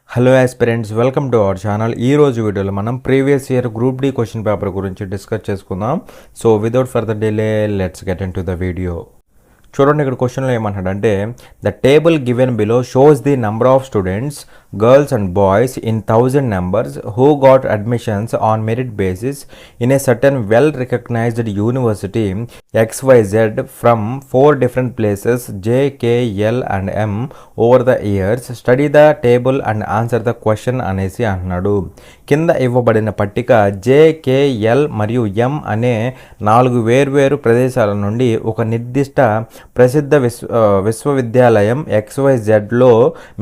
Hello aspirants, welcome to our channel. ఈ రోజు వీడియోలో మనం previous year group D question paper గురించి డిస్కస్ చేసుకుందాం. So without further delay let's get into the video. చూడండి, ఇక్కడ క్వశ్చన్లో ఏమంటాడంటే the table given below shows the number of students girls and boys in 1000 numbers who got admissions on merit basis in a certain well recognized university XYZ from 4 different places J, K, L and M over the years. Study the table and answer the question అనేసి అంటున్నాడు. కింద ఇవ్వబడిన పట్టిక J, K, L మరియు M అనే 4 వేర్వేరు ప్రదేశాల నుండి ఒక నిర్దిష్ట ప్రసిద్ధ విశ్వవిద్యాలయం XYZలో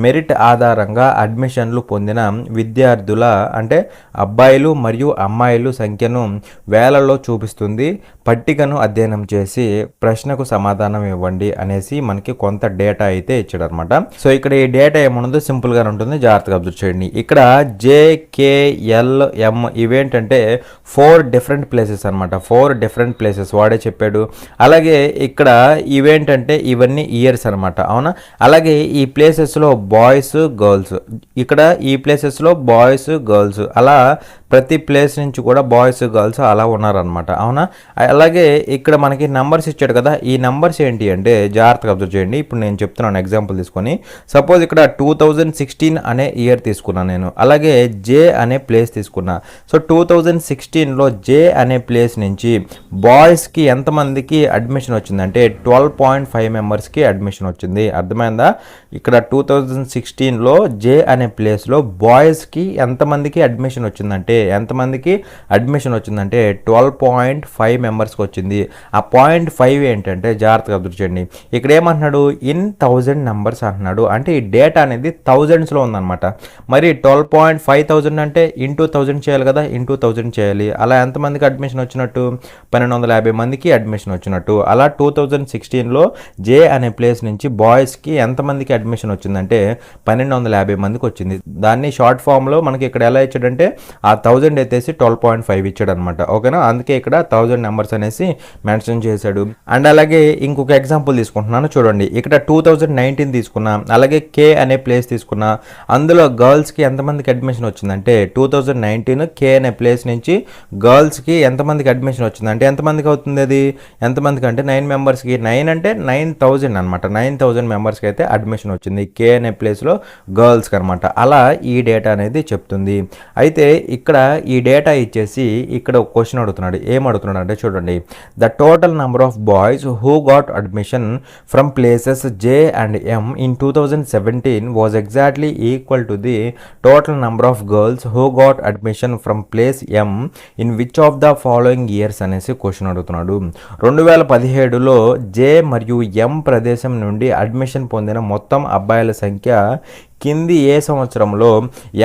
మెరిట్ ఆధారంగా అడ్మిషన్లు పొందిన విద్యార్థుల అంటే అబ్బాయిలు మరియు అమ్మాయిలు సంఖ్యను వేలల్లో చూపిస్తుంది. పట్టికను అధ్యయనం చేసి ప్రశ్నకు సమాధానం ఇవ్వండి అనేసి మనకి కొంత డేటా అయితే ఇచ్చాడనమాట. సో ఇక్కడ ఈ డేటా ఏమన్నదో సింపుల్గా ఉంటుంది, జాగ్రత్తగా అబ్జర్వ్ చేయండి. ఇక్కడ JKLM ఇవేంటంటే 4 డిఫరెంట్ ప్లేసెస్ అనమాట. 4 డిఫరెంట్ ప్లేసెస్ వాడే చెప్పాడు. అలాగే ఇక్కడ ఇవేంటంటే ఇవన్నీ ఇయర్స్ అనమాట, అవునా? అలాగే ఈ ప్లేసెస్లో బాయ్స్ గర్ల్స్, ఇక్కడ ఈ ప్లేసెస్లో బాయ్స్ గర్ల్స్, అలా ప్రతి ప్లేస్ నుంచి కూడా బాయ్స్ గర్ల్స్ అలా ఉన్నారనమాట, అవునా? అలాగే ఇక్కడ మనకి నంబర్స్ ఇచ్చాడు కదా, ఈ నంబర్స్ ఏంటి అంటే జాగ్రత్తగా అబ్జర్వ్ చేయండి. ఇప్పుడు నేను చెప్తున్నాను ఎగ్జాంపుల్ తీసుకొని. సపోజ్ ఇక్కడ 2016 అనే ఇయర్ తీసుకున్నాను నేను, అలాగే జే అనే ప్లేస్ తీసుకున్నా. సో 2016లో జే అనే ప్లేస్ నుంచి బాయ్స్కి ఎంతమందికి అడ్మిషన్ వచ్చిందంటే 12.5 మెంబర్స్కి అడ్మిషన్ వచ్చింది. అర్థమైందా? ఇక్కడ 2016లో జే అనే ప్లేస్లో బాయ్స్కి ఎంతమందికి అడ్మిషన్ వచ్చిందంటే 12.5 మెంబర్స్కి వచ్చింది. ఆ 0.5 ఏంటంటే జాగ్రత్తగా అబ్జర్వ్ చేయండి. ఇక్కడ ఏమంటున్నాడు, ఇన్ 1000 నెంబర్స్ అంటున్నాడు. అంటే ఈ డేటా అనేది థౌజండ్స్లో ఉందన్నమాట. మరి 12.5 అంటే ఇంటూ 1000 చేయాలి కదా, ఇంటూ 1000 చేయాలి. అలా ఎంతమందికి అడ్మిషన్ వచ్చినట్టు? 1250 మందికి అడ్మిషన్ వచ్చినట్టు. అలా 2016లో జే అనే ప్లేస్ నుంచి బాయ్స్కి ఎంతమందికి అడ్మిషన్ వచ్చిందంటే 1250 మందికి వచ్చింది. దాన్ని షార్ట్ ఫామ్లో మనకి ఇక్కడ ఎలా ఇచ్చాడంటే ఆ 1000 ఎత్తేసి 12.5 ఇచ్చాడు అనమాట, ఓకేనా? అందుకే ఇక్కడ 1000 నెంబర్స్ అనేసి మెన్షన్ చేశాడు. అండ్ అలాగే ఇంకొక ఎగ్జాంపుల్ తీసుకుంటున్నాను చూడండి. ఇక్కడ 2019 తీసుకున్నా, అలాగే కే అనే ప్లేస్ తీసుకున్నా. అందులో గర్ల్స్కి ఎంతమందికి అడ్మిషన్ వచ్చిందంటే 2019 కే అనే ప్లేస్ నుంచి గర్ల్స్కి ఎంతమందికి అడ్మిషన్ వచ్చిందంటే ఎంతమందికి అవుతుంది అది? ఎంతమందికి అంటే 9 మెంబర్స్కి. 9 అంటే 9000 అనమాట. 9000 మెంబర్స్కి అయితే అడ్మిషన్ వచ్చింది కే అనే ప్లేస్లో గర్ల్స్కి అనమాట. అలా ఈ డేటా అనేది చెప్తుంది. అయితే ఇక్కడ ఈ డేటా ఇచ్చేసి ఇక్కడ ఒక క్వశ్చన్ అడుగుతున్నాడు. ఏం అడుగుతున్నాడు అంటే చూడండి, the total number of boys who got admission from places J and M in 2017 was exactly equal to the total number of girls who got admission from place M in which of the following years అనేసి question అడుగుతున్నాడు. 2017లో జే మరియు ఎం ప్రదేశం నుండి admission పొందిన మొత్తం అబ్బాయిల సంఖ్య కింది ఏ సంవత్సరంలో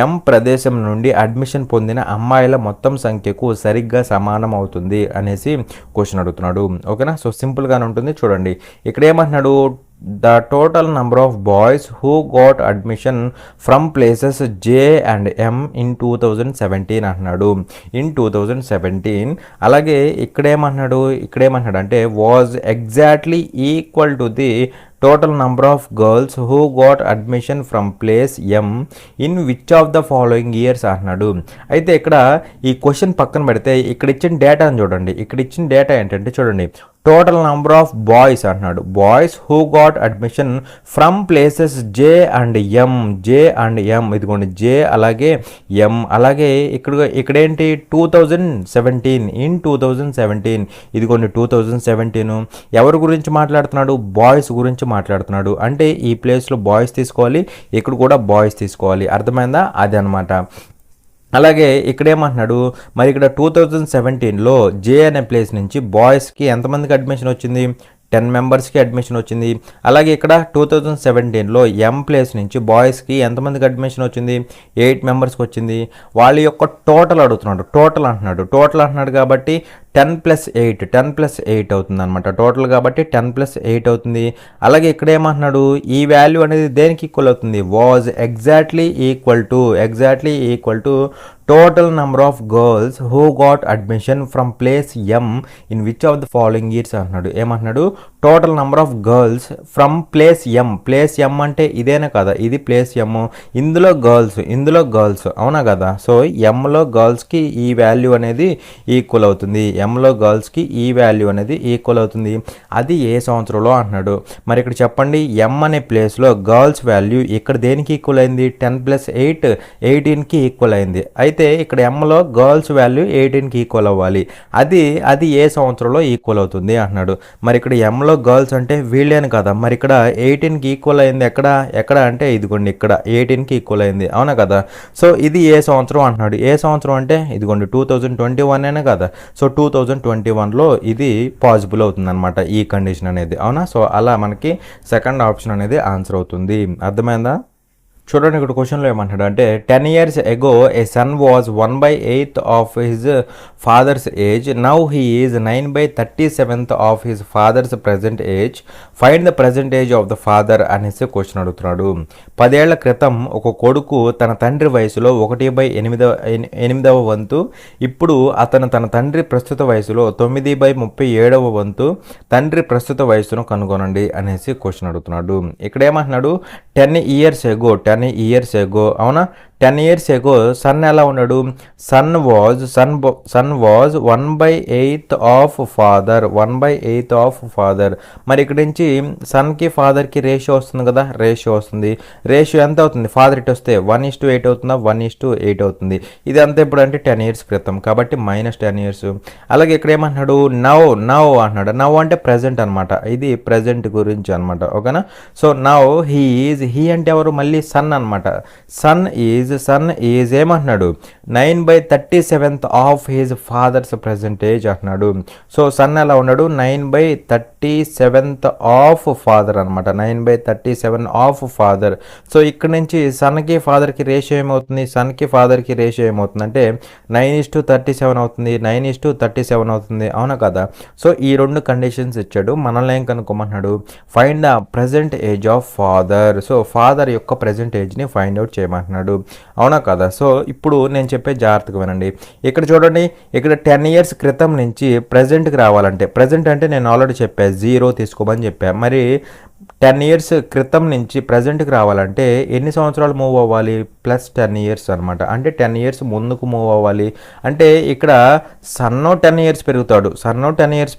ఎం ప్రదేశం నుండి అడ్మిషన్ పొందిన అమ్మాయిల మొత్తం సంఖ్యకు సరిగ్గా సమానం అవుతుంది అనేసి క్వశ్చన్ అడుగుతున్నాడు, ఓకేనా? సో సింపుల్గానే ఉంటుంది. చూడండి, ఇక్కడ ఏమంటున్నాడు, the total number of boys who got admission from places J and M in 2017 అంటున్నాడు. ఇన్ 2017. అలాగే ఇక్కడేమంటున్నాడు అంటే was exactly equal to the total number of girls who got admission from place M in which of the following years అంటున్నాడు. అయితే ఇక్కడ ఈ question పక్కన పెడితే ఇక్కడ ఇచ్చిన డేటాను చూడండి. ఇక్కడ ఇచ్చిన డేటా ఏంటంటే చూడండి, టోటల్ నెంబర్ ఆఫ్ బాయ్స్ అంటున్నాడు. Boys who got admission from places J and M. J and M, ఇదిగోండి జే అలాగే ఎం. అలాగే ఇక్కడేంటి 2017. ఇన్ 2017, ఇదిగోండి 2017. ఎవరి గురించి మాట్లాడుతున్నాడు? బాయ్స్ గురించి మాట్లాడుతున్నాడు. అంటే ఈ ప్లేస్లో బాయ్స్ తీసుకోవాలి, ఇక్కడ కూడా బాయ్స్ తీసుకోవాలి. అర్థమైందా? అది అనమాట. అలాగే ఇక్కడ ఏమంటున్నాడు, మరి ఇక్కడ 2017లో జే అనే ప్లేస్ నుంచి బాయ్స్కి ఎంతమందికి అడ్మిషన్ వచ్చింది? 10 మెంబర్స్కి అడ్మిషన్ వచ్చింది. అలాగే ఇక్కడ 2017లో ఎం ప్లేస్ నుంచి బాయ్స్కి ఎంతమందికి అడ్మిషన్ వచ్చింది? 8 మెంబర్స్కి వచ్చింది. వాళ్ళ యొక్క టోటల్ అడుగుతున్నాడు. టోటల్ అంటున్నాడు కాబట్టి 10+8 అవుతుంది అనమాట టోటల్, కాబట్టి 10+8 అవుతుంది. అలాగే ఇక్కడ ఏమంటున్నాడు, ఈ వాల్యూ అనేది దేనికి ఈక్వల్ అవుతుంది, was exactly equal to total number of girls who got admission from place M in which of the following years అంటున్నాడు. ఏమంటున్నాడు, total number of girls from place M అంటే ఇదేనా కదా, ఇది ప్లేస్ ఎం, ఇందులో గర్ల్స్ అవునా కదా. సో ఎంలో గర్ల్స్కి ఈ వాల్యూ అనేది ఈక్వల్ అవుతుంది, అది ఏ సంవత్సరంలో అంటున్నాడు. మరి ఇక్కడ చెప్పండి, ఎం అనే ప్లేస్లో గర్ల్స్ వాల్యూ ఇక్కడ దేనికి ఈక్వల్ అయింది, 10+8 18కి ఈక్వల్ అయింది. అయితే ఇక్కడ ఎంలో గర్ల్స్ వాల్యూ 18కి ఈక్వల్ అవ్వాలి, అది ఏ సంవత్సరంలో ఈక్వల్ అవుతుంది అంటున్నాడు. మరి ఇక్కడ ఎంలో గర్ల్స్ అంటే వీళ్ళేను కదా, మరి ఇక్కడ 18కి ఈక్వల్ అయింది ఎక్కడ అంటే ఇదిగోండి ఇక్కడ 18కి ఈక్వల్ అయింది, అవునా కదా. సో ఇది ఏ సంవత్సరం అంటున్నాడు, ఏ సంవత్సరం అంటే ఇదిగోండి 2021 కదా. సో 2021లో ఇది పాసిబుల్ అవుతుంది అనమాట ఈ కండిషన్ అనేది, అవునా. సో అలా మనకి సెకండ్ ఆప్షన్ అనేది ఆన్సర్ అవుతుంది. అర్థమైందా. చూడండి ఇక్కడ క్వశ్చన్లో ఏమంటాడు అంటే 10 years ago a son was 1/8 of his father's age. Now he is 9/37 of his father's present age. Find the present age of the father అనేసి క్వశ్చన్ అడుగుతున్నాడు. 10 ఏళ్ల క్రితం ఒక కొడుకు తన తండ్రి వయసులో 1/8వ వంతు, ఇప్పుడు అతను తన తండ్రి ప్రస్తుత వయసులో 9/37వ వంతు తండ్రి ప్రస్తుత వయసును కనుగొనండి అనేసి క్వశ్చన్ అడుగుతున్నాడు. ఇక్కడ ఏమంటున్నాడు, 10 years ago అవునా, 10 years ago సన్ ఎలా ఉన్నాడు, సన్ వాజ్ 1/8 ఆఫ్ ఫాదర్. మరి ఇక్కడ నుంచి సన్కి ఫాదర్కి రేషియో వస్తుంది కదా, రేషియో ఎంత అవుతుంది, ఫాదర్ ఇటు వస్తే 1:8 అవుతుందా, 1:8 అవుతుంది. ఇది అంతా ఇప్పుడు అంటే 10 years క్రితం, కాబట్టి -10 years. అలాగే ఇక్కడ ఏమంటున్నాడు, నౌ అంటున్నాడు. నౌ అంటే ప్రజెంట్ అనమాట, ఇది ప్రజెంట్ గురించి అనమాట, ఓకేనా. సో నౌ హీ అంటే ఎవరు, మళ్ళీ సన్ అనమాట. సన్ ఈజ్ ఏమంటున్నాడు, 9/37 of his father's present age అంటున్నాడు. సో సన్ ఎలా ఉన్నాడు, 9/37 ఆఫ్ ఫాదర్ అనమాట, 9/37 ఆఫ్ ఫాదర్. సో ఇక్కడ నుంచి సన్కి ఫాదర్కి రేషియో ఏమవుతుంది, అంటే 9:37 అవుతుంది, 9:37 అవుతుంది, అవునా కదా. సో ఈ రెండు కండిషన్స్ ఇచ్చాడు, మనల్ని ఏం కనుక్కోమంటున్నాడు, find the present age of father. So father యొక్క ప్రజెంట్ ఏజ్ని ఫైండ్ అవుట్ చేయమంటున్నాడు, అవునా కదా. సో ఇప్పుడు నేను చెప్పే జాగ్రత్తగా వినండి. ఇక్కడ చూడండి, ఇక్కడ 10 years క్రితం నుంచి ప్రజెంట్కి రావాలంటే, ప్రజెంట్ అంటే నేను ఆల్రెడీ చెప్పా 0 తీసుకోమని చెప్పా. మరి 10 years క్రితం నుంచి ప్రజెంట్కి రావాలంటే ఎన్ని సంవత్సరాలు మూవ్ అవ్వాలి, +10 years అనమాట. అంటే 10 years ముందుకు మూవ్ అవ్వాలి. అంటే ఇక్కడ సన్ను 10 years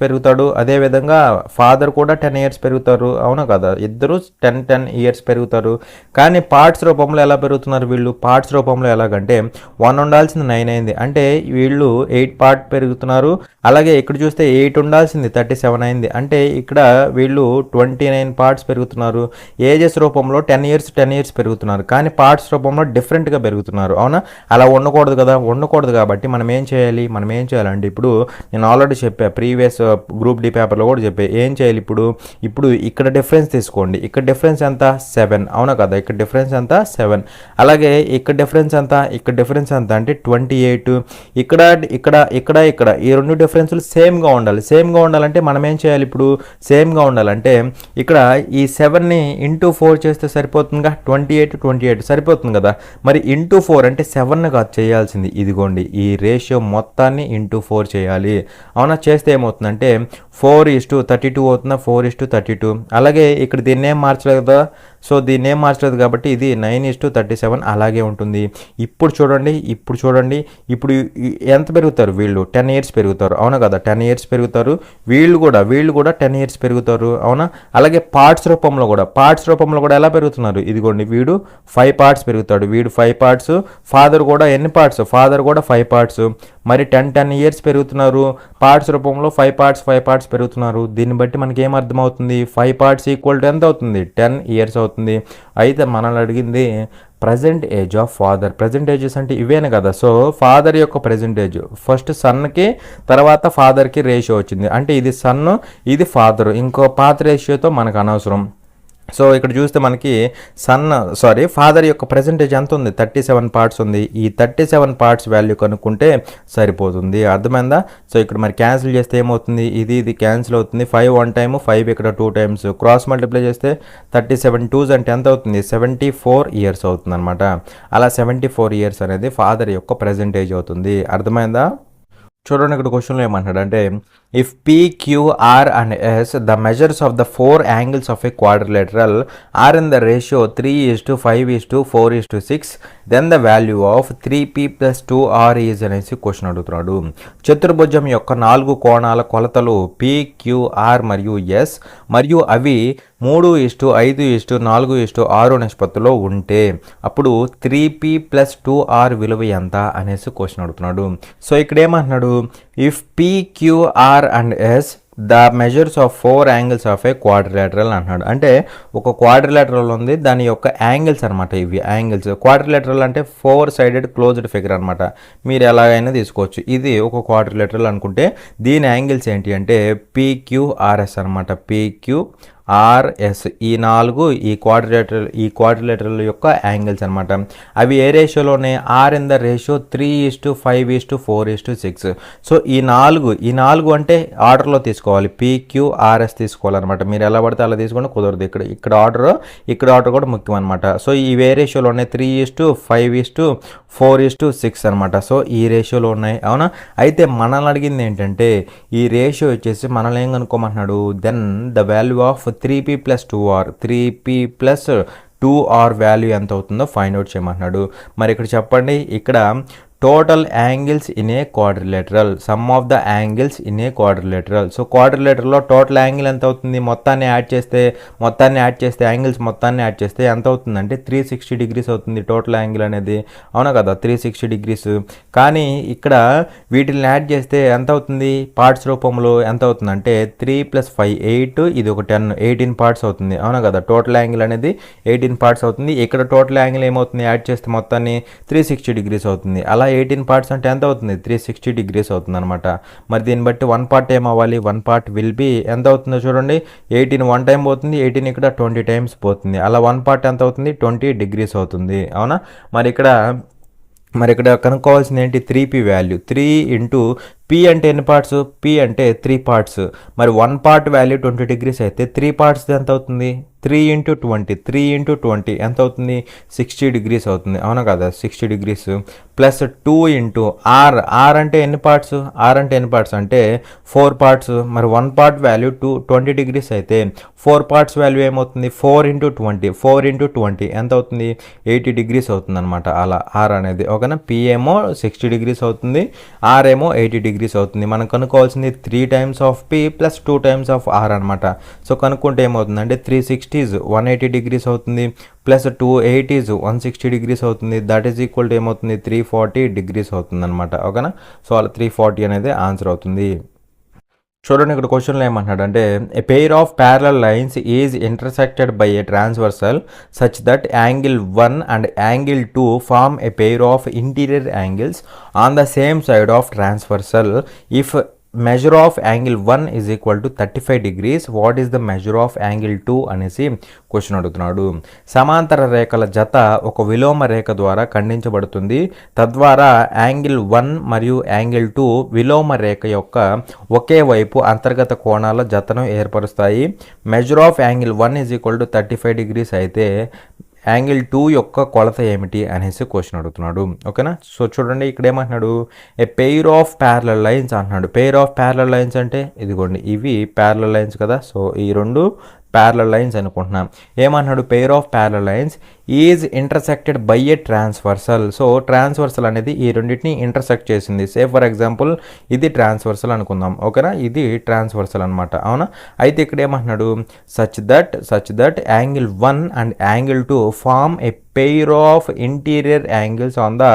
పెరుగుతాడు, అదేవిధంగా ఫాదర్ కూడా 10 years పెరుగుతారు, అవునా కదా. ఇద్దరు 10 years పెరుగుతారు. కానీ పార్ట్స్ రూపంలో ఎలా పెరుగుతున్నారు వీళ్ళు, పార్ట్స్ రూపంలో ఎలాగంటే 1 ఉండాల్సింది 9 అయింది, అంటే వీళ్ళు 8 పార్ట్ పెరుగుతున్నారు. అలాగే ఇక్కడ చూస్తే 8 ఉండాల్సింది 37 అయింది, అంటే ఇక్కడ వీళ్ళు 29 పార్ట్స్ పెరుగుతున్నారు. ఏజెస్ రూపంలో 10 years పెరుగుతున్నారు, కానీ పార్ట్స్ రూపంలో డిఫరెంట్గా పెరుగుతున్నారు, అవునా. అలా ఉండకూడదు కాబట్టి మనం ఏం చేయాలంటే ఇప్పుడు నేను ఆల్రెడీ చెప్పా, ప్రీవియస్ గ్రూప్ డి పేపర్లో కూడా చెప్పా, ఏం చేయాలి ఇప్పుడు ఇక్కడ డిఫరెన్స్ తీసుకోండి. ఇక్కడ డిఫరెన్స్ ఎంత, 7, అవునా కదా. ఇక్కడ డిఫరెన్స్ ఎంత, 7. అలాగే ఇక్కడ డిఫరెన్స్ ఎంత అంటే 28. ఇక్కడ ఈ రెండు డిఫరెన్స్లు సేమ్గా ఉండాలంటే మనం ఏం చేయాలి, ఇప్పుడు సేమ్గా ఉండాలంటే ఇక్కడ ఈ 7ని ఇంటూ 4 చేస్తే సరిపోతుందిగా, 28 సరిపోతుంది కదా. మరి ఇంటూ 4 అంటే 7 కాదు చేయాల్సింది, ఇదిగోండి ఈ రేషియో మొత్తాన్ని ఇంటూ 4 చేయాలి, అవునా. చేస్తే ఏమవుతుందంటే 4:32 అవుతుందా, 4:32. అలాగే ఇక్కడ దీన్ని ఏం మార్చలేదు కదా, సో దీన్ని ఏం మార్చలేదు కాబట్టి ఇది 9:37 అలాగే ఉంటుంది. ఇప్పుడు చూడండి ఇప్పుడు ఎంత పెరుగుతారు వీళ్ళు, 10 years పెరుగుతారు, అవునా కదా. 10 years పెరుగుతారు, వీళ్ళు కూడా 10 years పెరుగుతారు, అవునా. అలాగే పార్ట్స్ రూపంలో కూడా ఎలా పెరుగుతున్నారు, ఇదిగోండి వీడు 5 parts పెరుగుతాడు, 5 parts. ఫాదర్ కూడా ఎన్ని పార్ట్స్, ఫాదర్ కూడా 5 parts. మరి 10 years పెరుగుతున్నారు, పార్ట్స్ రూపంలో 5 parts పెరుగుతున్నారు. దీన్ని బట్టి మనకి ఏం అర్థమవుతుంది, 5 parts ఈక్వల్ టు ఎంత అవుతుంది, 10 years అవుతుంది. అయితే మనల్ని అడిగింది present age of father. Present ages అంటే ఇవేనే కదా. సో ఫాదర్ యొక్క ప్రజెంట్ ఏజ్, ఫస్ట్ సన్కి తర్వాత ఫాదర్కి రేషియో వచ్చింది, అంటే ఇది సన్ ఇది ఫాదర్, ఇంకో పాత రేషియోతో మనకు అనవసరం. సో ఇక్కడ చూస్తే మనకి ఫాదర్ యొక్క పర్సెంటేజ్ ఎంత ఉంది, 37 పార్ట్స్ ఉంది. ఈ 37 పార్ట్స్ వాల్యూ కనుక్కుంటే సరిపోతుంది. అర్థమైందా? సో ఇక్కడ మరి క్యాన్సిల్ చేస్తే ఏమవుతుంది, ఇది క్యాన్సిల్ అవుతుంది. 5 1 టైమ్, 5 ఇక్కడ 2 టైమ్స్, క్రాస్ మల్టిప్లై చేస్తే 37 2s అంటే ఎంత అవుతుంది, 74 ఇయర్స్ అవుతుంది అనమాట. అలా 74 ఇయర్స్ అనేది ఫాదర్ యొక్క పర్సెంటేజ్ అవుతుంది. అర్థమైందా? చూడండి ఇక్కడ క్వశ్చన్లో ఏమంటాడు అంటే, if P, Q, R and S the measures of the 4 angles of a quadrilateral are in the ratio 3:5:4:6 then the value of 3P plus 2R is అనేసి క్వశ్చన్ అడుగుతున్నాడు. చతుర్భుజం యొక్క 4 కోణాల కొలతలు P, Q, R మరియు S మరియు అవి 3:5:4:6 నిష్పత్తిలో ఉంటే అప్పుడు 3P plus 2R విలువ ఎంత అనేసి క్వశ్చన్ అడుగుతున్నాడు. సో ఇక్కడ ఏమంటున్నాడు, if P, Q, R and S the measures of 4 angles of a quadrilateral అంటున్నాడు. అంటే ఒక క్వాడ్రిలేటరల్ ఉంది, దాని యొక్క యాంగిల్స్ అనమాట. ఇవి యాంగిల్స్. క్వాడ్రిలేటరల్ అంటే 4 సైడెడ్ క్లోజ్డ్ ఫిగర్ అనమాట. మీరు ఎలాగైనా తీసుకోవచ్చు. ఇది ఒక క్వాడ్రిలేటరల్ అనుకుంటే దీని యాంగిల్స్ ఏంటి అంటే PQRS అనమాట. PQRS ఈ 4 ఈ క్వాడ్రిలేటరల్ యొక్క యాంగిల్స్ అనమాట. అవి ఏ రేషియోలోనే, are in the ratio 3:5:4:6. So ఈ 4 అంటే ఆర్డర్లో తీసుకోవాలి. PQRS తీసుకోవాలన్నమాట. మీరు ఎలా పడితే అలా తీసుకోండి, కుదరదు. ఇక్కడ ఆర్డర్ కూడా ముఖ్యం అనమాట. సో ఈ ఏ రేషియోలో ఉన్నాయి, 3:5:4:6 అనమాట. సో ఈ రేషియోలో ఉన్నాయి. అవునా? అయితే మనల్ని అడిగింది ఏంటంటే ఈ రేషియో వచ్చేసి మనల్ని ఏం కనుక్కోమంటున్నాడు, then the value of 3P plus 2R value ఎంత అవుతుందో ఫైండ్ అవుట్ చేయమంటున్నాడు. మరి ఇక్కడ చెప్పండి, ఇక్కడ total angles in a quadrilateral, sum of the angles in a quadrilateral. So క్వాడ్రిలేటరల్లో టోటల్ యాంగిల్ ఎంత అవుతుంది, మొత్తాన్ని యాడ్ చేస్తే యాంగిల్స్ మొత్తాన్ని యాడ్ చేస్తే ఎంత అవుతుందంటే 360 డిగ్రీస్ అవుతుంది టోటల్ యాంగిల్ అనేది. అవునా కదా, 360 డిగ్రీస్. కానీ ఇక్కడ వీటిని యాడ్ చేస్తే ఎంత అవుతుంది, పార్ట్స్ రూపంలో ఎంత అవుతుందంటే 3 + 5 8, ఇది ఒక 10 18 పార్ట్స్ అవుతుంది. అవునా కదా, టోటల్ యాంగిల్ అనేది 18 పార్ట్స్ అవుతుంది. ఇక్కడ టోటల్ యాంగిల్ ఏమవుతుంది, యాడ్ చేస్తే మొత్తాన్ని 360 డిగ్రీస్ అవుతుంది. అలా 18 పార్ట్స్ అంటే ఎంత అవుతుంది, 360 డిగ్రీస్ అవుతుంది అనమాట. మరి దీన్ని బట్టి 1 పార్ట్ ఏమవ్వాలి, 1 పార్ట్ విల్ బి ఎంత అవుతుందో చూడండి. 18 1 టైం పోతుంది, 18 ఇక్కడ 20 టైమ్స్ పోతుంది. అలా 1 పార్ట్ ఎంత అవుతుంది, 20 డిగ్రీస్ అవుతుంది. అవునా? మరి ఇక్కడ కనుక్కోవాల్సింది ఏంటి, 3P వాల్యూ. 3 ఇంటూ P అంటే ఎన్ని పార్ట్స్, P అంటే 3 పార్ట్స్. మరి 1 పార్ట్ వాల్యూ 20 డిగ్రీస్ అయితే 3 పార్ట్స్ ఎంత అవుతుంది, 3 × 20 ఎంత అవుతుంది, 60 డిగ్రీస్ అవుతుంది. అవునా కదా, 60 డిగ్రీస్. ప్లస్ 2 ఇంటూ R అంటే ఎన్ని పార్ట్స్, అంటే 4 పార్ట్స్. మరి 1 పార్ట్ వాల్యూ 20 డిగ్రీస్ అయితే 4 పార్ట్స్ వాల్యూ ఏమవుతుంది, 4 × 20 ఎంత అవుతుంది, 80 డిగ్రీస్ అవుతుంది అనమాట. అలా R అనేది. ఓకేనా, P ఏమో 60 డిగ్రీస్ అవుతుంది, R ఏమో 80 డిగ్రీస్ అవుతుంది. మనం కనుక్కోవాల్సింది 3 times of P plus 2 times of R అనమాట. సో కనుక్కుంటే ఏమవుతుంది అంటే 360 180 డిగ్రీస్ అవుతుంది, ప్లస్ 280 160 డిగ్రీస్ అవుతుంది. దట్ ఈజ్ ఈక్వల్ టు ఏమవుతుంది, 340 డిగ్రీస్ అవుతుంది అనమాట. ఓకేనా, సో అలా 340 అనేది ఆన్సర్ అవుతుంది. చూడండి ఇక్కడ క్వశ్చన్లో ఏమంటున్నాడు అంటే, a pair of parallel lines is intersected by a transversal such that angle 1 and angle 2 form a pair of interior angles on the same side of transversal. If measure of angle 1 is equal to 35 degrees, what is the measure of angle 2 అనేసి question అడుగుతున్నాడు. సమాంతర రేఖల జత ఒక విలోమ రేఖ ద్వారా ఖండించబడుతుంది. తద్వారా angle 1 మరియు యాంగిల్ 2 విలోమ రేఖ యొక్క ఒకే వైపు అంతర్గత కోణాల జతను ఏర్పరుస్తాయి. Measure of angle 1 is equal to 35 degrees అయితే యాంగిల్ 2 యొక్క కొలత ఏమిటి అనేసి క్వశ్చన్ అడుగుతున్నాడు. ఓకేనా, సో చూడండి ఇక్కడ ఏమంటున్నాడు, ఏ పెయిర్ ఆఫ్ ప్యారలల్ లైన్స్ అంటున్నాడు. పెయిర్ ఆఫ్ ప్యారలల్ లైన్స్ అంటే ఇదిగోండి, ఇవి ప్యారలల్ లైన్స్ కదా. సో ఈ రెండు ప్యారలల్ లైన్స్ అనుకుంటున్నాం. ఏమన్నాడు, pair of parallel lines is intersected by a transversal. So transversal అనేది ఈ రెండింటిని ఇంటర్సెక్ట్ చేసింది. సే ఫర్ ఎగ్జాంపుల్ ఇది ట్రాన్స్వర్సల్ అనుకుందాం. ఓకేనా, ఇది ట్రాన్స్వర్సల్ అనమాట. అవునా, అయితే ఇక్కడ ఏమంటున్నాడు, such that angle 1 and angle 2 form a pair of interior angles on the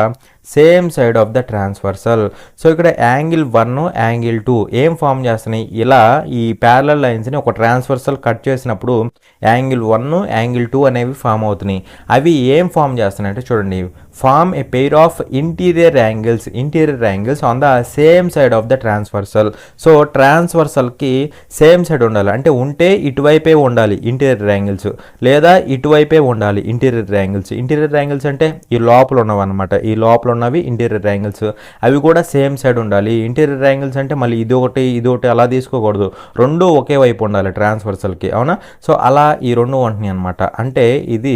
same side of the transversal. So ఇక్కడ యాంగిల్ 1 యాంగిల్ 2 ఏం ఫామ్ చేస్తున్నాయి, ఇలా ఈ ప్యారలల్ లైన్స్ని ఒక ట్రాన్స్వర్సల్ కట్ చేసినప్పుడు యాంగిల్ 1 యాంగిల్ 2 అనేవి ఫామ్ అవుతున్నాయి. అవి ఏం ఫామ్ చేస్తున్నాయంటే చూడండి, form a pair of interior angles on the same side of the transversal. So ట్రాన్స్వర్సల్కి సేమ్ సైడ్ ఉండాలి, అంటే ఉంటే ఇటువైపే ఉండాలి ఇంటీరియర్ యాంగిల్స్, లేదా ఇటువైపే ఉండాలి ఇంటీరియర్ యాంగిల్స్ అంటే ఈ లోపల ఉన్నవి అనమాట, ఈ లోపల ఉన్నవి ఇంటీరియర్ యాంగిల్స్, అవి కూడా సేమ్ సైడ్ ఉండాలి. ఇంటీరియర్ యాంగిల్స్ అంటే మళ్ళీ ఇదొకటి అలా తీసుకోకూడదు, రెండు ఒకే వైపు ఉండాలి ట్రాన్స్వర్సల్కి, అవునా. సో అలా ఈ రెండు ఉంటున్నాయి అనమాట. అంటే ఇది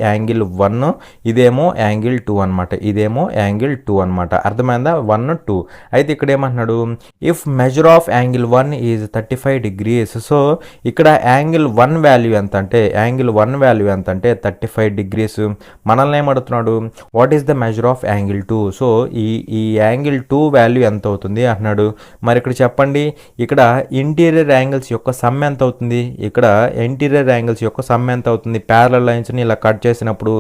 యాంగిల్ 1, ఇదేమో యాంగిల్ 2 అనమాట, ఇదేమో యాంగిల్ 2 అనమాట. అర్థమైందా? 1, 2. అయితే ఇక్కడ ఏమంటున్నాడు, if measure of angle 1 is 35 degrees. So ఇక్కడ యాంగిల్ 1 వాల్యూ ఎంత అంటే 35 degrees. మనల్ని ఏమడుగుతున్నాడు, what is the measure of angle 2. So ఈ యాంగిల్ 2 వాల్యూ ఎంత అవుతుంది అంటున్నాడు. మరి ఇక్కడ చెప్పండి, ఇక్కడ ఇంటీరియర్ యాంగిల్స్ యొక్క సమ్ ఎంత అవుతుంది, ప్యారలల్ లైన్స్ని ఇలా కట్ చేసినప్పుడు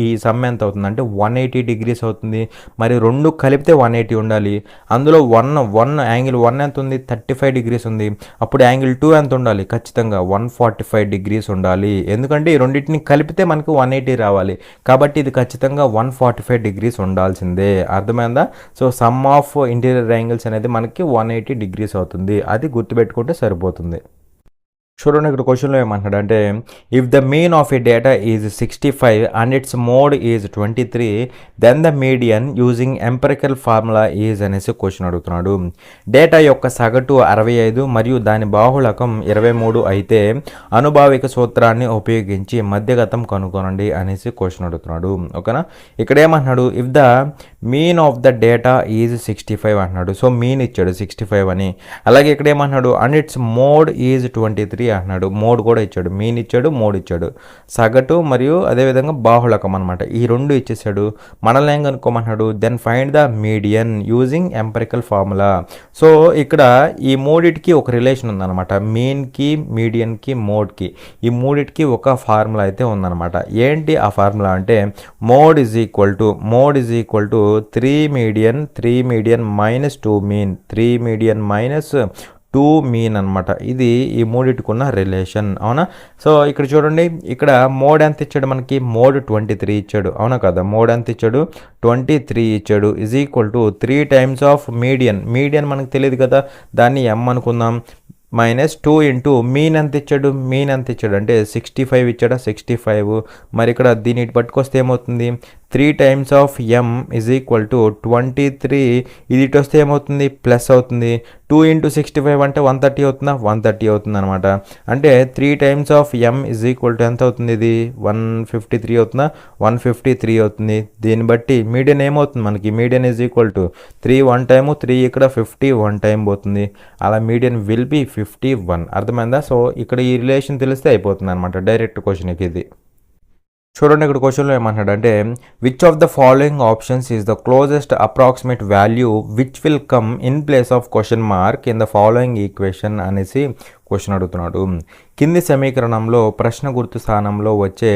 ఈ సమ్ ఎంత అవుతుంది అంటే 180 degrees అవుతుంది. మరి రెండు కలిపితే 180 ఉండాలి. అందులో యాంగిల్ 1 ఎంత ఉంది, 35 degrees ఉంది. అప్పుడు యాంగిల్ 2 ఎంత ఉండాలి, ఖచ్చితంగా 145 degrees ఉండాలి. ఎందుకంటే ఈ రెండింటిని కలిపితే మనకు 180 రావాలి, కాబట్టి ఇది ఖచ్చితంగా 145 degrees ఉండాల్సిందే. అర్థమైందా? So some of interior angles అనేది మనకి 180 degrees అవుతుంది. అది గుర్తుపెట్టుకుంటే సరిపోతుంది. చూడండి, ఇక్కడ క్వశ్చన్లో ఏమంటున్నాడు అంటే, if the mean of a data is 65 and its mode is 23, then the median using empirical formula is అనేసి క్వశ్చన్ అడుగుతున్నాడు. డేటా యొక్క సగటు 65 మరియు దాని బాహుళకం 23 అయితే అనుభావిక సూత్రాన్ని ఉపయోగించి మధ్యగతం కనుగొనండి అనేసి క్వశ్చన్ అడుగుతున్నాడు. ఓకేనా. ఇక్కడ ఏమంటున్నాడు, if the mean of the data is 65 అంటున్నాడు. సో మీన్ ఇచ్చాడు 65 అని. అలాగే ఇక్కడ ఏమంటున్నాడు, అండ్ ఇట్స్ మోడ్ ఈజ్ 23 అంటున్నాడు. మోడ్ కూడా ఇచ్చాడు, మీన్ ఇచ్చాడు, మోడ్ ఇచ్చాడు, సగటు మరియు అదేవిధంగా బాహుళకం అనమాట. ఈ రెండు ఇచ్చేసాడు. మనల్ని ఏం కనుక్కోమంటున్నాడు, then find the median using empirical formula. So ఇక్కడ ఈ మూడిటికి ఒక రిలేషన్ ఉందన్నమాట, మీన్కి, మీడియన్కి, మోడ్కి. ఈ మూడిటికి ఒక ఫార్ములా అయితే ఉందన్నమాట. ఏంటి ఆ ఫార్ములా అంటే, mode is equal to 3 median minus 2 mean, 3 median minus 2 mean అనమాట. ఇది ఈ మూడిటికున్న రిలేషన్, అవునా. సో ఇక్కడ చూడండి, ఇక్కడ మోడ్ ఎంత ఇచ్చాడు మనకి, మోడ్ 23 ఇచ్చాడు, అవునా కదా. మోడ్ ఎంత ఇచ్చాడు, 23 ఇచ్చాడు, is equal to 3 times of median మనకు తెలియదు కదా, దాన్ని m అనుకుందాం, మైనస్ 2 ఇంటూ మీన్ ఎంత ఇచ్చాడు అంటే 65 ఇచ్చాడా, 65. మరి ఇక్కడ దీన్ని పట్టుకొస్తే ఏమవుతుంది, 3 times of m is equal to 23. ఇది ఇటు వస్తే ఏమవుతుంది, ప్లస్ అవుతుంది. 2 ఇంటూ 65 అంటే 130 అవుతుందా, 130 అవుతుంది అనమాట. అంటే 3 times of m is equal to ఎంత అవుతుంది, ఇది 153 అవుతుందా, 153 అవుతుంది. దీన్ని బట్టి మీడియన్ ఏమవుతుంది మనకి, median is equal to 3 1 time, 3 ఇక్కడ 50 1 టైం పోతుంది. అలా మీడియన్ విల్ బి 51. అర్థమైందా. సో ఇక్కడ ఈ రిలేషన్ తెలిస్తే అయిపోతుంది అనమాట, డైరెక్ట్ క్వశ్చన్కి ఇది. చూడండి, ఇక్కడ క్వశ్చన్లో ఏమంటున్నాడు అంటే, which of the following options is the closest approximate value which will come in place of question mark in the following equation అనేసి క్వశ్చన్ అడుగుతున్నాడు. కింది సమీకరణంలో ప్రశ్న గుర్తు స్థానంలో వచ్చే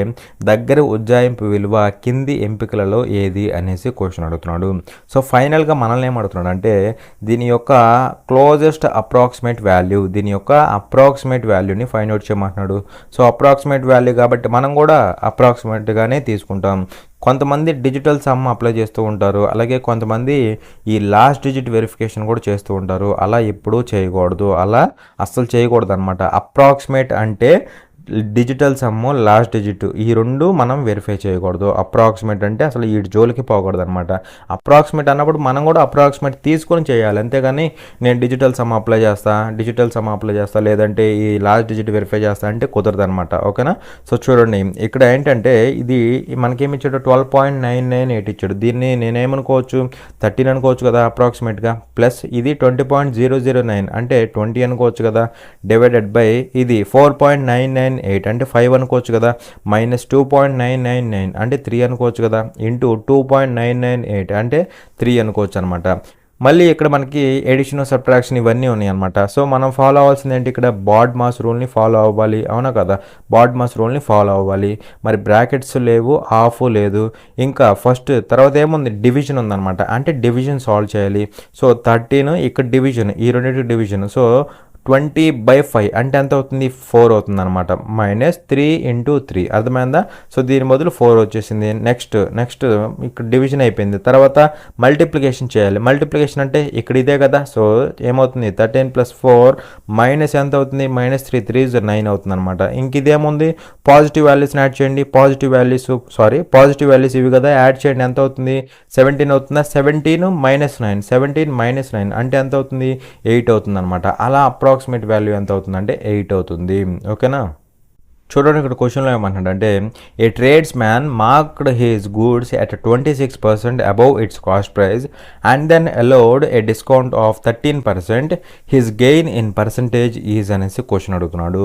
దగ్గర ఉజ్జాయింపు విలువ కింది ఎంపికలలో ఏది అనేసి క్వశ్చన్ అడుగుతున్నాడు. సో ఫైనల్గా మనల్ని ఏమడుగుతున్నాడు అంటే, దీని యొక్క క్లోజెస్ట్ అప్రాక్సిమేట్ వాల్యూని ఫైండ్ అవుట్ చేయమంటున్నాడు. సో అప్రాక్సిమేట్ వాల్యూ కాబట్టి మనం కూడా అప్రాక్సిమేట్గానే తీసుకుంటాం. కొంతమంది డిజిటల్ సమ్ అప్లై చేస్తూ ఉంటారు, అలాగే కొంతమంది ఈ లాస్ట్ డిజిట్ వెరిఫికేషన్ కూడా చేస్తూ ఉంటారు. అలా ఎప్పుడూ చేయకూడదు, అలా అస్సలు చేయకూడదు అనమాట. అప్రాక్సిమేట్ అంటే డిజిటల్ సమ్ము, లాస్ట్ డిజిట్, ఈ రెండు మనం వెరిఫై చేయకూడదు. అప్రాక్సిమేట్ అంటే అసలు ఈ జోలికి పోకూడదు అనమాట. అప్రాక్సిమేట్ అన్నప్పుడు మనం కూడా అప్రాక్సిమేట్ తీసుకొని చేయాలి, అంతేగాని నేను డిజిటల్ సమ్ అప్లై చేస్తా లేదంటే ఈ లాస్ట్ డిజిట్ వెరిఫై చేస్తా అంటే కుదరదు అనమాట. ఓకేనా. సో చూడండి, ఇక్కడ ఏంటంటే ఇది మనకేమి ఇచ్చాడు, 12.998 ఇచ్చాడు. దీన్ని నేనేమనుకోవచ్చు, 13 అనుకోవచ్చు కదా అప్రాక్సిమేట్గా, ప్లస్ ఇది 20.009 అంటే 20 అనుకోవచ్చు కదా, డివైడెడ్ బై ఇది 4.998 అంటే 5 అనుకోవచ్చు కదా, మైనస్ 2.999 అంటే 3 అనుకోవచ్చు కదా, ఇంటూ 2.998 అంటే 3 అనుకోవచ్చు అనమాట. మళ్ళీ ఇక్కడ మనకి ఎడిషన్, సబ్ట్రాక్షన్ ఇవన్నీ ఉన్నాయి అనమాట. సో మనం ఫాలో అవ్వాల్సింది ఏంటి, ఇక్కడ బాడ్-మాస్ రూల్ని ఫాలో అవ్వాలి, అవునా కదా. బాడ్-మాస్ రూల్ని ఫాలో అవ్వాలి. మరి బ్రాకెట్స్ లేవు, ఆఫ్ లేదు, ఇంకా ఫస్ట్ తర్వాత ఏముంది, డివిజన్ ఉందన్నమాట. అంటే డివిజన్ సాల్వ్ చేయాలి. సో 13 ఇక్కడ డివిజన్, ఈ రెండింటి డివిజన్. సో 20/5 అంటే ఎంత అవుతుంది 4 అవుతుంది అనమాట. -3 × 3 అర్థమైందా? సో దీని బదులు 4 వచ్చేసింది. నెక్స్ట్ ఇక్కడ డివిజన్ అయిపోయింది. తర్వాత మల్టిప్లికేషన్ చేయాలి. మల్టిప్లికేషన్ అంటే ఇక్కడ ఇదే కదా. సో ఏమవుతుంది 13 + 4 మైనస్ ఎంత అవుతుంది -3 3 is 9 అవుతుంది అనమాట. ఇంక ఇదేముంది పాజిటివ్ వాల్యూస్ని యాడ్ చేయండి. పాజిటివ్ వాల్యూస్ ఇవి కదా, యాడ్ చేయండి. ఎంత అవుతుంది 17 అవుతుందా? 17 - 9 17 - 9 అంటే ఎంత అవుతుంది 8 అవుతుంది అనమాట. అలా అప్రాక్సిమేట్ వాల్యూ ఎంత అవుతుంది అంటే 8 అవుతుంది. ఓకేనా? చూడండి ఇక్కడ క్వశ్చన్లో ఏమంటున్నాడు అంటే a tradesman marked his goods at 26% above its cost price and then allowed a discount of 13%. His gain in percentage is అనేసి క్వశ్చన్ అడుగుతున్నాడు.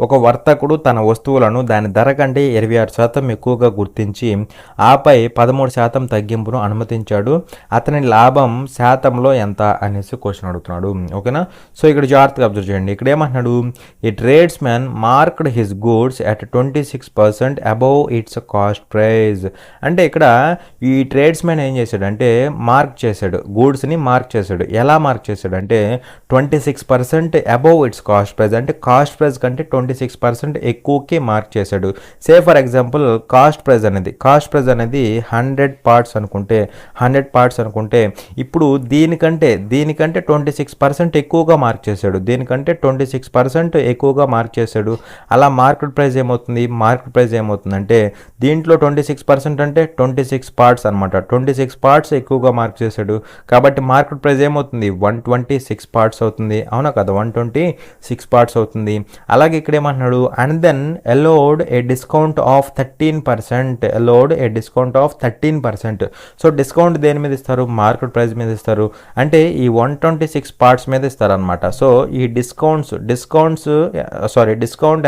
ఒక వర్తకుడు తన వస్తువులను దాని ధర కంటే 26% ఎక్కువగా గుర్తించి ఆపై 13% తగ్గింపును అనుమతించాడు. అతని లాభం శాతంలో ఎంత అనేసి క్వశ్చన్ అడుగుతున్నాడు. ఓకేనా? సో ఇక్కడ జాగ్రత్తగా అబ్జర్వ్ చేయండి. ఇక్కడ ఏమంటున్నాడు a tradesman marked his goods at 26% above its cost price. అంటే ఇక్కడ ఈ ట్రేడ్స్మెన్ ఏం చేశాడు అంటే మార్క్ చేశాడు, గూడ్స్ని మార్క్ చేశాడు. ఎలా మార్క్ చేశాడు అంటే 26% అబౌవ్ ఇట్స్ కాస్ట్ ప్రైజ్ అంటే కాస్ట్ ప్రైజ్ కంటే 26% ఎక్కువకి మార్క్ చేశాడు. సే ఫర్ ఎగ్జాంపుల్ కాస్ట్ ప్రైజ్ అనేది 100 పార్ట్స్ అనుకుంటే ఇప్పుడు దీనికంటే 26% ఎక్కువగా మార్క్ చేశాడు. దీనికంటే 26% ఎక్కువగా మార్క్ చేశాడు. అలా మార్కెట్ ప్రైస్ ఏమవుతుందంటే దీంట్లో 26% అంటే 26 పార్ట్స్ అనమాట. 26 పార్ట్స్ ఎక్కువగా మార్క్ చేశాడు కాబట్టి మార్కెట్ ప్రైస్ ఏమవుతుంది 126 పార్ట్స్ అవుతుంది. అవునా కదా, 126 పార్ట్స్ అవుతుంది. అలాగే ఇక్కడ ఏమంటున్నాడు and then allowed a discount of 13%. So discount దేని మీద ఇస్తారు? మార్కెట్ ప్రైస్ మీద ఇస్తారు. అంటే ఈ 126 పార్ట్స్ మీద ఇస్తారు అనమాట. సో ఈ డిస్కౌంట్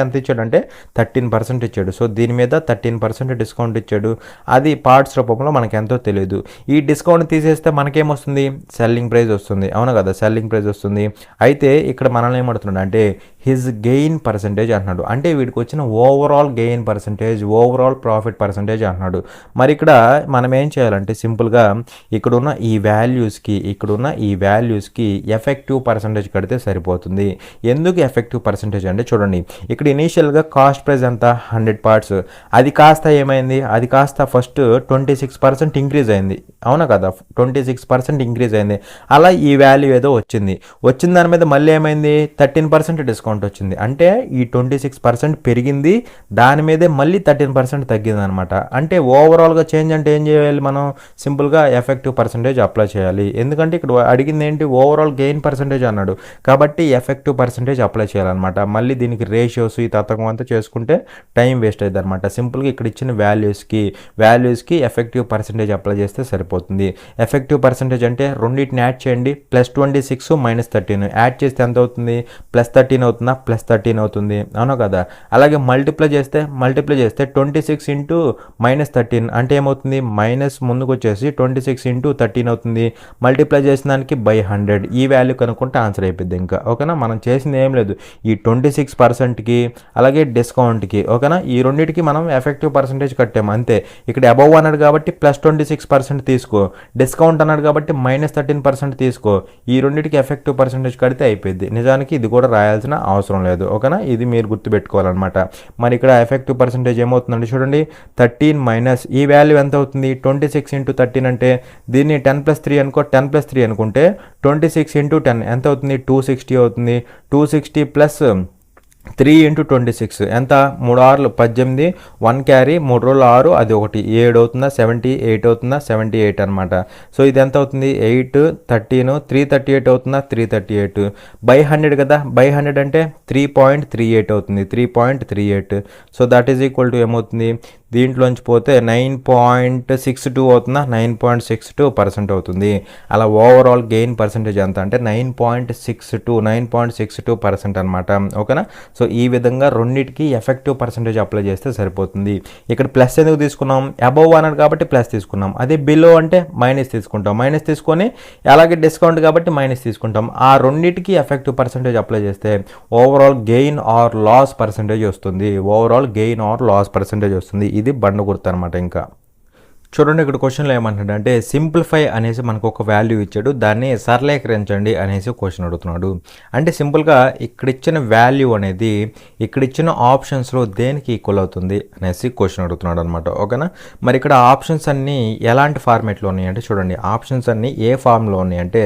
ఎంత ఇచ్చాడు అంటే 13% ఇచ్చాడు. సో దీని మీద 13% డిస్కౌంట్ ఇచ్చాడు. అది పార్ట్స్ రూపంలో మనకి ఎంతో తెలియదు. ఈ డిస్కౌంట్ తీసేస్తే మనకేమొస్తుంది సెల్లింగ్ ప్రైస్ వస్తుంది. అవునా కదా, సెల్లింగ్ ప్రైస్ వస్తుంది. అయితే ఇక్కడ మనల్ని ఏమడుతున్నాడు అంటే హిజ్ గెయిన్ పర్సంటేజ్ అంటున్నాడు. అంటే వీడికి వచ్చిన overall gain percentage, overall profit percentage అంటున్నాడు. మరి ఇక్కడ మనం ఏం చేయాలంటే సింపుల్గా ఇక్కడున్న ఈ వాల్యూస్కి ఎఫెక్టివ్ పర్సంటేజ్ కడితే సరిపోతుంది. ఎందుకు ఎఫెక్టివ్ పర్సంటేజ్ అంటే చూడండి ఇక్కడ ఇనీషియల్గా కాస్ట్ ప్రైస్ ఎంత 100 పార్ట్స్, అది కాస్త ఏమైంది, అది కాస్త ఫస్ట్ 26% ఇంక్రీజ్ అయింది. అవునా కదా, 26% ఇంక్రీజ్ అయింది. అలా ఈ వాల్యూ ఏదో వచ్చిన దాని మీద మళ్ళీ ఏమైంది 13% డిస్కౌంట్ వచ్చింది. అంటే ఈ 26% పెరిగింది, దాని మీదే మళ్ళీ 13% తగ్గింది అనమాట. అంటే ఓవరాల్గా చేంజ్ అంటే ఏం చేయాలి మనం సింపుల్గా ఎఫెక్టివ్ పర్సంటేజ్ అప్లై చేయాలి. ఎందుకంటే ఇక్కడ అడిగింది ఏంటి ఓవరాల్ గెయిన్ పర్సంటేజ్ అన్నాడు కాబట్టి ఎఫెక్టివ్ పర్సంటేజ్ అప్లై చేయాలన్నమాట. మళ్ళీ దీనికి రేషియోస్ ఈ తత్వం అంతా చేసుకుంటే టైం వేస్ట్ అవుతుంది అనమాట. సింపుల్గా ఇక్కడ ఇచ్చిన వాల్యూస్కి ఎఫెక్టివ్ పర్సంటేజ్ అప్లై చేస్తే సరిపోతుంది. ఎఫెక్టివ్ పర్సంటేజ్ అంటే రెండింటిని యాడ్ చేయండి, +26 - 13 యాడ్ చేస్తే ఎంత అవుతుంది +13 అవుతుందా, +13 అవుతుంది. అవునా కదా. అలాగే మల్టిప్లై చేస్తే 26 × -13 అంటే ఏమవుతుంది మైనస్ ముందుకు వచ్చేసి 26 × 13 అవుతుంది. మల్టిప్లై చేసిన దానికి /100 ఈ వాల్యూ కనుక్కుంటే ఆన్సర్ అయిపోద్ది. ఇంకా ఓకేనా, మనం చేసింది ఏం లేదు. ఈ 26%కి అలాగే డిస్కౌంట్కి ఓకేనా, ఈ రెండింటికి మనం ఎఫెక్టివ్ పర్సంటేజ్ కట్టాము అంతే. ఇక్కడ అబవ్ అన్నాడు కాబట్టి +26% తీసుకో, డిస్కౌంట్ అన్నాడు కాబట్టి -13% తీసుకో. ఈ రెండింటికి ఎఫెక్టివ్ పర్సంటేజ్ కడితే అయిపోయింది. నిజానికి ఇది కూడా రాయాల్సిన అవసరం లేదు. ఓకేనా, ఇది మీరు గుర్తుపెట్టుకోవాలన్నమాట. మరి ఇక్కడ ఎఫెక్టివ్ పర్సంటేజ్ ఏమవుతుందండి చూడండి 13 మైనస్ ఈ వాల్యూ ఎంత అవుతుంది 26 × 13 అంటే దీన్ని 10 + 3 అనుకో, 10 + 3 అనుకుంటే 26 × 10 ఎంత అవుతుంది 260 అవుతుంది. 260 + 3 × 26 ఎంత 3 6 18, 1 క్యారీ 3 రోజులు 6 అది 1 7 అవుతుందా 78 అవుతుందా 78 అనమాట. సో ఇది ఎంత అవుతుంది 8 13 338 అవుతుందా 338 /100 కదా, /100 అంటే 3.38 అవుతుంది 3.38. So that is equal to ఏమవుతుంది దీంట్లోంచి పోతే 9.62 అవుతుందా 9.62% అవుతుంది. అలా ఓవరాల్ గెయిన్ పర్సంటేజ్ ఎంత అంటే 9.62% అనమాట. ఓకేనా, సో ఈ విధంగా రెండింటికి ఎఫెక్టివ్ పర్సంటేజ్ అప్లై చేస్తే సరిపోతుంది. ఇక్కడ ప్లస్ ఎందుకు తీసుకున్నాం అబవ్ అన్నాడు కాబట్టి ప్లస్ తీసుకున్నాం. అదే బిలో అంటే మైనస్ తీసుకుంటాం, మైనస్ తీసుకొని అలాగే డిస్కౌంట్ కాబట్టి మైనస్ తీసుకుంటాం. ఆ రెండింటికి ఎఫెక్టివ్ పర్సంటేజ్ అప్లై చేస్తే overall gain or loss percentage వస్తుంది. ఇది బండ గుర్తు అనమాట. ఇంకా చూడండి ఇక్కడ క్వశ్చన్లో ఏమంటున్నాడు అంటే సింప్లిఫై అనేసి మనకు ఒక వాల్యూ ఇచ్చాడు, దాన్ని సరళీకరించండి అనేసి క్వశ్చన్ అడుగుతున్నాడు. అంటే సింపుల్గా ఇక్కడ ఇచ్చిన వాల్యూ అనేది ఇక్కడ ఇచ్చిన ఆప్షన్స్లో దేనికి ఈక్వల్ అవుతుంది అనేసి క్వశ్చన్ అడుగుతున్నాడు అనమాట. ఓకేనా, మరి ఇక్కడ ఆప్షన్స్ అన్నీ ఎలాంటి ఫార్మేట్లో ఉన్నాయి అంటే చూడండి, ఆప్షన్స్ అన్నీ ఏ ఫామ్లో ఉన్నాయి అంటే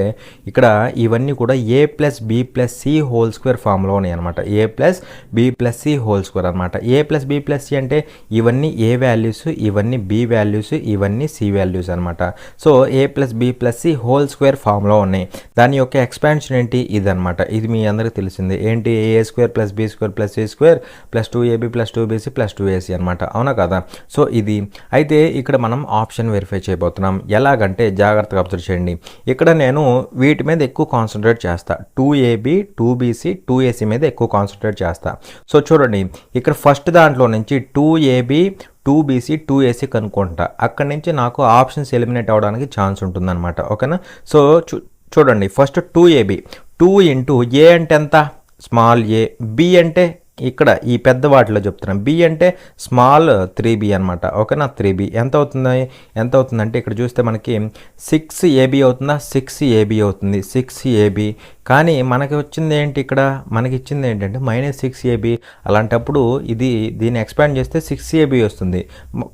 ఇక్కడ ఇవన్నీ కూడా a + b + c whole square ఫామ్లో ఉన్నాయి అనమాట. a + b + c whole square అనమాట. a + b + c అంటే ఇవన్నీ a వాల్యూస్, ఇవన్నీ b వాల్యూస్, ఇవన్నీ c వాల్యూస్ అనమాట. So a + b + c whole square ఫామ్లో ఉన్నాయి. దాని యొక్క ఎక్స్పాన్షన్ ఏంటి ఇదనమాట. ఇది మీ అందరికీ తెలిసిందే ఏంటి, a² + b² + c² + 2ab + 2bc + 2ac అనమాట. అవునా కదా. సో ఇది అయితే ఇక్కడ మనం ఆప్షన్ వెరిఫై చేయబోతున్నాం. ఎలాగంటే జాగ్రత్తగా అబ్జర్వ్ చేయండి. ఇక్కడ నేను వీటి మీద ఎక్కువ కాన్సన్ట్రేట్ చేస్తా, 2ab 2bc 2ac మీద ఎక్కువ కాన్సన్ట్రేట్ చేస్తా. సో చూడండి ఇక్కడ ఫస్ట్ దాంట్లో నుంచి 2ab 2bc 2ac కనుక్కుంటా, అక్కడి నుంచి నాకు ఆప్షన్స్ ఎలిమినేట్ అవ్వడానికి ఛాన్స్ ఉంటుందన్నమాట. ఓకేనా. సో చూడండి ఫస్ట్ 2ab 2 ఇంటూ a అంటే ఎంత, స్మాల్ a, b అంటే ఇక్కడ ఈ పెద్ద వాటిలో చెప్తున్నాం, b అంటే స్మాల్ 3b అనమాట. ఓకేనా, 3b ఎంత అవుతుందంటే ఇక్కడ చూస్తే మనకి 6ab అవుతుందా, 6ab అవుతుంది, 6ab. కానీ మనకి వచ్చింది ఏంటి, ఇక్కడ మనకి ఇచ్చింది ఏంటంటే -6ab. అలాంటప్పుడు దీన్ని ఎక్స్పాండ్ చేస్తే 6ab వస్తుంది,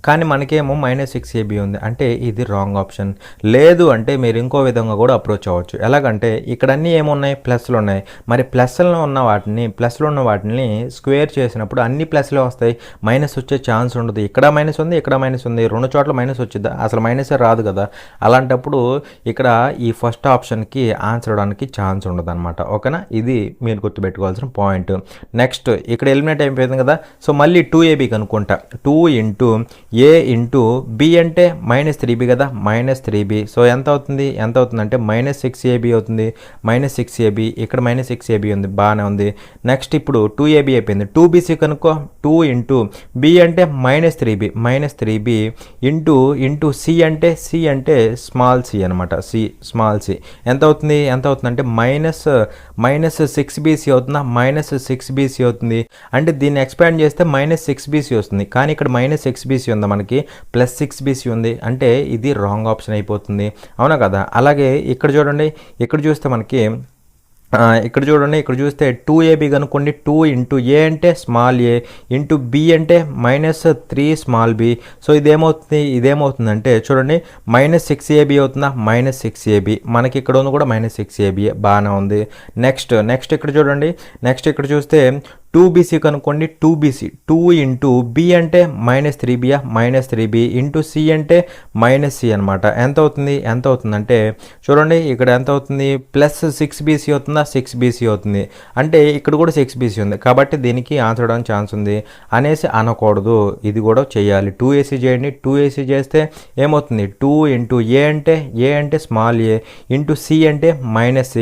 కానీ మనకేమో -6ab ఉంది, అంటే ఇది రాంగ్ ఆప్షన్. లేదు అంటే మీరు ఇంకో విధంగా కూడా అప్రోచ్ అవ్వచ్చు. ఎలాగంటే ఇక్కడ అన్నీ ఏమున్నాయి, ప్లస్లు ఉన్నాయి. మరి ప్లస్లో ఉన్న వాటిని స్క్వేర్ చేసినప్పుడు అన్ని ప్లస్లే వస్తాయి, మైనస్ వచ్చే ఛాన్స్ ఉండదు. ఇక్కడ మైనస్ ఉంది, ఇక్కడ మైనస్ ఉంది, రెండు చోట్ల మైనస్ వచ్చిందా, అసలు మైనసే రాదు కదా. అలాంటప్పుడు ఇక్కడ ఈ ఫస్ట్ ఆప్షన్కి ఆన్సర్ అవడానికి ఛాన్స్ ఉండదు అనమాట. ఓకేనా, ఇది మీరు గుర్తుపెట్టుకోవాల్సిన పాయింట్. నెక్స్ట్ ఇక్కడ ఎలిమినేట్ అయిపోయింది కదా. సో మళ్ళీ 2ab కనుక్కుంటా, 2 into a into b అంటే -3b కదా, -3b. సో ఎంత అవుతుంది అంటే -6ab అవుతుంది, -6ab. ఇక్కడ -6ab ఉంది, బాగానే ఉంది. నెక్స్ట్ ఇప్పుడు 2ab అయిపోయింది, 2bc కనుక్కో, 2 ఇంటూ b అంటే -3b ఇంటూ c అంటే స్మాల్ c అనమాట, స్మాల్ c ఎంత అవుతుంది అంటే -6bc అవుతుందా, -6bc అవుతుంది. అంటే దీన్ని ఎక్స్పాండ్ చేస్తే -6bc వస్తుంది, కానీ ఇక్కడ -6bc ఉందా, మనకి +6bc ఉంది, అంటే ఇది రాంగ్ ఆప్షన్ అయిపోతుంది. అవునా కదా. అలాగే ఇక్కడ చూడండి, ఇక్కడ చూస్తే మనకి ఇక్కడ చూస్తే 2ab కనుక్కోండి, 2 ఇంటూ a అంటే స్మాల్ a ఇంటూ b అంటే -3 స్మాల్ b. సో ఇదేమవుతుంది అంటే చూడండి -6ab అవుతుందా, -6ab. మనకి ఇక్కడ ఉంది కూడా -6ab, బాగానే ఉంది. నెక్స్ట్ ఇక్కడ చూడండి, ఇక్కడ చూస్తే 2bc కనుక్కోండి, 2bc 2 ఇంటూ b అంటే -3b ఇంటూ c అంటే -c అనమాట. ఎంత అవుతుందంటే చూడండి ఇక్కడ ఎంత అవుతుంది, +6bc అవుతుందా, 6bc అవుతుంది, అంటే ఇక్కడ కూడా 6bc ఉంది, కాబట్టి దీనికి ఆన్సర్ అవడానికి ఛాన్స్ ఉంది అనేసి అనకూడదు. ఇది కూడా చేయాలి, 2ac చేయండి. 2ac చేస్తే ఏమవుతుంది, 2 ఇంటూ a అంటే స్మాల్ a ఇంటూ c అంటే -c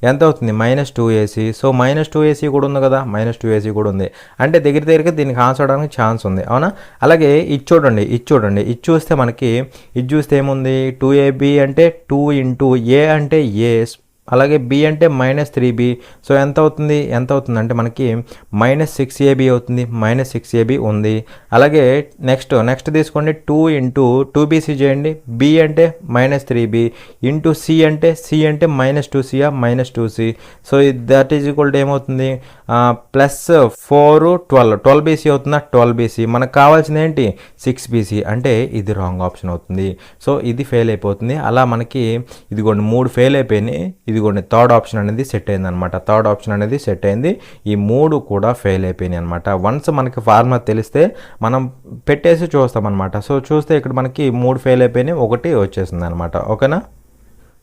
ఎంత అవుతుంది, -2ac. సో -2ac కూడా ఉంది కదా, -2ac కూడా ఉంది, అంటే దగ్గరగా దీనికి ఆన్సర్ అవడానికి ఛాన్స్ ఉంది. అవునా. అలాగే ఇది చూస్తే మనకి ఏముంది, 2ab అంటే 2 ఇంటూ a అంటే a, అలాగే b అంటే -3b. సో ఎంత అవుతుంది అంటే మనకి -6ab అవుతుంది, -6ab ఉంది. అలాగే నెక్స్ట్ తీసుకోండి, 2 ఇంటూ 2bc చేయండి, b అంటే -3b ఇంటూ c అంటే -2c -2c. So that is equal to ఏమవుతుంది, +4 12bc అవుతుందా, 12bc. మనకు కావాల్సింది ఏంటి, 6bc, అంటే ఇది రాంగ్ ఆప్షన్ అవుతుంది. సో ఇది ఫెయిల్ అయిపోతుంది. అలా మనకి ఇదిగోండి 3 ఫెయిల్ అయిపోయినాయి. ఇదిగోండి థర్డ్ ఆప్షన్ అనేది సెట్ అయింది అనమాట. ఈ 3 కూడా ఫెయిల్ అయిపోయినాయి అనమాట. వన్స్ మనకి ఫార్ములా తెలిస్తే మనం పెట్టేసి చూస్తాం అనమాట. సో చూస్తే ఇక్కడ మనకి 3 ఫెయిల్ అయిపోయినాయి, 1 వచ్చేసింది అనమాట. ఓకేనా.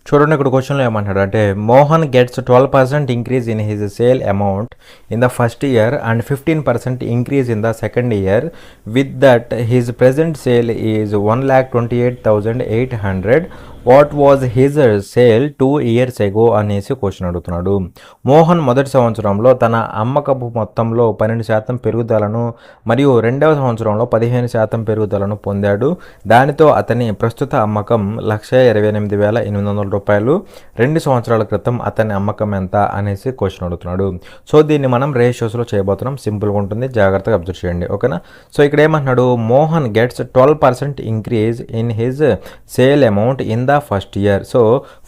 చూడండి ఇక్కడ క్వశ్చన్లో ఏమంటాడు అంటే Mohan gets 12% increase in his sale amount in the first year and 15% increase in the second year. With that his present sale is 1,28,800. What was his sale 2 years ago అనేసి క్వశ్చన్ అడుగుతున్నాడు. మోహన్ మొదటి సంవత్సరంలో తన అమ్మకపు మొత్తంలో 12% పెరుగుదలను మరియు రెండవ సంవత్సరంలో 15% పెరుగుదలను పొందాడు. దానితో అతని ప్రస్తుత అమ్మకం 128,800 రూపాయలు. 2 సంవత్సరాల క్రితం అతని అమ్మకం ఎంత అనేసి క్వశ్చన్ అడుగుతున్నాడు. సో దీన్ని మనం రేషియోస్లో చేయబోతున్నాం. సింపుల్గా ఉంటుంది, జాగ్రత్తగా అబ్జర్వ్ చేయండి, ఓకేనా. సో ఇక్కడ ఏమంటున్నాడు, Mohan gets 12% increase in his sale amount in the first year. So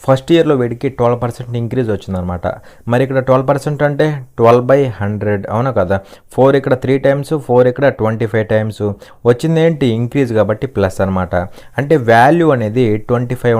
first ఇయర్లో వీడికి 12% ఇంక్రీజ్ వచ్చిందనమాట. మరి ఇక్కడ 12% అంటే 12/100, అవునా కదా. 4 ఇక్కడ 3 టైమ్స్, 4 ఇక్కడ 25 టైమ్స్ వచ్చింది ఏంటి, ఇంక్రీజ్ కాబట్టి ప్లస్ అనమాట. అంటే వాల్యూ అనేది 25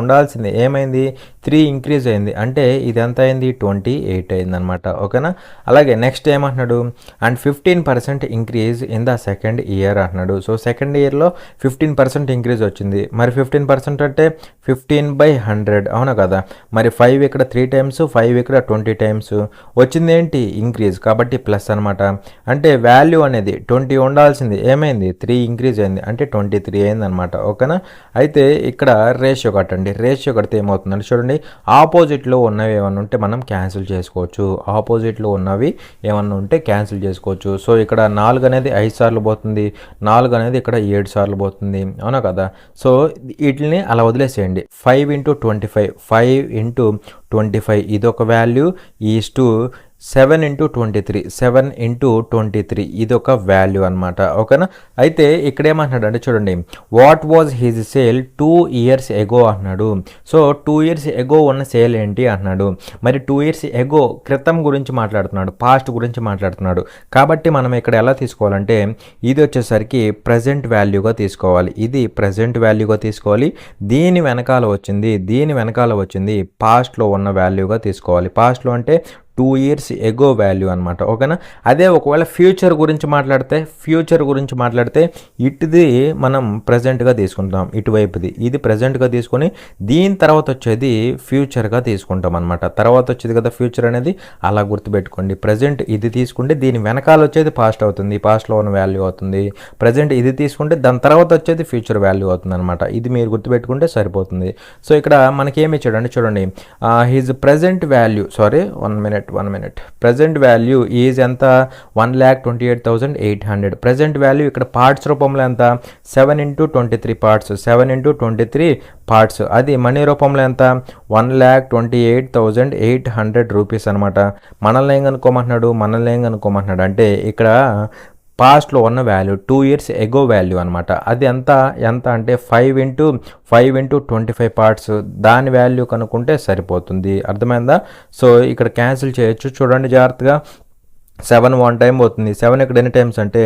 ఉండాల్సింది, ఏమైంది 3 ఇంక్రీజ్ అయింది, అంటే ఇది ఎంత అయింది 28 అయింది అనమాట, ఓకేనా. అలాగే నెక్స్ట్ ఏమంటున్నాడు, and 15% increase in the second year అంటున్నాడు. సో సెకండ్ ఇయర్లో 15% ఇంక్రీజ్ వచ్చింది. మరి 15% అంటే 15/100, అవునా కదా. మరి 5 ఇక్కడ 3 టైమ్స్, 5 ఇక్కడ 20 టైమ్స్ వచ్చింది ఏంటి, ఇంక్రీజ్ కాబట్టి ప్లస్ అనమాట. అంటే వాల్యూ అనేది 20 ఉండాల్సింది, ఏమైంది 3 ఇంక్రీజ్ అయింది, అంటే 23 అయింది అనమాట, ఓకేనా. అయితే ఇక్కడ రేషియో కట్టండి. రేషియో కడితే ఏమవుతుందంటే చూడండి, ఆపోజిట్లో ఉన్నవి ఏమన్నా ఉంటే మనం క్యాన్సిల్ చేసుకోవచ్చు. ఆపోజిట్లో ఉన్నవి ఏమన్నా ఉంటే క్యాన్సిల్ చేసుకోవచ్చు. సో ఇక్కడ 4 అనేది 5 సార్లు పోతుంది, 4 అనేది ఇక్కడ 7 సార్లు పోతుంది, అవునా కదా. సో వీటిని అలా వదిలేసేయండి. 5 × 25, 5 × 25 ఇది ఒక వాల్యూ, ఈజ్ టు 7 × 23, 7 × 23 ఇది ఒక వాల్యూ అనమాట, ఓకేనా. అయితే ఇక్కడ ఏమంటున్నాడు అంటే చూడండి, what was his sale 2 years ago అన్నాడు. సో 2 years ago ఉన్న సేల్ ఏంటి అన్నాడు. మరి 2 years ago క్రితం గురించి మాట్లాడుతున్నాడు, పాస్ట్ గురించి మాట్లాడుతున్నాడు. కాబట్టి మనం ఇక్కడ ఎలా తీసుకోవాలంటే ఇది వచ్చేసరికి ప్రజెంట్ వాల్యూగా తీసుకోవాలి, ఇది ప్రజెంట్ వాల్యూగా తీసుకోవాలి. దీని వెనకాల వచ్చింది పాస్ట్లో ఉన్న వాల్యూగా తీసుకోవాలి. పాస్ట్లో అంటే 2 years ago వాల్యూ అనమాట, ఓకేనా. అదే ఒకవేళ ఫ్యూచర్ గురించి మాట్లాడితే ఇటుది మనం ప్రజెంట్గా తీసుకుంటాం, ఇటువైపుది ఇది ప్రజెంట్గా తీసుకొని దీని తర్వాత వచ్చేది ఫ్యూచర్గా తీసుకుంటాం అనమాట. తర్వాత వచ్చేది కదా ఫ్యూచర్ అనేది, అలా గుర్తుపెట్టుకోండి. ప్రజెంట్ ఇది తీసుకుంటే దీని వెనకాల వచ్చేది పాస్ట్ అవుతుంది, పాస్ట్లో ఉన్న వాల్యూ అవుతుంది. ప్రజెంట్ ఇది తీసుకుంటే దాని తర్వాత వచ్చేది ఫ్యూచర్ వాల్యూ అవుతుంది అనమాట. ఇది మీరు గుర్తుపెట్టుకుంటే సరిపోతుంది. సో ఇక్కడ మనకి ఏమి ఇచ్చాడు అంటే చూడండి, his present value, one minute present value is ఎంత, 1,28,800. ప్రజెంట్ వాల్యూ ఇక్కడ పార్ట్స్ రూపంలో ఎంత, 7 × 23 పార్ట్స్, 7 × 23 పార్ట్స్. అది మనీ రూపంలో ఎంత, 1,28,800 రూపీస్ అనమాట. మనల్ని ఏం కనుక్కోమంటున్నాడు అంటే ఇక్కడ పాస్ట్లో ఉన్న వాల్యూ 2 years ago వాల్యూ అనమాట. అది ఎంత అంటే 5 × 25 పార్ట్స్, దాని వాల్యూ కనుక్కుంటే సరిపోతుంది, అర్థమైందా. సో ఇక్కడ క్యాన్సిల్ చేయొచ్చు, చూడండి జాగ్రత్తగా. 7 1 టైం పోతుంది, 7 ఇక్కడ ఎన్ని టైమ్స్ అంటే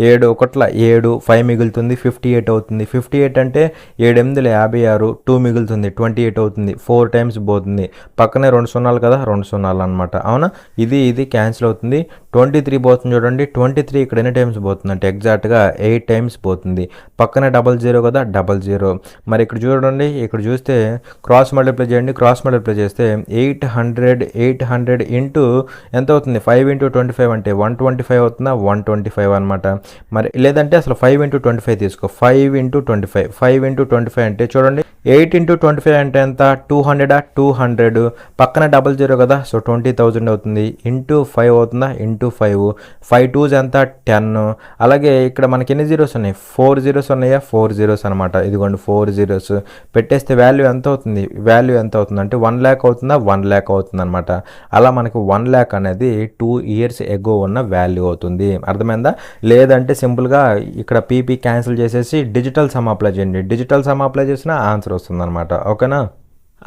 7 1 7, 5 మిగులుతుంది 58 అవుతుంది. 58 అంటే 7 8 56, 2 మిగులుతుంది 28 అవుతుంది. 4 టైమ్స్ పోతుంది, పక్కనే 2 సున్నాలు కదా, 2 సున్నాలు అనమాట, అవునా. ఇది క్యాన్సిల్ అవుతుంది. 23 పోతుంది చూడండి, 23 ఇక్కడ ఎన్ని టైమ్స్ పోతుంది అంటే ఎగ్జాక్ట్గా 8 టైమ్స్ పోతుంది. పక్కనే 00 కదా, 00. మరి ఇక్కడ చూడండి, ఇక్కడ చూస్తే క్రాస్ మల్టిప్లై చేయండి. క్రాస్ మల్టిప్లై చేస్తే 800 ఇంటూ ఎంత అవుతుంది, 5 × 25 అంటే 125 అవుతుందా, 125 అనమాట. మరి లేదంటే అసలు 5 × 25 తీసుకో, 5 × 25 అంటే చూడండి 8 × 25 అంటే ఎంత, 200 పక్కన 00 కదా, సో 20,000 అవుతుంది. ఇంటూ 5 అవుతుందా, ఇంటూ 5, 5 2s ఎంత 10. అలాగే ఇక్కడ మనకి ఎన్ని జీరోస్ ఉన్నాయి, 4 zeros ఉన్నాయా, 4 zeros అనమాట. ఇదిగోండి 4 zeros పెట్టేస్తే వాల్యూ ఎంత అవుతుంది అంటే 1 lakh అవుతుందా, 1 lakh అవుతుంది అనమాట. అలా మనకి 1 lakh అనేది 2 years ago ఉన్న వాల్యూ అవుతుంది, అర్థమైందా. లేదంటే సింపుల్గా ఇక్కడ పీపీ క్యాన్సిల్ చేసేసి డిజిటల్ సమ్ అప్లై చేయండి. డిజిటల్ సమ్ అప్లై చేసిన ఆన్సర్ వస్తుంది అనమాట, ఓకేనా.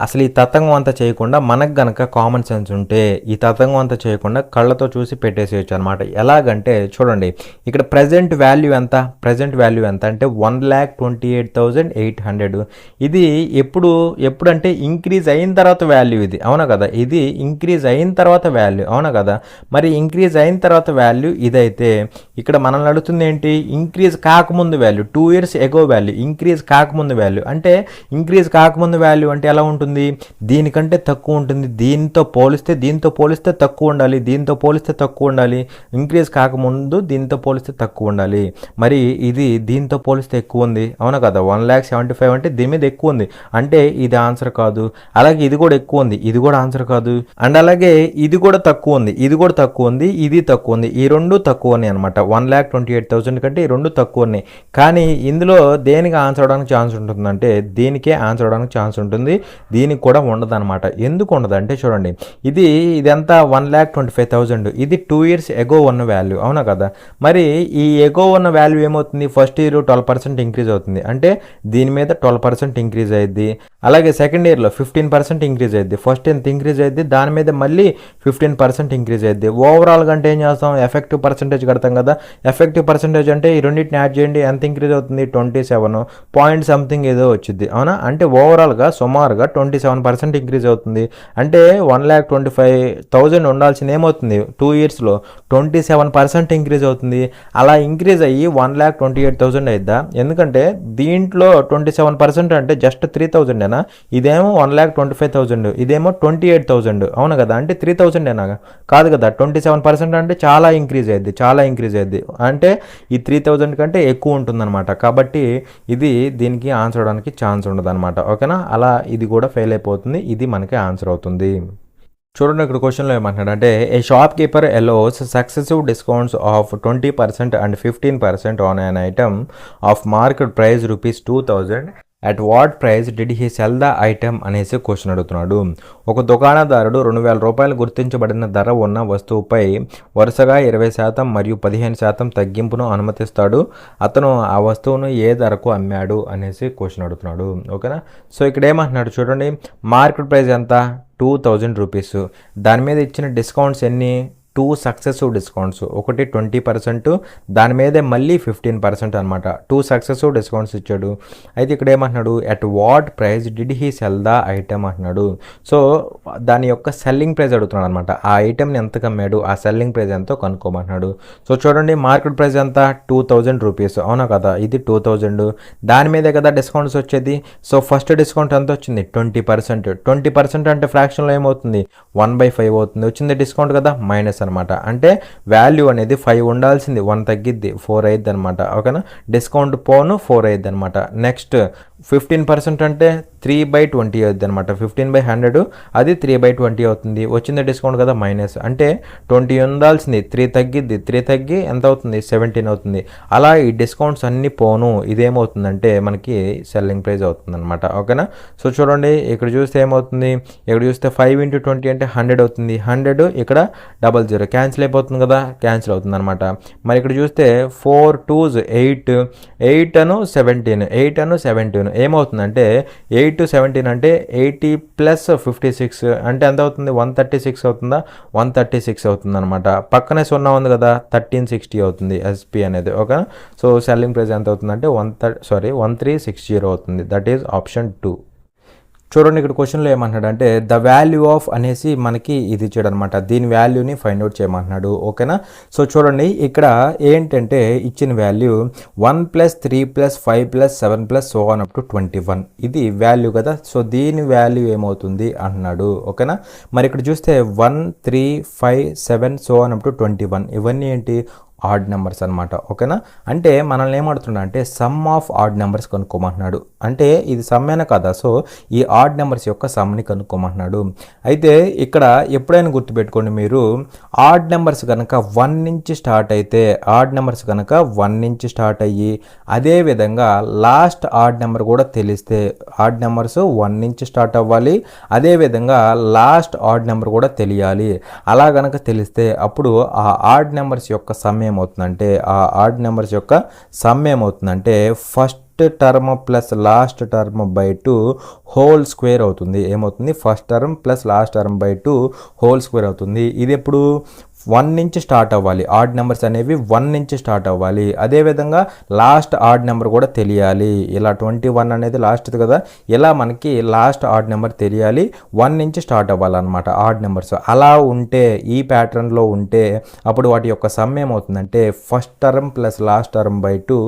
అసలు ఈ తతంగం అంతా చేయకుండా మనకు గనక కామన్ సెన్స్ ఉంటే ఈ తతంగం అంతా చేయకుండా కళ్ళతో చూసి పెట్టేసేయచ్చు అనమాట. ఎలాగంటే చూడండి, ఇక్కడ ప్రజెంట్ వాల్యూ ఎంత అంటే 1,28,800. ఇది ఎప్పుడంటే ఇంక్రీజ్ అయిన తర్వాత వాల్యూ ఇది, అవునా కదా. ఇది ఇంక్రీజ్ అయిన తర్వాత వాల్యూ, అవునా కదా. మరి ఇంక్రీజ్ అయిన తర్వాత వాల్యూ ఇదైతే ఇక్కడ మనల్ని అడుగుతుంది ఏంటి, ఇంక్రీజ్ కాకముందు value, 2 years ago value, increase కాకముందు వాల్యూ అంటే ఎలా ఉంటుంది ఉంటుంది, దీనికంటే తక్కువ ఉంటుంది, దీంతో పోలిస్తే తక్కువ ఉండాలి, దీంతో పోలిస్తే తక్కువ ఉండాలి, ఇంక్రీజ్ కాకముందు దీంతో పోలిస్తే తక్కువ ఉండాలి. మరి ఇది దీంతో పోలిస్తే ఎక్కువ ఉంది, అవునా కదా? 1,75,000 అంటే దీని మీద ఎక్కువ ఉంది అంటే ఇది ఆన్సర్ కాదు. అలాగే ఇది కూడా ఎక్కువ ఉంది, ఇది కూడా ఆన్సర్ కాదు. అండ్ అలాగే ఇది కూడా తక్కువ ఉంది, ఇది కూడా తక్కువ ఉంది, ఇది తక్కువ ఉంది, ఈ రెండు తక్కువ ఉన్నాయి అనమాట. 1,28,000 కంటే ఈ రెండు తక్కువ ఉన్నాయి. కానీ ఇందులో దేనికి ఆన్సర్ అవడానికి ఛాన్స్ ఉంటుందంటే దీనికే ఆన్సర్ అవడానికి ఛాన్స్ ఉంటుంది, దీనికి కూడా ఉండదు అనమాట. ఎందుకు ఉండదు అంటే చూడండి, ఇదంతా 1,25,000, ఇది 2 years ఎగో ఉన్న వాల్యూ, అవునా కదా? మరి ఈ ఎగో ఉన్న వాల్యూ ఏమవుతుంది, ఫస్ట్ ఇయర్ 12% ఇంక్రీజ్ అవుతుంది అంటే దీని మీద 12% ఇంక్రీజ్ అయ్యింది. అలాగే సెకండ్ ఇయర్లో 15% ఇంక్రీజ్ అయ్యింది, ఫస్ట్ ఎంత ఇంక్రీజ్ అయ్యింది దాని మీద మళ్ళీ 15% ఇంక్రీజ్ అయ్యింది. ఓవరాల్గా అంటే ఏం చేస్తాం, ఎఫెక్టివ్ పర్సెంటేజ్ కడతాం కదా. ఎఫెక్టివ్ పర్సెంటేజ్ అంటే ఈ రెండింటిని యాడ్ చేయండి, ఎంత ఇంక్రీజ్ అవుతుంది, 27 పాయింట్ సంథింగ్ ఏదో వచ్చింది, అవునా? అంటే ఓవరాల్గా సుమారుగా 27% ఇంక్రీజ్ అవుతుంది. అంటే 1,25,000 ఉండాల్సింది ఏమవుతుంది 2 yearsలో 27% ఇంక్రీజ్ అవుతుంది. అలా ఇంక్రీజ్ అయ్యి 1,28,000 అయిద్దా? ఎందుకంటే దీంట్లో 27% అంటే జస్ట్ 3,000 ఏనా, ఇదేమో 1,25,000, ఇదేమో 28,000, అవును కదా? అంటే 3,000 ఏనా? కాదు కదా. 27% అంటే చాలా ఇంక్రీజ్ అయ్యింది అంటే ఈ 3,000 కంటే ఎక్కువ ఉంటుందన్నమాట. కాబట్టి ఇది దీనికి ఆన్సర్ అవడానికి ఛాన్స్ ఉండదు అనమాట, ఓకేనా? అలా ఇది కూడా ఫెయిల్ అయిపోతుంది, ఇది మనకి ఆన్సర్ అవుతుంది. చూడండి ఇక్కడ క్వశ్చన్లో ఏమంటున్నాడు అంటే a shopkeeper allows successive discounts of 20% and 15% on an item of market price ₹2,000 at what price did he sell the item అనేసి క్వశ్చన్ అడుగుతున్నాడు. ఒక దుకాణదారుడు ₹2,000 గుర్తించబడిన ధర ఉన్న వస్తువుపై వరుసగా 20% మరియు 15% తగ్గింపును అనుమతిస్తాడు. అతను ఆ వస్తువును ఏ ధరకు అమ్మాడు అనేసి క్వశ్చన్ అడుగుతున్నాడు, ఓకేనా? సో ఇక్కడ ఏమంటున్నాడు చూడండి, మార్కెట్ ప్రైస్ ఎంత, ₹2,000. దాని మీద ఇచ్చిన డిస్కౌంట్స్ ఎన్ని, 2 సక్సెసివ్ డిస్కౌంట్స్, ఒకటి 20%, దాని మీదే మళ్ళీ 15% అనమాట. 2 సక్సెసివ్ డిస్కౌంట్స్ ఇచ్చాడు. అయితే ఇక్కడ ఏమంటున్నాడు, at what price did he sell the item అంటున్నాడు. సో దాని యొక్క సెల్లింగ్ ప్రైస్ అడుగుతున్నాడు అనమాట. ఆ ఐటమ్ని ఎంత కమ్మాడు, ఆ సెల్లింగ్ ప్రైస్ ఎంతో కనుక్కోమంటున్నాడు. సో చూడండి, మార్కెట్ ప్రైస్ ఎంత, ₹2,000, అవునా కదా? ఇది 2,000, దాని మీదే కదా డిస్కౌంట్స్ వచ్చేది. సో ఫస్ట్ డిస్కౌంట్ ఎంత వచ్చింది, 20%. 20% అంటే ఫ్రాక్షన్లో ఏమవుతుంది, 1/5 అవుతుంది. వచ్చింది డిస్కౌంట్ కదా, మైనస్ అనమాట. అంటే వాల్యూ అనేది 5 ఉండాల్సింది, 1 తగ్గిద్ది, 4 అయ్యిద్ది అనమాట, ఓకేనా? డిస్కౌంట్ పోను 4 అయ్యిద్ది అనమాట. నెక్స్ట్ 15% అంటే 3/20 అవుతుంది అనమాట. 15/100 అది 3/20 అవుతుంది. వచ్చింది డిస్కౌంట్ కదా, మైనస్. అంటే 20 ఉండాల్సింది, 3 తగ్గిద్ది, 3 తగ్గి ఎంత అవుతుంది, 17 అవుతుంది. అలా ఈ డిస్కౌంట్స్ అన్నీ పోను ఇదేమవుతుందంటే మనకి సెల్లింగ్ ప్రైస్ అవుతుంది అనమాట, ఓకేనా? సో చూడండి ఇక్కడ చూస్తే ఏమవుతుంది, ఇక్కడ చూస్తే 5 × 20 అంటే 100 అవుతుంది. 100 ఇక్కడ 00 క్యాన్సిల్ అయిపోతుంది కదా, క్యాన్సిల్ అవుతుంది అనమాట. మరి ఇక్కడ చూస్తే 4 2s 8, 8 అను 17, 8 అను 17 ఏమవుతుందంటే 8 to 17 అంటే 80 + 56 అంటే ఎంత అవుతుంది, 136 అవుతుందా, 136 అవుతుంది అనమాట. పక్కనే 0 ఉంది కదా, 1360 అవుతుంది ఎస్పీ అనేది, ఓకేనా? సో సెల్లింగ్ ప్రైస్ ఎంత అవుతుందంటే 1360 అవుతుంది. That is option 2. చూడండి ఇక్కడ క్వశ్చన్లో ఏమంటున్నాడు అంటే ద వాల్యూ ఆఫ్ అనేసి మనకి ఇది ఇచ్చాడు అనమాట. దీని వాల్యూని ఫైండ్ అవుట్ చేయమంటున్నాడు, ఓకేనా? సో చూడండి ఇక్కడ ఏంటంటే ఇచ్చిన value 1 + 3 + 5 + 7 + so on up to 21 ఇది వాల్యూ కదా. సో దీని వాల్యూ ఏమవుతుంది అంటున్నాడు, ఓకేనా? మరి ఇక్కడ చూస్తే 1 3 5 7 so on up to 21 ఇవన్నీ ఏంటి, ఆడ్ నెంబర్స్ అనమాట, ఓకేనా? అంటే మనల్ని ఏమడుతున్నా అంటే సమ్ ఆఫ్ ఆడ్ నెంబర్స్ కనుక్కోమంటున్నాడు. అంటే ఇది సమ్మేనా కదా, సో ఈ ఆడ్ నెంబర్స్ యొక్క సమ్ని కనుక్కోమంటున్నాడు. అయితే ఇక్కడ ఎప్పుడైనా గుర్తుపెట్టుకోండి మీరు, ఆడ్ నెంబర్స్ కనుక 1 నుంచి స్టార్ట్ అయితే, ఆడ్ నెంబర్స్ కనుక 1 నుంచి స్టార్ట్ అయ్యి అదేవిధంగా లాస్ట్ ఆడ్ నెంబర్ కూడా తెలిస్తే, ఆడ్ నెంబర్స్ 1 నుంచి స్టార్ట్ అవ్వాలి, అదేవిధంగా లాస్ట్ ఆడ్ నెంబర్ కూడా తెలియాలి. అలా కనుక తెలిస్తే అప్పుడు ఆ ఆడ్ నెంబర్స్ యొక్క సమ్ ఏమవుతుందంటే, ఆ ఆడ్ నెంబర్స్ యొక్క సమ్ ఏమవుతుందంటే first term plus last term by 2 whole square అవుతుంది. ఏమవుతుంది, first term plus last term by 2 whole square అవుతుంది. ఇది ఎప్పుడు 1 నుంచి స్టార్ట్ అవ్వాలి, ఆడ్ నెంబర్స్ అనేవి 1 నుంచి స్టార్ట్ అవ్వాలి. అదేవిధంగా లాస్ట్ ఆడ్ నెంబర్ కూడా తెలియాలి. ఇలా 21 అనేది లాస్ట్ది కదా, ఇలా మనకి లాస్ట్ ఆడ్ నెంబర్ తెలియాలి, 1 నుంచి స్టార్ట్ అవ్వాలన్నమాట ఆడ్ నెంబర్స్. అలా ఉంటే, ఈ ప్యాటర్న్లో ఉంటే అప్పుడు వాటి యొక్క సమ్ ఏమవుతుందంటే first term plus last term by 2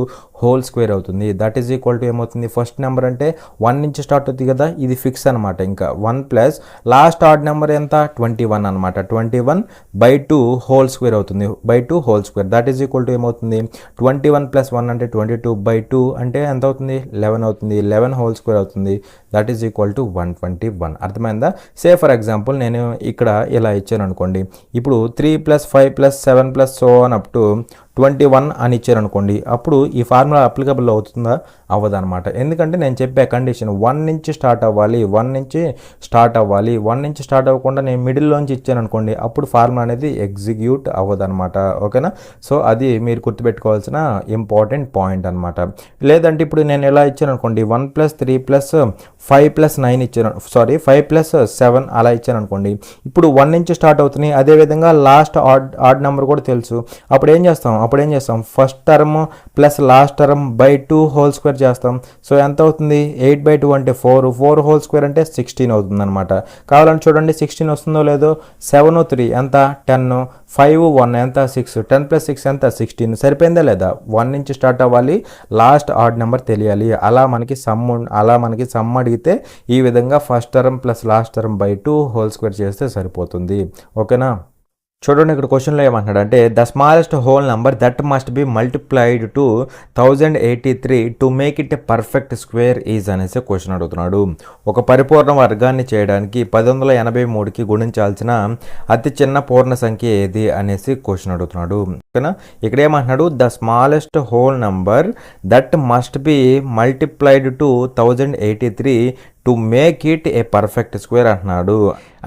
whole square అవుతుంది. దట్ ఈజ్ ఈక్వల్ టు ఏమవుతుంది, ఫస్ట్ నెంబర్ అంటే 1 నుంచి స్టార్ట్ అవుతుంది కదా, ఇది ఫిక్స్ అనమాట. ఇంకా 1 ప్లస్ లాస్ట్ ఆడ్ నెంబర్ ఎంత 21 అనమాట. 21/2 హోల్ స్క్వేర్ అవుతుంది, by 2 whole square. That is equal to ఏమవుతుంది, 21 + 1 అంటే 22/2 అంటే ఎంత అవుతుంది 11 అవుతుంది. 11 హోల్ స్క్వేర్ అవుతుంది. That is equal to 121. అర్థమైందా? సే ఫర్ ఎగ్జాంపుల్ నేను ఇక్కడ ఇలా ఇచ్చాను అనుకోండి, ఇప్పుడు 3 + 5 + 7 + so on up to 21 అని ఇచ్చారనుకోండి, అప్పుడు ఈ ఫార్ములా అప్లికబుల్ అవుతుందా, అవ్వదన్నమాట. ఎందుకంటే నేను చెప్పే కండిషన్ 1 నుంచి స్టార్ట్ అవ్వాలి, 1 నుంచి స్టార్ట్ అవ్వాలి. 1 నుంచి స్టార్ట్ అవ్వకుండా నేను మిడిల్లోంచి ఇచ్చాను అనుకోండి, అప్పుడు ఫార్ములా అనేది ఎగ్జిక్యూట్ అవ్వదన్నమాట. ఓకేనా? సో అది మీరు గుర్తుపెట్టుకోవాల్సిన ఇంపార్టెంట్ పాయింట్ అనమాట. లేదంటే ఇప్పుడు నేను ఎలా ఇచ్చాను అనుకోండి, 1 + 3 + 5 + 9 ఇచ్చాను, 5 + 7 అలా ఇచ్చాను అనుకోండి, ఇప్పుడు 1 నుంచి స్టార్ట్ అవుతున్నాయి. అదేవిధంగా లాస్ట్ ఆడ్ నెంబర్ కూడా తెలుసు. అప్పుడు ఏం చేస్తాం first term plus last term by 2 whole square చేస్తాం. సో ఎంత అవుతుంది, 8/2 అంటే 4 హోల్ స్క్వేర్ అంటే 16 అవుతుంది అనమాట. కావాలని చూడండి 16 వస్తుందో లేదో. 7 3 ఎంత 10, 5 1 ఎంత 6, 10 + 6 ఎంత 16. సరిపోయిందా లేదా? 1 నుంచి స్టార్ట్ అవ్వాలి, లాస్ట్ ఆడ్ నెంబర్ తెలియాలి. అలా మనకి సమ్ అడిగితే ఈ విధంగా first term plus last term by 2 whole square చేస్తే సరిపోతుంది. ఓకేనా? చూడండి ఇక్కడ క్వశ్చన్లో ఏమంటున్నాడు అంటే, the smallest whole number that must be multiplied to 1083 to make it a perfect square is అనేసి క్వశ్చన్ అడుగుతున్నాడు. ఒక పరిపూర్ణ వర్గాన్ని చేయడానికి 1083కి గుణించాల్సిన అతి చిన్న పూర్ణ సంఖ్య ఏది అనేసి క్వశ్చన్ అడుగుతున్నాడు. ఓకేనా? ఇక్కడ ఏమంటున్నాడు, the smallest whole number that must be multiplied to 1083 to make it a perfect square అంటున్నాడు.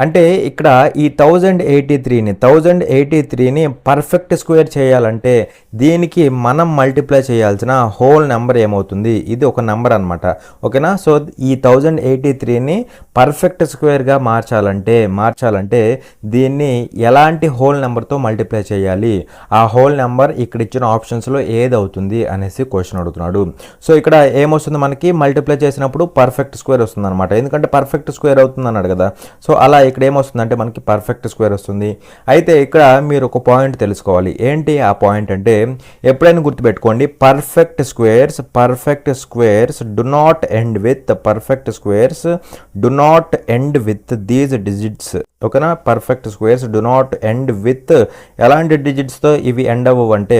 అంటే ఇక్కడ ఈ 1083ని పర్ఫెక్ట్ స్క్వేర్ చేయాలంటే దీనికి మనం మల్టిప్లై చేయాల్సిన హోల్ నెంబర్ ఏమవుతుంది, ఇది ఒక నెంబర్ అనమాట. ఓకేనా? సో ఈ 1083ని పర్ఫెక్ట్ స్క్వేర్గా మార్చాలంటే దీన్ని ఎలాంటి హోల్ నెంబర్తో మల్టిప్లై చేయాలి, ఆ హోల్ నెంబర్ ఇక్కడ ఇచ్చిన ఆప్షన్స్లో ఏది అవుతుంది అనేసి క్వశ్చన్ అడుగుతున్నాడు. సో ఇక్కడ ఏమొస్తుంది, మనకి మల్టిప్లై చేసినప్పుడు పర్ఫెక్ట్ స్క్వేర్ వస్తుంది అనమాట. ఎందుకంటే పర్ఫెక్ట్ స్క్వేర్ అవుతుంది అన్నాడు కదా. సో అలా ఇక్కడ ఏమొస్తుందంటే మనకి పర్ఫెక్ట్ స్క్వేర్ వస్తుంది. అయితే ఇక్కడ మీరు ఒక పాయింట్ తెలుసుకోవాలి. ఏంటి ఆ పాయింట్ అంటే, ఎప్పుడైనా గుర్తుపెట్టుకోండి, perfect squares do not end with these digits. ఓకేనా? Perfect squares do not end with ఎలాంటి డిజిట్స్తో ఇవి ఎండ్ అవ్వవు అంటే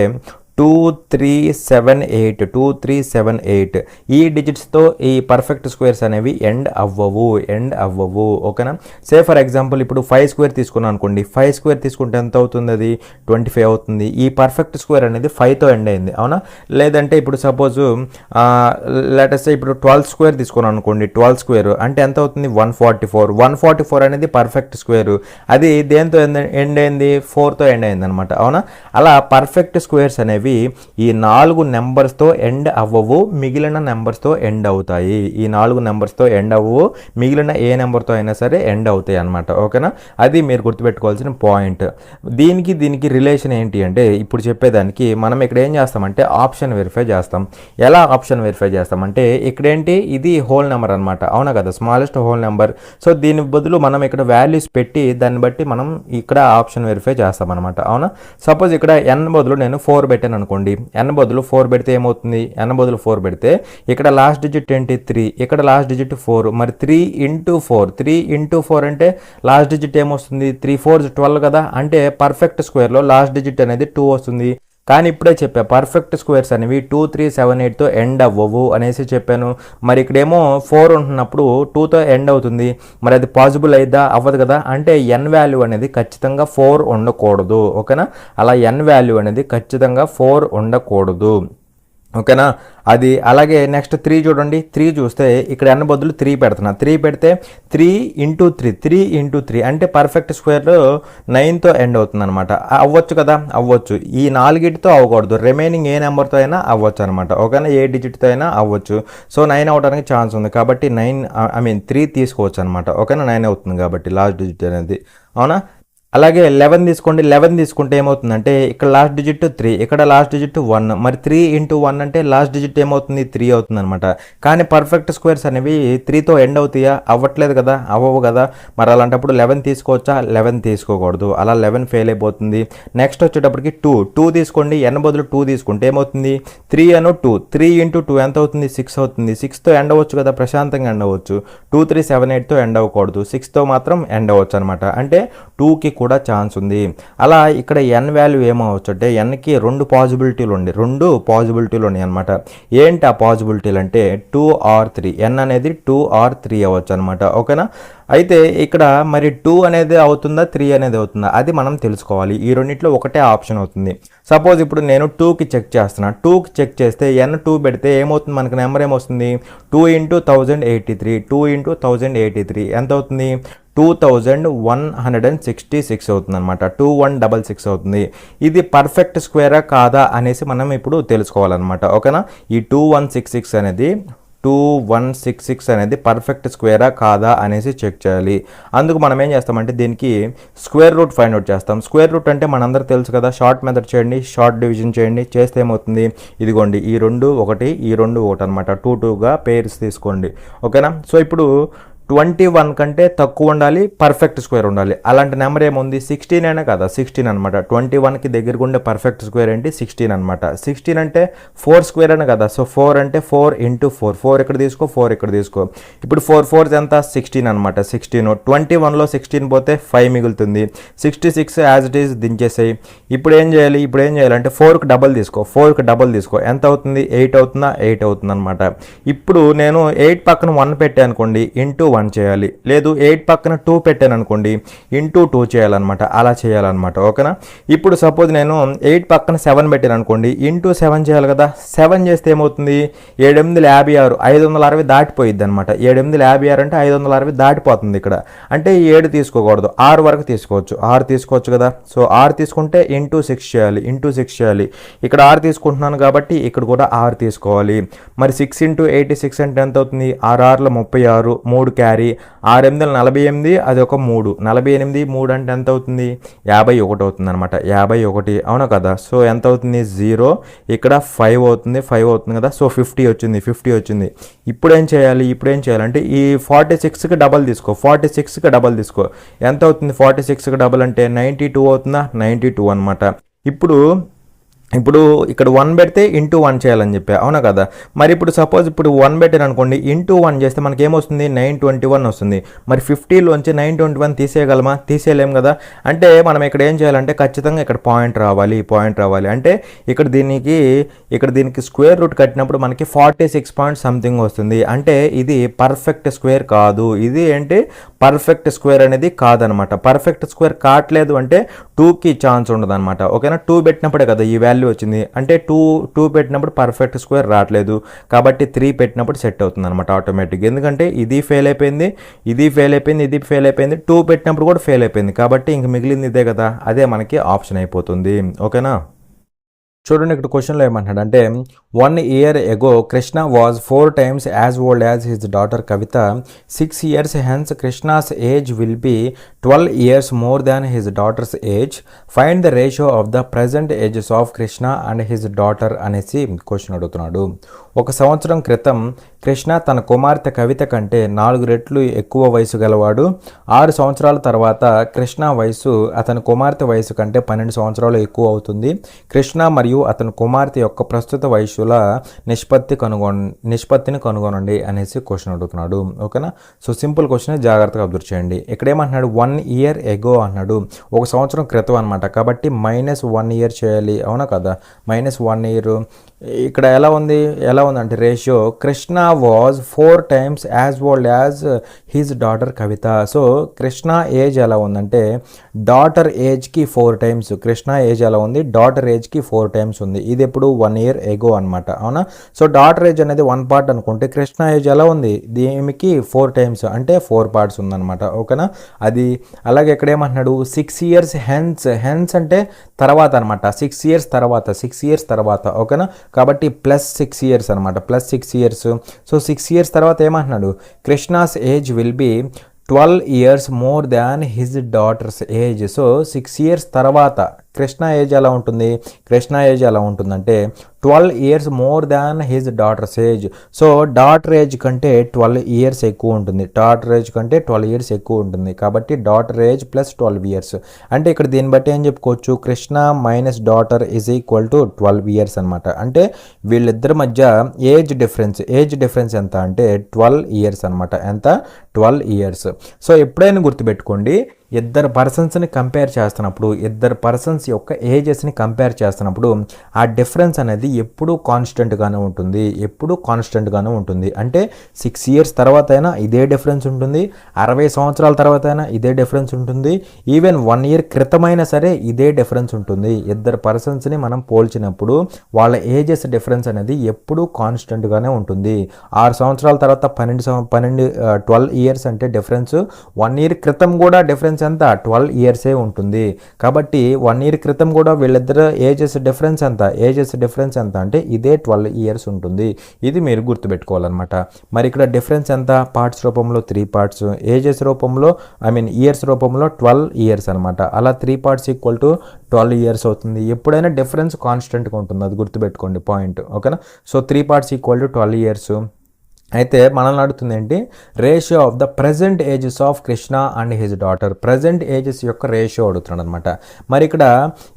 2378 ఈ డిజిట్స్తో ఈ పర్ఫెక్ట్ స్క్వేర్స్ అనేవి ఎండ్ అవ్వవు. ఓకేనా? సే ఫర్ ఎగ్జాంపుల్ ఇప్పుడు 5 స్క్వేర్ తీసుకున్నాను అనుకోండి, 5 స్క్వేర్ తీసుకుంటే ఎంత అవుతుంది, అది 25 అవుతుంది. ఈ పర్ఫెక్ట్ స్క్వేర్ అనేది 5తో ఎండ్ అయింది, అవునా? లేదంటే ఇప్పుడు సపోజ్ లెటస్ ఇప్పుడు 12 స్క్వేర్ తీసుకున్నాను అనుకోండి, 12 స్క్వేర్ అంటే ఎంత అవుతుంది 144 అనేది పర్ఫెక్ట్ స్క్వేర్. అది దేంతో ఎండ్ అయింది, 4తో ఎండ్ అయింది అనమాట, అవునా? అలా పర్ఫెక్ట్ స్క్వేర్స్ అనేవి ఈ 4 నెంబర్స్తో ఎండ్ అవ్వవు, మిగిలిన నెంబర్స్తో ఎండ్ అవుతాయి. ఈ 4 నెంబర్స్తో ఎండ్ అవ్వవు, మిగిలిన ఏ నెంబర్తో అయినా సరే ఎండ్ అవుతాయి అనమాట. ఓకేనా? అది మీరు గుర్తుపెట్టుకోవాల్సిన పాయింట్. దీనికి రిలేషన్ ఏంటి అంటే, ఇప్పుడు చెప్పేదానికి మనం ఇక్కడ ఏం చేస్తామంటే ఆప్షన్ వెరిఫై చేస్తాం. ఎలా ఆప్షన్ వెరిఫై చేస్తామంటే, ఇక్కడేంటి, ఇది హోల్ నెంబర్ అనమాట, అవునా కదా, స్మాలెస్ట్ హోల్ నెంబర్. సో దీని బదులు మనం ఇక్కడ వాల్యూస్ పెట్టి దాన్ని బట్టి మనం ఇక్కడ ఆప్షన్ వెరిఫై చేస్తాం అనమాట, అవునా? సపోజ్ ఇక్కడ n బదులు నేను 4 పెట్టాను అనుకోండి, n బదులు 4 పెడితే ఏమవుతుంది, n బదులు 4 పెడితే ఇక్కడ లాస్ట్ డిజిట్ ఏంటి 3, ఇక్కడ లాస్ట్ డిజిట్ 4, మరి 3 ఇంటూ 4 అంటే లాస్ట్ డిజిట్ ఏమొస్తుంది, 3 4 12 కదా, అంటే పర్ఫెక్ట్ స్క్వేర్లో లాస్ట్ డిజిట్ అనేది 2 వస్తుంది. కానీ ఇప్పుడే చెప్పా పర్ఫెక్ట్ స్క్వేర్స్ అనేవి 2 3 7 8తో ఎండ్ అవ్వవు అనేసి చెప్పాను. మరి ఇక్కడేమో 4 ఉంటున్నప్పుడు 2తో ఎండ్ అవుతుంది. మరి అది పాసిబుల్ అయిద్దా, అవ్వదు కదా. అంటే n వాల్యూ అనేది ఖచ్చితంగా 4 ఉండకూడదు. ఓకేనా? అలా n వాల్యూ అనేది ఖచ్చితంగా 4 ఉండకూడదు. ఓకేనా? అది అలాగే నెక్స్ట్ 3 చూడండి, 3 చూస్తే ఇక్కడ n బదులు 3 పెడుతున్నా, 3 పెడితే 3 ఇంటూ 3 అంటే పర్ఫెక్ట్ స్క్వేర్లో 9తో ఎండ్ అవుతుంది అనమాట. అవ్వచ్చు కదా, అవ్వచ్చు. ఈ 4తో అవ్వకూడదు, రిమైనింగ్ ఏ నెంబర్తో అయినా అవ్వచ్చు అనమాట. ఓకేనా? ఏ డిజిట్తో అయినా అవ్వచ్చు. సో 9 అవడానికి ఛాన్స్ ఉంది కాబట్టి 3 తీసుకోవచ్చు అనమాట. ఓకేనా? 9 అవుతుంది కాబట్టి లాస్ట్ డిజిట్ అనేది, అవునా? అలాగే 11 తీసుకోండి. 11 తీసుకుంటే ఏమవుతుందంటే ఇక్కడ లాస్ట్ డిజిట్ 3, ఇక్కడ లాస్ట్ డిజిట్ 1. మరి 3 ఇంటూ 1 అంటే లాస్ట్ డిజిట్ ఏమవుతుంది 3 అవుతుంది అనమాట. కానీ పర్ఫెక్ట్ స్క్వేర్స్ అనేవి 3తో ఎండ్ అవుతాయా? అవ్వట్లేదు కదా, అవ్వవు కదా. మరి అలాంటప్పుడు 11 తీసుకోవచ్చా? 11 తీసుకోకూడదు, అలా 11 ఫెయిల్ అయిపోతుంది. నెక్స్ట్ వచ్చేటప్పటికి 2 తీసుకోండి. n బదులు 2 తీసుకుంటే ఏమవుతుంది 3 అను 2, 3 ఇంటూ 2 ఎంత అవుతుంది 6 అవుతుంది. 6తో ఎండ్ అవ్వచ్చు కదా, ప్రశాంతంగా ఎండ్ అవ్వచ్చు. 2 3 7 8తో ఎండ్ అవ్వకూడదు, 6తో మాత్రం ఎండ్ అవ్వచ్చు అనమాట. అంటే 2కి కూడా ఛాన్స్ ఉంది. అలా ఇక్కడ n వాల్యూ ఏమవచ్చు అంటే nకి రెండు పాసిబిలిటీలు ఉన్నాయి అనమాట. ఏంటి ఆ పాసిబిలిటీలు అంటే 2 or 3, n అనేది 2 or 3 అవ్వచ్చు అనమాట. ఓకేనా. అయితే ఇక్కడ మరి 2 అనేది అవుతుందా 3 అనేది అవుతుందా అది మనం తెలుసుకోవాలి. ఈ రెండిట్లో ఒకటే ఆప్షన్ అవుతుంది. సపోజ్ ఇప్పుడు నేను 2కి చెక్ చేస్తున్నా. 2కి చెక్ చేస్తే n 2 పెడితే ఏమవుతుంది, మనకి నెంబర్ ఏమొస్తుంది 2 ఇంటూ 1083, 2 ఇంటూ 1083 ఎంత అవుతుంది 2166 అవుతుంది అనమాట. 2166 అవుతుంది. ఇది పర్ఫెక్ట్ స్క్వేరా కాదా అనేసి మనం ఇప్పుడు తెలుసుకోవాలన్నమాట. ఓకేనా. ఈ 2166 అనేది పర్ఫెక్ట్ స్క్వేరా కాదా అనేసి చెక్ చేయాలి. అందుకు మనం ఏం చేస్తామంటే దీనికి స్క్వేర్ రూట్ ఫైండ్ అవుట్ చేస్తాం. స్క్వేర్ రూట్ అంటే మనందరూ తెలుసు కదా, షార్ట్ మెథడ్ చేయండి, షార్ట్ డివిజన్ చేయండి. చేస్తే ఏమవుతుంది, ఇదిగోండి ఈ 2 1, ఈ 2 1 అనమాట. 2 2గా పేర్స్ తీసుకోండి. ఓకేనా. సో ఇప్పుడు 21 కంటే తక్కువ ఉండాలి, పర్ఫెక్ట్ స్క్వేర్ ఉండాలి. అలాంటి నెంబర్ ఏముంది 16 అయినా కదా, 16 అనమాట. 21కి దగ్గరకు ఉండే పర్ఫెక్ట్ స్క్వేర్ ఏంటి 16 అనమాట. 16 అంటే 4 స్క్వేర్ అయినా కదా. సో 4 అంటే 4 ఇంటూ 4, 4 ఇక్కడ తీసుకో, 4 ఇక్కడ తీసుకో. ఇప్పుడు 4 4 ఎంత 16 అనమాట. 16 21లో 16 పోతే 5 మిగులుతుంది. 66 యాజ్ ఇట్ ఈస్ దించేసాయి. ఇప్పుడు ఏం చేయాలి అంటే 4కి డబల్ తీసుకో. ఎంత అవుతుంది 8 అవుతుందా, 8 అవుతుంది అనమాట. ఇప్పుడు నేను 8 పక్కన 1 పెట్టాను అనుకోండి, ఇంటూ 1 చేయాలి. లేదు 8 పక్కన 2 పెట్టాను అనుకోండి, ఇంటూ 2 చేయాలన్నమాట. అలా చేయాలన్నమాట. ఓకేనా. ఇప్పుడు సపోజ్ నేను 8 పక్కన 7 పెట్టాను అనుకోండి, ఇంటూ 7 చేయాలి కదా. 7 చేస్తే ఏమవుతుంది 7 8 56, 560 దాటిపోయిద్ది అనమాట. 7 8 56 అంటే 560 దాటిపోతుంది ఇక్కడ. అంటే 7 తీసుకోకూడదు, 6 వరకు తీసుకోవచ్చు. 6 తీసుకోవచ్చు కదా. సో 6 తీసుకుంటే ఇంటూ 6 చేయాలి. ఇక్కడ 6 తీసుకుంటున్నాను కాబట్టి ఇక్కడ కూడా 6 తీసుకోవాలి. మరి 6 ఇంటూ 86 అంటే ఎంత అవుతుంది 6 6ల 36, 3 క్యారీ, 6 8 48, అది ఒక 3, 48 3 అంటే ఎంత అవుతుంది 51 అవుతుంది అనమాట. 51 అవునా కదా. సో ఎంత అవుతుంది 0, ఇక్కడ 5 అవుతుంది కదా. సో 50 వచ్చింది. ఇప్పుడు ఏం చేయాలి అంటే ఈ 46కి డబల్ తీసుకో. ఎంత అవుతుంది 46కి డబల్ అంటే 92 అవుతుందా, 92 అనమాట. ఇప్పుడు ఇక్కడ 1 పెడితే ఇంటూ 1 చేయాలని చెప్పా, అవునా కదా. మరి ఇప్పుడు సపోజ్ ఇప్పుడు 1 పెట్టాను అనుకోండి, ఇంటూ 1 చేస్తే మనకి ఏమొస్తుంది 921 వస్తుంది. మరి 50లోంచి 921 తీసేయగలమా? తీసేయలేం కదా. అంటే మనం ఇక్కడ ఏం చేయాలంటే ఖచ్చితంగా ఇక్కడ పాయింట్ రావాలి. అంటే ఇక్కడ దీనికి స్క్వేర్ రూట్ కట్టినప్పుడు మనకి 46 పాయింట్ సంథింగ్ వస్తుంది. అంటే ఇది పర్ఫెక్ట్ స్క్వేర్ కాదు. ఇది ఏంటి పర్ఫెక్ట్ స్క్వేర్ అనేది కాదనమాట. పర్ఫెక్ట్ స్క్వేర్ కావట్లేదు అంటే 2కి ఛాన్స్ ఉండదు అనమాట. ఓకేనా. 2 పెట్టినప్పుడే కదా ఈ వాల్యూ వచ్చింది. అంటే 2 పెట్టినప్పుడు పర్ఫెక్ట్ స్క్వేర్ రావట్లేదు కాబట్టి 3 పెట్టినప్పుడు సెట్ అవుతుంది అనమాట ఆటోమేటిక్గా. ఎందుకంటే ఇది ఫెయిల్ అయిపోయింది, 2 పెట్టినప్పుడు కూడా ఫెయిల్ అయిపోయింది కాబట్టి ఇంక మిగిలింది ఇదే కదా, అదే మనకి ఆప్షన్ అయిపోతుంది. ఓకేనా. చూడండి ఇక్కడ క్వశ్చన్లో ఏమంటున్నాడు అంటే 1 year ago Krishna was 4 times as old as his daughter Kavita. 6 years hence Krishna's age will be 12 years more than his daughter's age. Find the ratio of the present ages of Krishna and his daughter అనేసి question అడుగుతున్నాడు. 1 సంవత్సరం క్రితం కృష్ణ తన కుమార్తె కవిత కంటే 4 రెట్లు ఎక్కువ వయసు గలవాడు. 6 సంవత్సరాల తర్వాత కృష్ణ వయసు అతని కుమార్తె వయసు కంటే 12 సంవత్సరాలు ఎక్కువ అవుతుంది. కృష్ణ మరియు అతని కుమార్తె యొక్క ప్రస్తుత వయసుల నిష్పత్తిని కనుగొనండి అనేసి క్వశ్చన్ అడుగుతున్నాడు. ఓకేనా. సో సింపుల్ క్వశ్చన్, జాగ్రత్తగా అబ్జర్వ్ చేయండి. ఇక్కడ ఏమంటున్నాడు 1 year ago అన్నాడు, 1 సంవత్సరం క్రితం అనమాట. కాబట్టి -1 year చేయాలి, అవునా కదా. -1 year ఇక్కడ ఎలా ఉంది అంటే ratio Krishna was 4 times as old as his daughter Kavitha. So Krishna age ఎలా ఉందంటే డాటర్ ఏజ్కి 4 times, కృష్ణ ఏజ్ ఎలా ఉంది డాటర్ ఏజ్కి 4 times ఉంది. ఇది ఎప్పుడు 1 year ago అనమాట, అవునా. సో డాటర్ ఏజ్ అనేది 1 part అనుకుంటే కృష్ణ ఏజ్ ఎలా ఉంది దీనికి 4 times అంటే 4 parts ఉందన్నమాట. ఓకేనా. అది అలాగే ఇక్కడ ఏమంటున్నాడు 6 years హెన్స్ అంటే తర్వాత అనమాట. 6 years తర్వాత ఓకేనా. కాబట్టి +6 years అనమాట, +6 years. సో 6 years తర్వాత ఏమంటున్నాడు Krishna's age will be 12 years more than his daughters age. So 6 years తర్వాత కృష్ణ ఏజ్ ఎలా ఉంటుంది, కృష్ణ ఏజ్ ఎలా ఉంటుందంటే 12 years more than his daughters age. So daughter age కంటే 12 years ఎక్కువ ఉంటుంది, డాటర్ ఏజ్ కంటే 12 years ఎక్కువ ఉంటుంది. కాబట్టి డాటర్ ఏజ్ ప్లస్ 12 years అంటే ఇక్కడ దీన్ని బట్టి ఏం చెప్పుకోవచ్చు, Krishna minus daughter is equal to 12 years అనమాట. అంటే వీళ్ళిద్దరి మధ్య ఏజ్ డిఫరెన్స్ ఎంత అంటే 12 years అనమాట. ఎంత, 12 years. సో ఎప్పుడైనా గుర్తుపెట్టుకోండి, ఇద్దరు పర్సన్స్ని కంపేర్ చేస్తున్నప్పుడు, ఇద్దరు పర్సన్స్ యొక్క ఏజెస్ని కంపేర్ చేస్తున్నప్పుడు ఆ డిఫరెన్స్ అనేది ఎప్పుడూ కాన్స్టెంట్గానే ఉంటుంది. అంటే 6 years తర్వాత అయినా ఇదే డిఫరెన్స్ ఉంటుంది, 60 సంవత్సరాల తర్వాత అయినా ఇదే డిఫరెన్స్ ఉంటుంది, ఈవెన్ 1 year క్రితమైనా సరే ఇదే డిఫరెన్స్ ఉంటుంది. ఇద్దరు పర్సన్స్ని మనం పోల్చినప్పుడు వాళ్ళ ఏజెస్ డిఫరెన్స్ అనేది ఎప్పుడూ కాన్స్టెంట్గానే ఉంటుంది. 6 సంవత్సరాల తర్వాత 12 years అంటే డిఫరెన్స్ 1 year క్రితం కూడా డిఫరెన్స్ ఎంత, 12 years ఉంటుంది. కాబట్టి 1 year క్రితం కూడా వీళ్ళిద్దరు ఏజెస్ డిఫరెన్స్ ఎంత అంటే ఇదే 12 years ఉంటుంది. ఇది మీరు గుర్తుపెట్టుకోవాలన్నమాట. మరి ఇక్కడ డిఫరెన్స్ ఎంత, పార్ట్స్ రూపంలో 3 parts, ఏజెస్ రూపంలో ఇయర్స్ రూపంలో 12 years అనమాట. అలా 3 parts ఈక్వల్ టు 12 years అవుతుంది. ఎప్పుడైనా డిఫరెన్స్ కాన్స్టెంట్గా ఉంటుంది, అది గుర్తుపెట్టుకోండి పాయింట్, ఓకేనా. So 3 parts equal to 12 years. అయితే మనల్ని అడుగుతుంది ఏంటి, ratio of the present ages of Krishna and his daughter. Present ages యొక్క రేషియో అడుగుతున్నాడు అనమాట. మరి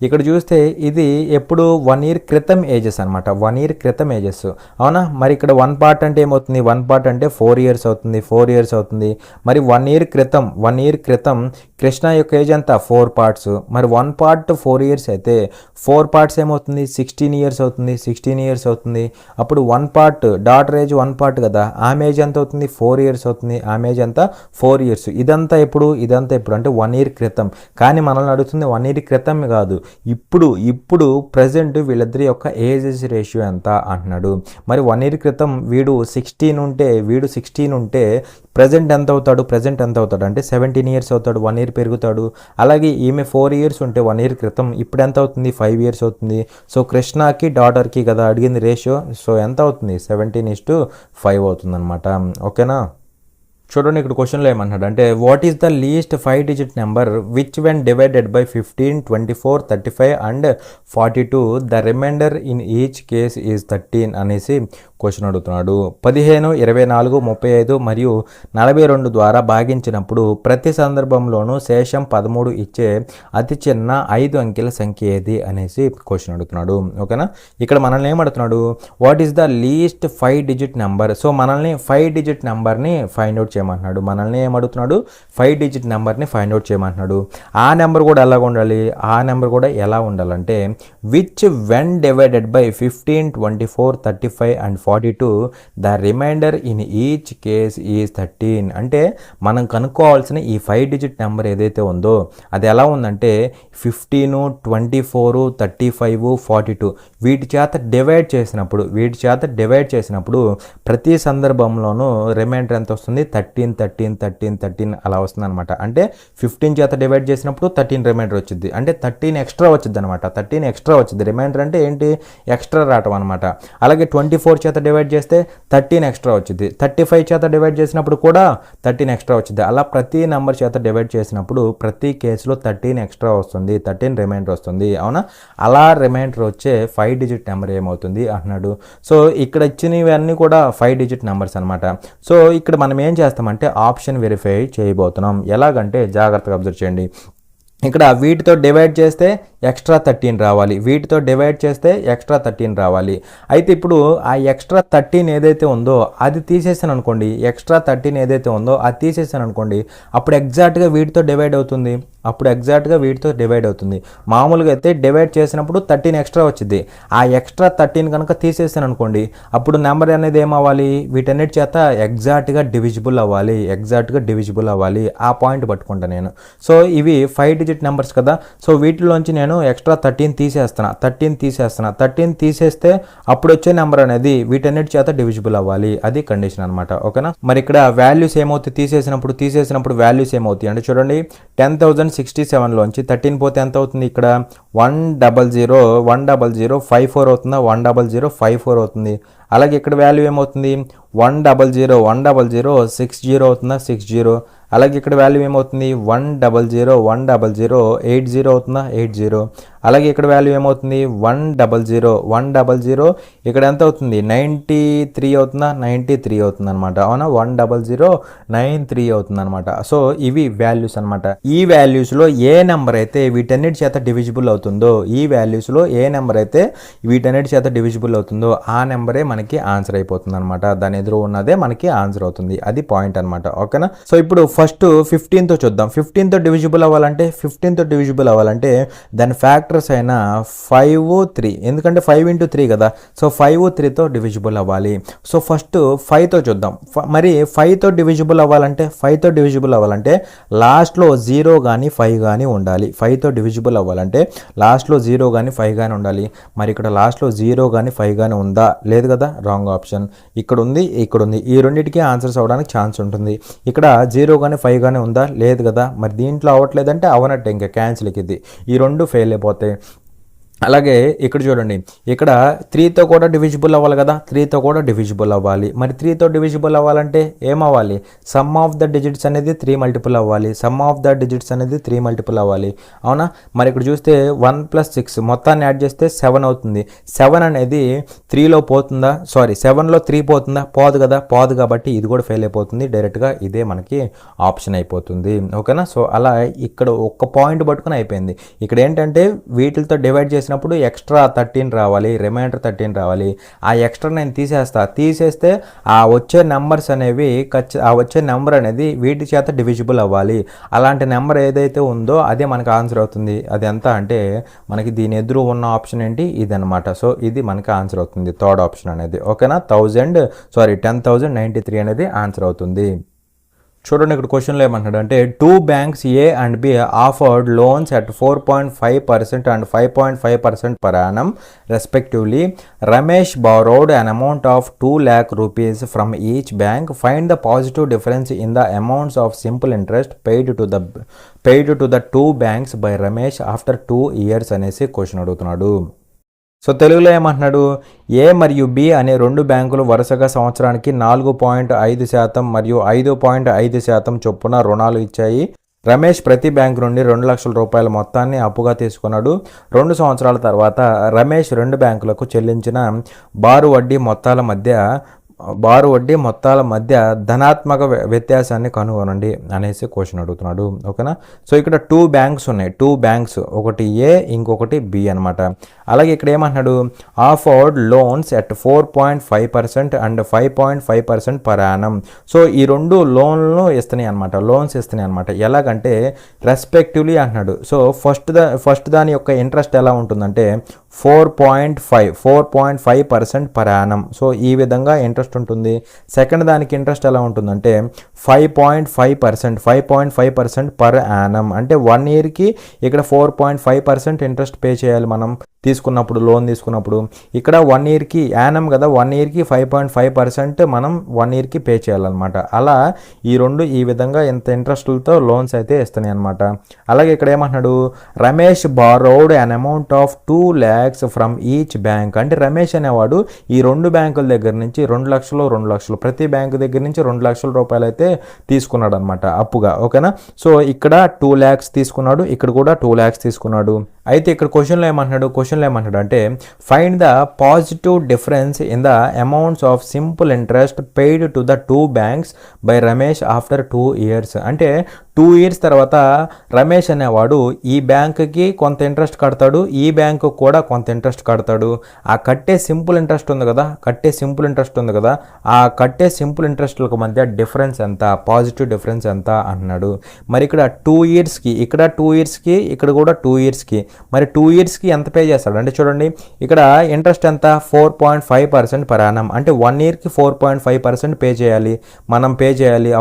ఇక్కడ చూస్తే ఇది ఎప్పుడు 1 year క్రితం ఏజెస్ అనమాట, 1 year క్రితం ఏజెస్, అవునా. మరి ఇక్కడ 1 part అంటే ఏమవుతుంది, 1 part అంటే 4 years అవుతుంది. మరి 1 year క్రితం కృష్ణ యొక్క ఏజ్ ఎంత, 4 parts. మరి 1 part 4 years అయితే 4 parts ఏమవుతుంది, 16 years అవుతుంది. అప్పుడు 1 part డాటర్ ఏజ్ 1 part కదా, ఆమె ఏజ్ ఎంత అవుతుంది, 4 years అవుతుంది. ఆమె ఏజ్ ఎంత, 4 years. ఇదంతా ఎప్పుడు అంటే 1 year క్రితం. కానీ మనల్ని అడుగుతుంది 1 year క్రితం కాదు, ఇప్పుడు ప్రజెంట్ వీళ్ళిద్దరి యొక్క ఏజెస్ రేషియో ఎంత అంటున్నాడు. మరి 1 year క్రితం వీడు 16 ఉంటే ప్రజెంట్ ఎంత అవుతాడు అంటే 17 years అవుతాడు, 1 year పెరుగుతాడు. అలాగే ఈమె 4 years ఉంటే 1 year క్రితం ఇప్పుడు ఎంత అవుతుంది, 5 years అవుతుంది. సో కృష్ణకి డాటర్కి కదా అడిగింది రేషియో, సో ఎంత అవుతుంది, 17:5 అవుతుంది అనమాట, ఓకేనా. చూడండి ఇక్కడ క్వశ్చన్లో ఏమన్నాడు అంటే, what is the least 5-digit number which when divided by 15, 24, 35 and 42 the remainder in each case is 13 అనేసి క్వశ్చన్ అడుగుతున్నాడు. 15, 24, 35 మరియు 42 ద్వారా భాగించినప్పుడు ప్రతి సందర్భంలోనూ శేషం 13 ఇచ్చే అతి చిన్న 5 అంకెల సంఖ్య ఏది అనేసి క్వశ్చన్ అడుగుతున్నాడు, ఓకేనా. ఇక్కడ మనల్ని ఏమడుగుతున్నాడు, what is the least 5-digit number. So మనల్ని 5-digit నెంబర్ని ఫైండ్ అవుట్ చేయమంటున్నాడు. మనల్ని ఏమడుగుతున్నాడు, 5-digit నెంబర్ని ఫైండ్ అవుట్ చేయమంటున్నాడు. ఆ నెంబర్ కూడా ఎలా ఉండాలంటే which when divided by 15, 24, 35 and 42 the remainder in each case is 13. అంటే మనం కనుక్కోవాల్సిన ఈ 5-digit నెంబర్ ఏదైతే ఉందో అది ఎలా ఉందంటే 15, 24, 35, 42 వీటి చేత డివైడ్ చేసినప్పుడు ప్రతి సందర్భంలోనూ రిమైండర్ ఎంత వస్తుంది, 13 అలా వస్తుంది అనమాట. అంటే 15 చేత డివైడ్ చేసినప్పుడు 13 రిమైండర్ వచ్చింది, అంటే 13 ఎక్స్ట్రా వచ్చింది అనమాట. 13 ఎక్స్ట్రా వచ్చింది, రిమైండర్ అంటే ఏంటి, ఎక్స్ట్రా రావటం అనమాట. అలాగే 24 చేత డివైడ్ చేస్తే 13 ఎక్స్ట్రా వచ్చింది, 35 చేత డివైడ్ చేసినప్పుడు కూడా 13 ఎక్స్ట్రా వచ్చింది. అలా ప్రతి నెంబర్ చేత డివైడ్ చేసినప్పుడు ప్రతి కేసులో 13 ఎక్స్ట్రా వస్తుంది, 13 రిమైండర్ వస్తుంది, అవునా. అలా రిమైండర్ వచ్చే 5-digit నెంబర్ ఏమవుతుంది అంటున్నాడు. సో ఇక్కడ ఇచ్చినవన్నీ కూడా 5-digit నెంబర్స్ అనమాట. సో ఇక్కడ మనం ఏం చేస్తామంటే ఆప్షన్ వెరిఫై చేయబోతున్నాం. ఎలాగంటే జాగ్రత్తగా అబ్జర్వ్ చేయండి. ఇక్కడ వీటితో డివైడ్ చేస్తే ఎక్స్ట్రా 13 రావాలి, వీటితో డివైడ్ చేస్తే ఎక్స్ట్రా 13 రావాలి. అయితే ఇప్పుడు ఆ ఎక్స్ట్రా 13 ఏదైతే ఉందో అది తీసేసాను అనుకోండి, అప్పుడు ఎగ్జాక్ట్గా వీటితో డివైడ్ అవుతుంది. మామూలుగా అయితే డివైడ్ చేసినప్పుడు 13 ఎక్స్ట్రా వచ్చింది. ఆ ఎక్స్ట్రా 13 కనుక తీసేసాను అనుకోండి, అప్పుడు నెంబర్ అనేది ఏమవ్వాలి, వీటన్నిటి చేత ఎగ్జాక్ట్గా డివిజిబుల్ అవ్వాలి. ఆ పాయింట్ పట్టుకుంటా నేను. సో ఇవి 5-digit నెంబర్స్ కదా. సో వీటిలోంచి నేను ఎక్స్ట్రా 13 తీసేస్తే అప్పుడు వచ్చే నెంబర్ అనేది వీటన్నిటి చేత డివిజిబుల్ అవ్వాలి, అది కండిషన్ అనమాట, ఓకేనా. మరి ఇక్కడ వాల్యూస్ ఏమవుతాయి, తీసేసినప్పుడు వాల్యూస్ ఏమవుతాయి అంటే చూడండి, 10,067లోంచి 13 పోతే ఎంత అవుతుంది, ఇక్కడ 100,54 అవుతుందా, 100,54 అవుతుంది. అలాగే ఇక్కడ వాల్యూ ఏమవుతుంది, 100,60 అవుతుందా, 60. అలాగే ఇక్కడ వాల్యూ ఏమవుతుంది 100 అవుతుందా 80. అలాగే ఇక్కడ వాల్యూ ఏమవుతుంది 100 ఇక్కడ ఎంత అవుతుంది 93 అవుతుందా 93 అవుతుంది అనమాట. అవునా 10093 అవుతుంది అనమాట. సో ఇవి వాల్యూస్ అనమాట. ఈ వాల్యూస్లో ఏ నెంబర్ అయితే వీటన్నిటి చేత డివిజిబుల్ అవుతుందో ఆ నెంబరే మనకి ఆన్సర్ అయిపోతుంది అనమాట. దాని ఎదురు ఉన్నదే మనకి ఆన్సర్ అవుతుంది. అది పాయింట్ అనమాట. ఓకేనా. సో ఇప్పుడు ఫస్ట్ 15తో చూద్దాం. 15తో డివిజిబుల్ అవ్వాలంటే దాని ఫ్యాక్టర్స్ అయినా 5 3, ఎందుకంటే 5 into 3 కదా. సో 5 3తో డివిజిబుల్ అవ్వాలి. సో ఫస్ట్ 5తో చూద్దాం. మరి 5తో డివిజిబుల్ అవ్వాలంటే లాస్ట్లో 0 కానీ 5 కానీ ఉండాలి. 5తో డివిజిబుల్ అవ్వాలంటే లాస్ట్లో 0 కానీ 5 కానీ ఉండాలి. మరి ఇక్కడ లాస్ట్లో 0 కానీ 5 కానీ ఉందా? లేదు కదా, రాంగ్ ఆప్షన్. ఇక్కడ ఉంది. ఈ రెండింటికి ఆన్సర్స్ అవ్వడానికి ఛాన్స్ ఉంటుంది. ఇక్కడ 0 కానీ 5 కానీ ఉందా? లేదు కదా. మరి దీంట్లో అవ్వట్లేదంటే అవనట్టే, ఇంకా క్యాన్సిల్కి ఇది. ఈ రెండు ఫెయిల్ అయిపోతాయి. అలాగే ఇక్కడ చూడండి, ఇక్కడ 3తో కూడా డివిజిబుల్ అవ్వాలి కదా. 3తో కూడా డివిజిబుల్ అవ్వాలి. మరి 3తో డివిజిబుల్ అవ్వాలంటే ఏమవ్వాలి? సమ్ ఆఫ్ ద డిజిట్స్ అనేది 3 మల్టిపుల్ అవ్వాలి. అవునా. మరి ఇక్కడ చూస్తే 1 + 6 మొత్తాన్ని యాడ్ చేస్తే 7 అవుతుంది. 7 అనేది 3లో పోతుందా? 7లో 3 పోతుందా? పోదు కదా. పోదు కాబట్టి ఇది కూడా ఫెయిల్ అయిపోతుంది. డైరెక్ట్గా ఇదే మనకి ఆప్షన్ అయిపోతుంది. ఓకేనా. సో అలా ఇక్కడ ఒక్క పాయింట్ పట్టుకుని అయిపోయింది. ఇక్కడ ఏంటంటే వీటితో డివైడ్ చేసినప్పుడు ఎక్స్ట్రా 13 రావాలి, రిమైండర్ 13 రావాలి. ఆ ఎక్స్ట్రా నేను తీసేస్తే ఆ వచ్చే నెంబర్స్ అనేవి వీటి చేత డివిజిబుల్ అవ్వాలి. అలాంటి నెంబర్ ఏదైతే ఉందో అదే మనకు ఆన్సర్ అవుతుంది. అది ఎంత అంటే మనకి దీని ఎదురు ఉన్న ఆప్షన్ ఏంటి? ఇది అనమాట. సో ఇది మనకి ఆన్సర్ అవుతుంది, థర్డ్ ఆప్షన్ అనేది. ఓకేనా. 10,093 అనేది ఆన్సర్ అవుతుంది. చూడండి, ఇక్కడ క్వశ్చన్లో ఏమంటాడు అంటే 2 banks A and B offered loans at 4.5% and 5.5% per annum respectively. Ramesh borrowed an amount of 2 lakh rupees from each bank. Find the positive difference in the amounts of simple interest paid to the 2 banks by Ramesh after 2 years అనేసి question అడుగుతున్నాడు. So తెలుగులో ఏమంటున్నాడు? ఏ మరియు B అనే 2 బ్యాంకులు వరుసగా సంవత్సరానికి 4.5% మరియు 5.5% చొప్పున రుణాలు ఇచ్చాయి. రమేష్ ప్రతి బ్యాంకు నుండి 2 లక్షల రూపాయల మొత్తాన్ని అప్పుగా తీసుకున్నాడు. 2 సంవత్సరాల తర్వాత రమేష్ 2 బ్యాంకులకు చెల్లించిన బారు వడ్డీ మొత్తాల మధ్య ధనాత్మక వ్యత్యాసాన్ని కనుగొనండి అనేసి క్వశ్చన్ అడుగుతున్నాడు. ఓకేనా. సో ఇక్కడ 2 బ్యాంక్స్ ఉన్నాయి. 2 బ్యాంక్స్, ఒకటి ఏ ఇంకొకటి బి అనమాట. అలాగే ఇక్కడ ఏమంటున్నాడు? Offered loans at 4.5% and 5.5% per annum. So ఈ 2 లోన్స్ ఇస్తున్నాయి అనమాట. ఎలాగంటే రెస్పెక్టివ్లీ అంటున్నాడు. సో ఫస్ట్ దాని యొక్క ఇంట్రెస్ట్ ఎలా ఉంటుందంటే 4.5% పర్ యానం. సో ఈ విధంగా ఇంట్రెస్ట్ ఉంటుంది. సెకండ్ దానికి ఇంట్రెస్ట్ ఎలా ఉంటుందంటే 5.5% పర్ యానం. అంటే 1 ఇయర్కి ఇక్కడ 4.5% ఇంట్రెస్ట్ పే చేయాలి మనం లోన్ తీసుకున్నప్పుడు. ఇక్కడ 1 ఇయర్కి యానం కదా, 1 ఇయర్కి 5.5% మనం 1 ఇయర్కి పే చేయాలన్నమాట. అలా ఈ విధంగా ఇంత ఇంట్రెస్ట్లతో లోన్స్ అయితే ఇస్తున్నాయి అనమాట. అలాగే ఇక్కడ ఏమంటున్నాడు? Ramesh borrowed an amount of 2 lakhs from each bank. అంటే రమేష్ అనేవాడు ఈ 2 బ్యాంకుల దగ్గర నుంచి 2 లక్షలు ప్రతి బ్యాంకు దగ్గర నుంచి 2 లక్షల రూపాయలు అయితే తీసుకున్నాడు అనమాట అప్పుగా. ఓకేనా. సో ఇక్కడ 2 lakhs తీసుకున్నాడు, ఇక్కడ కూడా 2 lakhs తీసుకున్నాడు. అయితే ఇక్కడ క్వశ్చన్లో ఏమంటున్నాడు అంటే find the positive difference in the amounts of simple interest paid to the 2 banks by Ramesh after 2 years. అంటే 2 years తర్వాత రమేష్ అనేవాడు ఈ బ్యాంకుకి కొంత ఇంట్రెస్ట్ కడతాడు, ఈ బ్యాంకు కూడా కొంత ఇంట్రెస్ట్ కడతాడు. ఆ కట్టే సింపుల్ ఇంట్రెస్ట్ ఉంది కదా, ఆ కట్టే సింపుల్ ఇంట్రెస్ట్లకు మధ్య డిఫరెన్స్ ఎంత, పాజిటివ్ డిఫరెన్స్ ఎంత అంటున్నాడు. మరి ఇక్కడ 2 yearsకి, ఇక్కడ 2 yearsకి, ఇక్కడ కూడా 2 yearsకి. మరి 2 yearsకి ఎంత పే చేస్తాడు అంటే చూడండి, ఇక్కడ ఇంట్రెస్ట్ ఎంత 4.5% పర్ యానం. అంటే 1 yearకి 4.5% పే చేయాలి,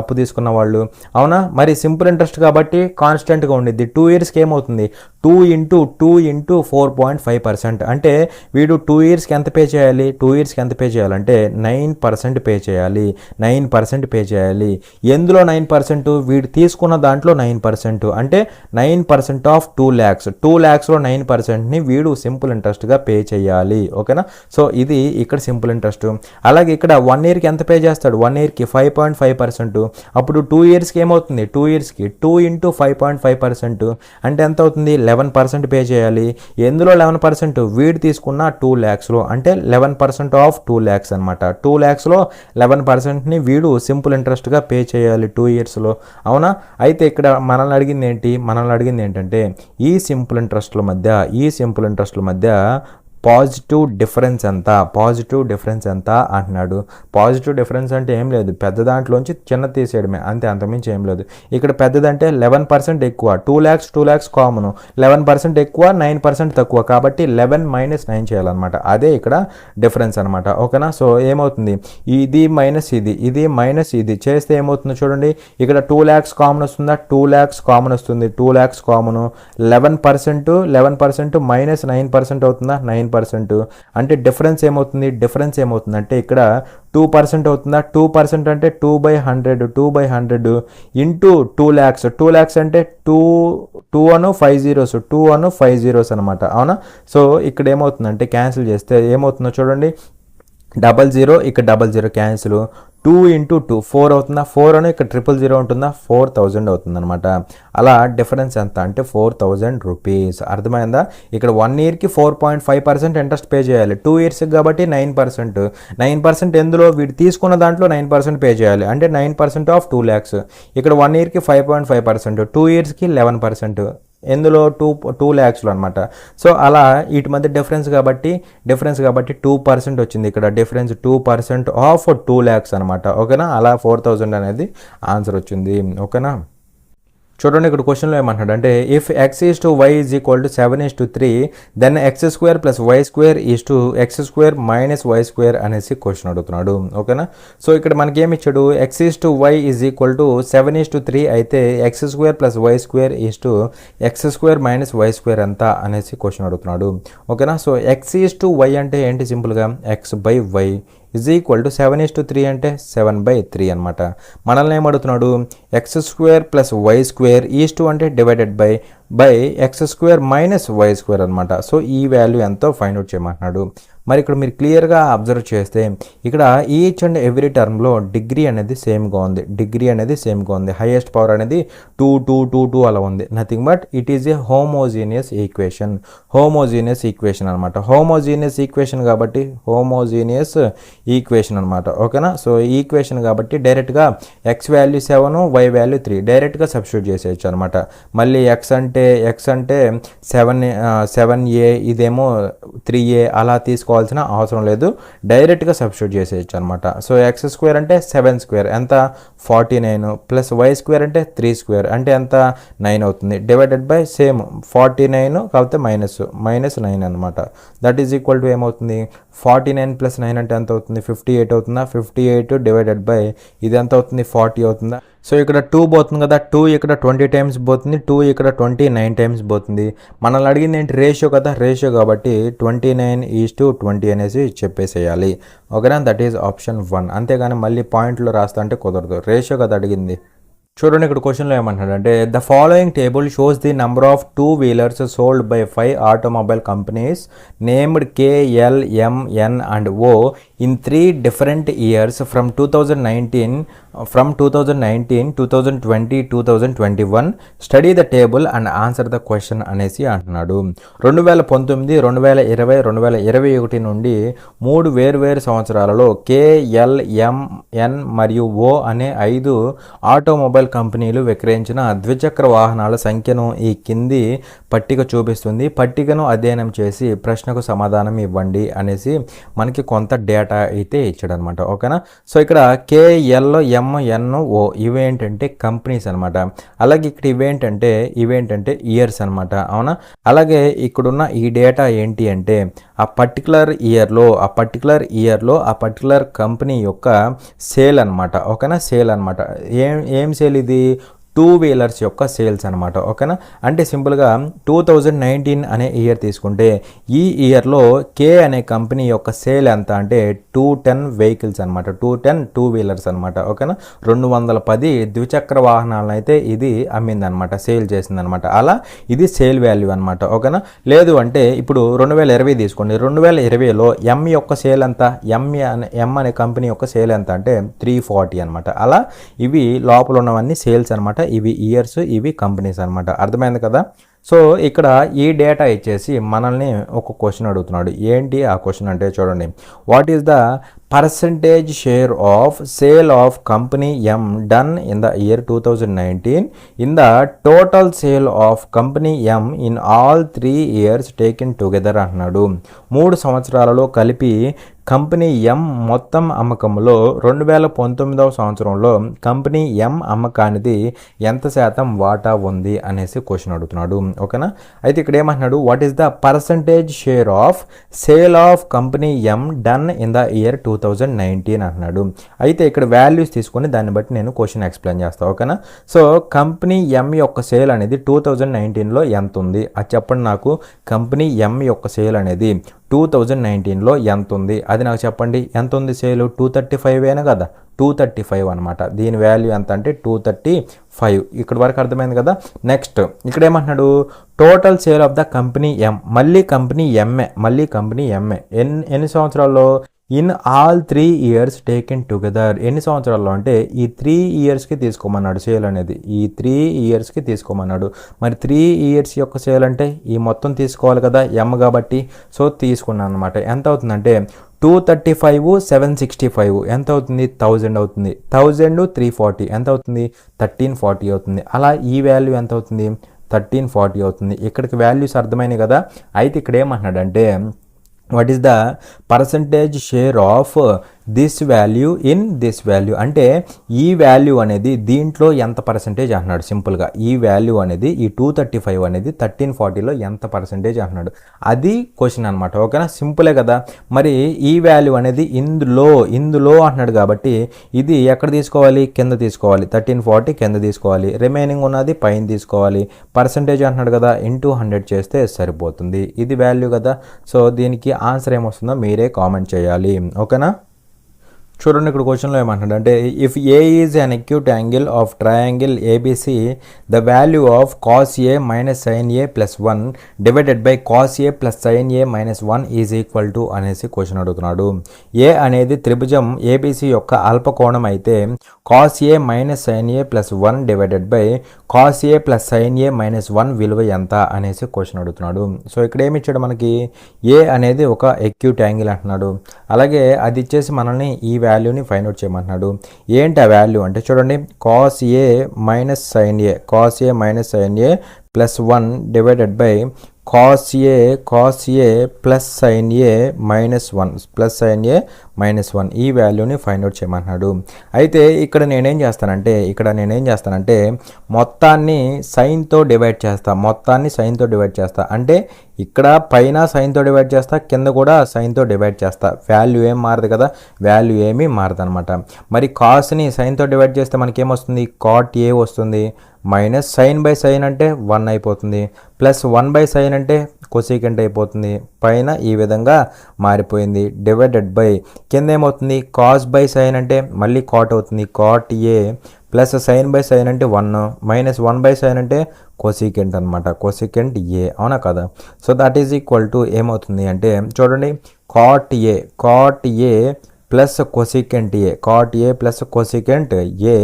అప్పు తీసుకున్న వాళ్ళు. అవునా. మరి సింపుల్ ఇంట్రెస్ట్ కాబట్టి కాన్స్టెంట్గా ఉండిద్ది. 2 yearsకి ఏమవుతుంది? 2 ఇంటూ 4.5%. అంటే వీడు 2 ఇయర్స్కి ఎంత పే చేయాలి, 2 ఇయర్స్కి ఎంత పే చేయాలంటే 9% పే చేయాలి. 9% పే చేయాలి. ఎందులో 9%? వీడు తీసుకున్న దాంట్లో 9%. అంటే 9% ఆఫ్ 2 lakhs. 2 lakhsలో 9%ని వీడు సింపుల్ ఇంట్రెస్ట్గా పే చేయాలి. ఓకేనా? సో ఇది ఇక్కడ సింపుల్ ఇంట్రెస్ట్. అలాగే ఇక్కడ 1 ఇయర్కి ఎంత పే చేస్తాడు? 1 ఇయర్కి 5.5%. అప్పుడు 2 ఇయర్స్కి ఏమవుతుంది? 2 ఇయర్స్కి 2 ఇంటూ 5.5% అంటే ఎంత అవుతుంది? 11% పే చేయాలి. ఎందులో 11%? వీడు తీసుకున్న 2 lakhsలో. అంటే 11% ఆఫ్ 2 lakhs అనమాట. 2 lakhsలో 11%ని వీడు సింపుల్ ఇంట్రెస్ట్గా పే చేయాలి 2 ఇయర్స్లో. అవునా? అయితే ఇక్కడ మనల్ని అడిగింది ఏంటంటే ఈ సింపుల్ ఇంట్రెస్ట్ల మధ్య పాజిటివ్ డిఫరెన్స్ ఎంత అంటున్నాడు. పాజిటివ్ డిఫరెన్స్ అంటే ఏం లేదు, పెద్ద దాంట్లోంచి చిన్న తీసేయడమే అంతే, అంతమించి ఏం లేదు. ఇక్కడ పెద్దదంటే 11% ఎక్కువ. 2 lakhs కామన్, 11% ఎక్కువ, 9% తక్కువ. కాబట్టి 11 మైనస్ 9 చేయాలన్నమాట. అదే ఇక్కడ డిఫరెన్స్ అనమాట. ఓకేనా? సో ఏమవుతుంది? ఇది మైనస్ ఇది మైనస్ ఇది చేస్తే ఏమవుతుందో చూడండి. ఇక్కడ 2 lakhs కామన్ వస్తుందా? 2 lakhs కామన్ వస్తుంది. 2 lakhs కామన్. 11% మైనస్ 9% అవుతుందా? 9%. అంటే డిఫరెన్స్ ఏమవుతుంది అంటే ఇక్కడ 2% అవుతుందా? 2% అంటే 2/100 ఇంటూ 2 lakhs. 2 lakhs అంటే 2 అను 5 zeros అనమాట. అవునా? సో ఇక్కడ ఏమవుతుందంటే క్యాన్సిల్ చేస్తే ఏమవుతుందో చూడండి. 00 ఇక్కడ 00 క్యాన్సిల్. 2 ఇంటూ 2 4 అవుతుందా? 4 అని ఇక్కడ 000 ఉంటుందా? 4000 అవుతుంది అనమాట. అలా డిఫరెన్స్ ఎంత అంటే 4000 రూపీస్. అర్థమైందా? ఇక్కడ 1 ఇయర్కి 4.5% ఇంట్రెస్ట్ పే చేయాలి. 2 ఇయర్స్కి కాబట్టి 9%. ఎందులో వీడు తీసుకున్న దాంట్లో 9% పే చేయాలి. అంటే 9% ఆఫ్ 2 lakhs. ఇక్కడ 1 ఇయర్కి 5.5%, 2 ఇయర్స్కి 11%. ఎందులో 2 lakhsలో అనమాట. సో అలా వీటి మధ్య డిఫరెన్స్ కాబట్టి 2% వచ్చింది. ఇక్కడ డిఫరెన్స్ 2% ఆఫ్ 2 lakhs అనమాట. ఓకేనా? అలా 4000 అనేది ఆన్సర్ వచ్చింది. ఓకేనా? చూడండి ఇక్కడ క్వశ్చన్లో ఏమంటున్నాడు అంటే if x is to y is equal to 7:3 then x² plus y² is to x² minus y² అనేసి క్వశ్చన్ అడుగుతున్నాడు. ఓకేనా? సో ఇక్కడ మనకి ఏమి ఇచ్చాడు? x is to y is equal to 7:3 అయితే x² plus y² is to x² minus y² ఎంత అనేసి క్వశ్చన్ అడుగుతున్నాడు. ఓకేనా? So x is to y అంటే ఏంటి? సింపుల్గా x/y ఈజ్ ఈక్వల్ టు 7:3 అంటే 7/3 అనమాట. మనల్ని ఏమడుగుతున్నాడు? x² plus y² is to అంటే divided by x² minus y² అనమాట. సో ఈ వాల్యూ ఎంతో ఫైండ్ అవుట్ చేయమంటున్నాడు. మరి ఇక్కడ మీరు క్లియర్గా అబ్జర్వ్ చేస్తే ఇక్కడ ఈచ్ అండ్ ఎవ్రీ టర్మ్లో డిగ్రీ అనేది సేమ్గా ఉంది. హైయెస్ట్ పవర్ అనేది 2 అలా ఉంది. Nothing but it is a homogeneous equation అనమాట. హోమోజీనియస్ ఈక్వేషన్ అనమాట. ఓకేనా? సో ఈక్వేషన్ కాబట్టి డైరెక్ట్గా x వాల్యూ 7, y వాల్యూ 3 డైరెక్ట్గా సబ్స్టిట్యూట్ చేసేయచ్చు అనమాట. మళ్ళీ x అంటే 7a ఇదేమో 3a అలా తీసుకోవాల్సిన అవసరం లేదు. డైరెక్ట్గా సబ్స్టిట్యూట్ చేసేయచ్చు అనమాట. సో x² అంటే 7² ఎంత? 49 ప్లస్ y² అంటే 3² అంటే ఎంత? 9 అవుతుంది. డివైడెడ్ బై సేమ్ 49 కాకపోతే మైనస్ 9 అనమాట. దట్ ఈజ్ ఈక్వల్ టు ఏమవుతుంది? 49 ప్లస్ 9 అంటే ఎంత అవుతుంది? 58 అవుతుందా? 58 డివైడెడ్ బై ఇది ఎంత అవుతుంది? 40 అవుతుందా? సో ఇక్కడ 2 పోతుంది కదా, 2 ఇక్కడ 20 టైమ్స్ పోతుంది, 2 ఇక్కడ 29 టైమ్స్ పోతుంది. మనల్ని అడిగింది ఏంటి? రేషియో కదా, రేషియో కాబట్టి 29:20 అనేసి చెప్పేసేయాలి. ఓకేనా? That is option 1. అంతేగాని మళ్ళీ పాయింట్లో రాస్తా అంటే కుదరదు. రేషియో కదా అడిగింది. చూడండి ఇక్కడ క్వశ్చన్లో ఏమంటాడంటే the following table shows the number of 2 wheelers sold by 5 automobile companies named K, L, M, N and O in 3 different years from 2019, 2020, 2021. Study the table and answer the question అనేసి అంటున్నాడు. 2019, 2020, 2021 నుండి 3 వేర్వేరు సంవత్సరాలలో K, L, M, N మరియు O అనే 5 automobile కంపెనీలు విక్రయించిన ద్విచక్ర వాహనాల సంఖ్యను ఈ కింది పట్టిక చూపిస్తుంది. పట్టికను అధ్యయనం చేసి ప్రశ్నకు సమాధానం ఇవ్వండి అనేసి మనకి కొంత డేటా అయితే ఇచ్చాడనమాట. ఓకేనా? సో ఇక్కడ KL, M, N, O ఇవేంటంటే కంపెనీస్ అనమాట. అలాగే ఇక్కడ ఇవేంటంటే ఇయర్స్ అనమాట. అవునా? అలాగే ఇక్కడున్న ఈ డేటా ఏంటి అంటే ఆ పర్టికులర్ ఇయర్లో ఆ పర్టికులర్ కంపెనీ యొక్క సేల్ అనమాట. ఓకేనా? సేల్ అనమాట. ఏం సేల్ ఇది? టూ వీలర్స్ యొక్క సేల్స్ అనమాట. ఓకేనా, అంటే సింపుల్గా 2019 అనే ఇయర్ తీసుకుంటే ఈ ఇయర్లో కే అనే కంపెనీ యొక్క సేల్ ఎంత అంటే 210 వెహికల్స్ అనమాట, 210 టూ వీలర్స్ అనమాట. ఓకేనా, 210 ద్విచక్ర వాహనాలను అయితే ఇది అమ్మిందనమాట, సేల్ చేసిందనమాట. అలా ఇది సేల్ వాల్యూ అనమాట. ఓకేనా, లేదు అంటే ఇప్పుడు 2020 తీసుకోండి, 2020లో ఎం యొక్క సేల్ ఎంత, ఎం అనే కంపెనీ యొక్క సేల్ ఎంత అంటే 340 అనమాట. అలా ఇవి లోపల ఉన్నవన్నీ సేల్స్ అనమాట, ఇవి ఇయర్స్, ఇవి కంపెనీస్ అనమాట. అర్థమైంది కదా. సో ఇక్కడ ఈ డేటా ఇచ్చేసి మనల్ని ఒక క్వశ్చన్ అడుగుతున్నాడు. ఏంటి ఆ క్వశ్చన్ అంటే చూడండి, what is the percentage share of sale of company M done in the year 2019 in the total sale of company M in all 3 years taken together అంటున్నాడు. 3 సంవత్సరాలలో కలిపి కంపెనీ ఎం మొత్తం అమ్మకంలో 2019వ సంవత్సరంలో కంపెనీ ఎం అమ్మకానిది ఎంత శాతం వాటా ఉంది అనేసి క్వశ్చన్ అడుగుతున్నాడు. ఓకేనా, అయితే ఇక్కడ ఏమంటున్నాడు, what is the percentage share of sale of company M done in the year 2019 అంటున్నాడు. అయితే ఇక్కడ వాల్యూస్ తీసుకొని దాన్ని బట్టి నేను క్వశ్చన్ ఎక్స్ప్లెయిన్ చేస్తాను. ఓకేనా, సో కంపెనీ ఎం యొక్క సేల్ అనేది 2019లో ఎంత ఉంది అది చెప్పండి నాకు. కంపెనీ ఎం యొక్క సేల్ అనేది 2019లో ఎంత ఉంది అది నాకు చెప్పండి. ఎంత ఉంది సేల్? 235 కదా, 235 అనమాట. దీని వాల్యూ ఎంత అంటే 235. ఇక్కడ వరకు అర్థమైంది కదా. నెక్స్ట్ ఇక్కడ ఏమంటున్నాడు, total sale of the company ఎం, మళ్ళీ కంపెనీ ఎంఏ ఎన్ని సంవత్సరాల్లో? In all 3 years taken together. ఎన్ని సంవత్సరాల్లో అంటే ఈ 3 ఇయర్స్కి తీసుకోమన్నాడు సేల్ అనేది, ఈ 3 ఇయర్స్కి తీసుకోమన్నాడు. మరి 3 ఇయర్స్ యొక్క సేల్ అంటే ఈ మొత్తం తీసుకోవాలి కదా, ఎం కాబట్టి. సో తీసుకున్నాను అనమాట. ఎంత అవుతుందంటే 235 765 ఎంత అవుతుంది? 1000 అవుతుంది. 1000 340 ఎంత అవుతుంది? 1340 అవుతుంది. అలా ఈ వాల్యూ ఎంత అవుతుంది? 1340 అవుతుంది. ఇక్కడికి వాల్యూస్ అర్థమైనాయి కదా. అయితే ఇక్కడ ఏమంటున్నాడంటే what is the percentage share of this value in this value, అంటే ఈ వాల్యూ అనేది దీంట్లో ఎంత పర్సంటేజ్ అంటున్నాడు. సింపుల్గా ఈ వాల్యూ అనేది ఈ 235 అనేది 1340లో ఎంత పర్సంటేజ్ అంటున్నాడు. అది క్వశ్చన్ అనమాట. ఓకేనా, సింపులే కదా. మరి ఈ వాల్యూ అనేది ఇందులో అంటున్నాడు కాబట్టి ఇది ఎక్కడ తీసుకోవాలి? కింద తీసుకోవాలి. 1340 కింద తీసుకోవాలి, రిమైనింగ్ ఉన్నది పైన తీసుకోవాలి. పర్సంటేజ్ అంటున్నాడు కదా, ఇంటూ 100 చేస్తే సరిపోతుంది. ఇది వాల్యూ కదా. సో దీనికి ఆన్సర్ ఏమొస్తుందో మీరే కామెంట్ చేయాలి. ఓకేనా, చూడండి ఇక్కడ క్వశ్చన్లో ఏమంటాడు అంటే, if A is an acute angle of triangle ABC the value of cos A minus sine A plus 1 divided by cos A plus sine A minus 1 is equal to అనేసి question అడుగుతున్నాడు. A అనేది త్రిభుజం ABC యొక్క అల్పకోణం అయితే cos A minus sine A plus 1 divided by cos A plus sine A minus 1 విలువ ఎంత అనేసి క్వశ్చన్ అడుగుతున్నాడు. సో ఇక్కడ ఏమి ఇచ్చాడు మనకి, ఏ అనేది ఒక అక్యూట్ యాంగిల్ అంటున్నాడు. అలాగే అది ఇచ్చేసి మనల్ని ఈ వాల్యూని ఫైండ్ అవుట్ చేయమంటున్నాడు. ఏంటి ఆ వాల్యూ అంటే చూడండి, cos A minus sine A plus 1 divided by cos A plus sine A minus 1 ఈ వాల్యూని ఫైండ్ అవుట్ చేయమంటున్నాడు. అయితే ఇక్కడ నేనేం చేస్తానంటే మొత్తాన్ని సైన్తో డివైడ్ చేస్తా. అంటే ఇక్కడ పైన సైన్తో డివైడ్ చేస్తా, కింద కూడా సైన్తో డివైడ్ చేస్తా. వాల్యూ ఏం మారదు కదా, వాల్యూ ఏమీ మారదు అనమాట. మరి కాస్ని సైన్తో డివైడ్ చేస్తే మనకేమొస్తుంది? కాట్ ఏ వస్తుంది. మైనస్ సైన్ బై సైన్ అంటే 1 అయిపోతుంది, ప్లస్ 1 బై సైన్ అంటే కొసీకెంట్ అయిపోతుంది. పైన ఈ విధంగా మారిపోయింది. డివైడెడ్ బై కింద ఏమవుతుంది? కాస్ బై సైన్ అంటే మళ్ళీ కాట్ అవుతుంది, cot A plus sine by sine అంటే 1 మైనస్ 1 బై సైన్ అంటే కొసీకెంట్ అనమాట, కొసీకెంట్ ఏ. అవునా కదా. So that is equal to ఏమవుతుంది అంటే చూడండి, cot A plus cosecant A, cot A plus cosecant A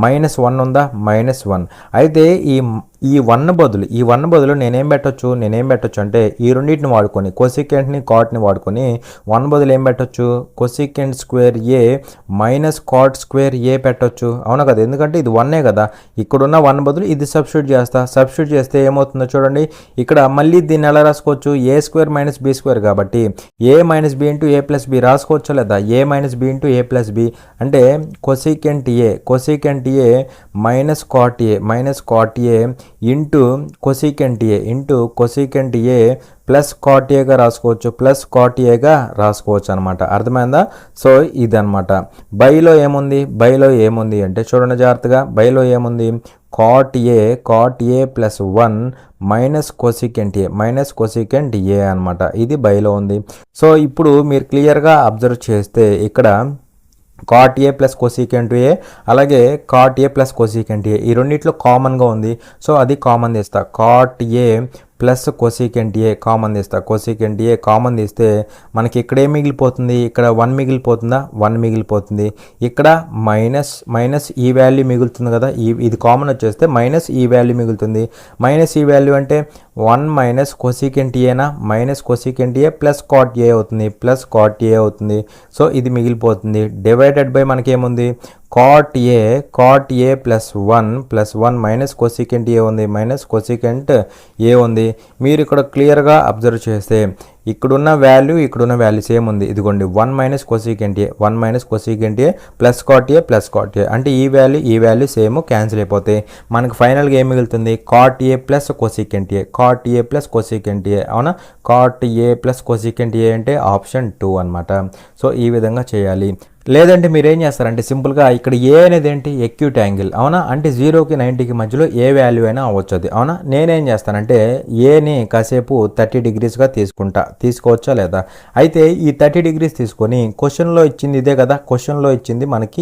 minus 1 ఉందా, -1. అయితే ఈ 1 బదులు నేనేం పెట్టొచ్చు అంటే ఈ రెండింటిని వాడుకొని కొసీకెంట్ని కాట్ని వాడుకొని 1 బదులు ఏం పెట్టొచ్చు, కొసీకెంట్ స్క్వేర్ ఏ మైనస్ కాట్ స్క్వేర్ ఏ పెట్టొచ్చు. అవునా కదా, ఎందుకంటే ఇది 1 కదా. ఇక్కడున్న 1 బదులు ఇది సబ్స్టిట్యూట్ చేస్తే ఏమవుతుందో చూడండి. ఇక్కడ మళ్ళీ దీన్ని ఎలా రాసుకోవచ్చు, a square minus b square కాబట్టి a minus b into a plus b రాసుకోవచ్చు లేదా, a minus b into a plus b అంటే cosecant A minus cot a into cosecant a plus cot ఏగా రాసుకోవచ్చు అనమాట. అర్థమైందా. సో ఇదనమాట. బైలో ఏముంది అంటే చూడండి జాగ్రత్తగా, బైలో ఏముంది, cot a plus 1 minus cosecant a అనమాట. ఇది బైలో ఉంది. సో ఇప్పుడు మీరు క్లియర్గా అబ్జర్వ్ చేస్తే ఇక్కడ cot a ప్లస్ కొసికెంట్ ఏ అలాగే cot a ప్లస్ కొసికెంట్ ఏ ఈ రెండిట్లో కామన్గా ఉంది. సో అది కామన్ తీస్తా. cot a plus cosecant a common తీస్తా. కొసికెంట్ ఏ కామన్ తీస్తే మనకి ఇక్కడ ఏం మిగిలిపోతుంది? ఇక్కడ 1 మిగిలిపోతుందా? 1 మిగిలిపోతుంది. ఇక్కడ మైనస్ ఈ వాల్యూ మిగులుతుంది కదా, ఇది కామన్ వచ్చేస్తే మైనస్ ఈ వాల్యూ మిగులుతుంది. మైనస్ ఈ వాల్యూ అంటే 1 మైనస్ కొసికెంట్ ఏనా, minus cosecant a plus cot a అవుతుంది, ప్లస్ cot a అవుతుంది. సో ఇది మిగిలిపోతుంది. డివైడెడ్ బై మనకేముంది? cot a plus 1 minus cosecant a ఉంది, మైనస్ కొసికెంట్ ఏ ఉంది. మీరు ఇక్కడ క్లియర్గా అబ్జర్వ్ చేస్తే ఇక్కడున్న వాల్యూ సేమ్ ఉంది. ఇదిగోండి 1 minus cosecant a plus cot a అంటే ఈ వాల్యూ సేమ్ క్యాన్సిల్ అయిపోతాయి. మనకు ఫైనల్గా ఏం మిగులుతుంది? cot a ప్లస్ కొసికెంట్ ఏ అవునా. cot a ప్లస్ కొసికెంట్ ఏ అంటే ఆప్షన్ 2 అనమాట. సో ఈ విధంగా చేయాలి. లేదంటే మీరు ఏం చేస్తారంటే సింపుల్గా ఇక్కడ ఏ అనేది ఏంటి? ఎక్యూట్ యాంగిల్ అవునా, అంటే 0కి 90కి మధ్యలో ఏ వాల్యూ అయినా అవ్వచ్చు అది అవునా. నేనేం చేస్తానంటే ఏని కాసేపు 30 డిగ్రీస్గా తీసుకోవచ్చా లేదా? అయితే ఈ 30 డిగ్రీస్ తీసుకొని క్వశ్చన్లో ఇచ్చింది ఇదే కదా, క్వశ్చన్లో ఇచ్చింది మనకి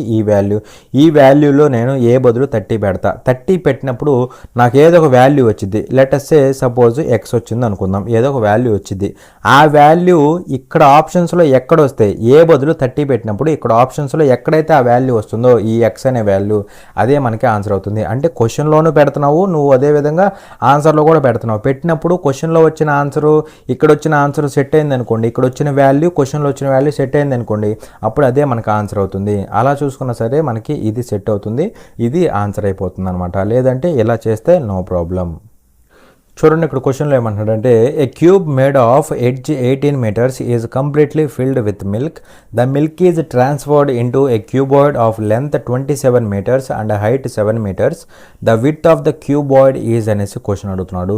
ఈ వాల్యూలో నేను ఏ బదులు 30 పెడతా. 30 పెట్టినప్పుడు నాకు ఏదో ఒక వాల్యూ వచ్చింది. లెటస్ సే సపోజ్ ఎక్స్ వచ్చింది అనుకుందాం, ఏదో ఒక వాల్యూ వచ్చింది. ఆ వాల్యూ ఇక్కడ ఆప్షన్స్లో ఎక్కడ వస్తాయి? ఏ బదులు 30 పెట్టినప్పుడు ఇక్కడ ఆప్షన్స్లో ఎక్కడైతే ఆ వాల్యూ వస్తుందో ఈ ఎక్స్ అనే వాల్యూ అదే మనకి ఆన్సర్ అవుతుంది. అంటే క్వశ్చన్లోనూ పెడుతున్నావు నువ్వు, అదేవిధంగా ఆన్సర్లో కూడా పెడుతున్నావు. పెట్టినప్పుడు క్వశ్చన్లో వచ్చిన ఆన్సరు ఇక్కడ వచ్చిన ఆన్సర్ సెట్ అయింది అనుకోండి, ఇక్కడ వచ్చిన వాల్యూ క్వశ్చన్లో వచ్చిన వాల్యూ సెట్ అయింది అనుకోండి, అప్పుడు అదే మనకు ఆన్సర్ అవుతుంది. అలా చూసుకున్నా సరే మనకి ఇది సెట్ అవుతుంది, ఇది ఆన్సర్ అయిపోతుంది అనమాట. లేదంటే ఇలా చేస్తే నో ప్రాబ్లం. చూడండి ఇక్కడ క్వశ్చన్లో ఏమంటున్నాడంటే a cube made of edge 18 meters is completely filled with milk. The milk is transferred into a cuboid of length 27 meters and height 7 meters. The width of the cuboid is అనేసి question అడుగుతున్నాడు.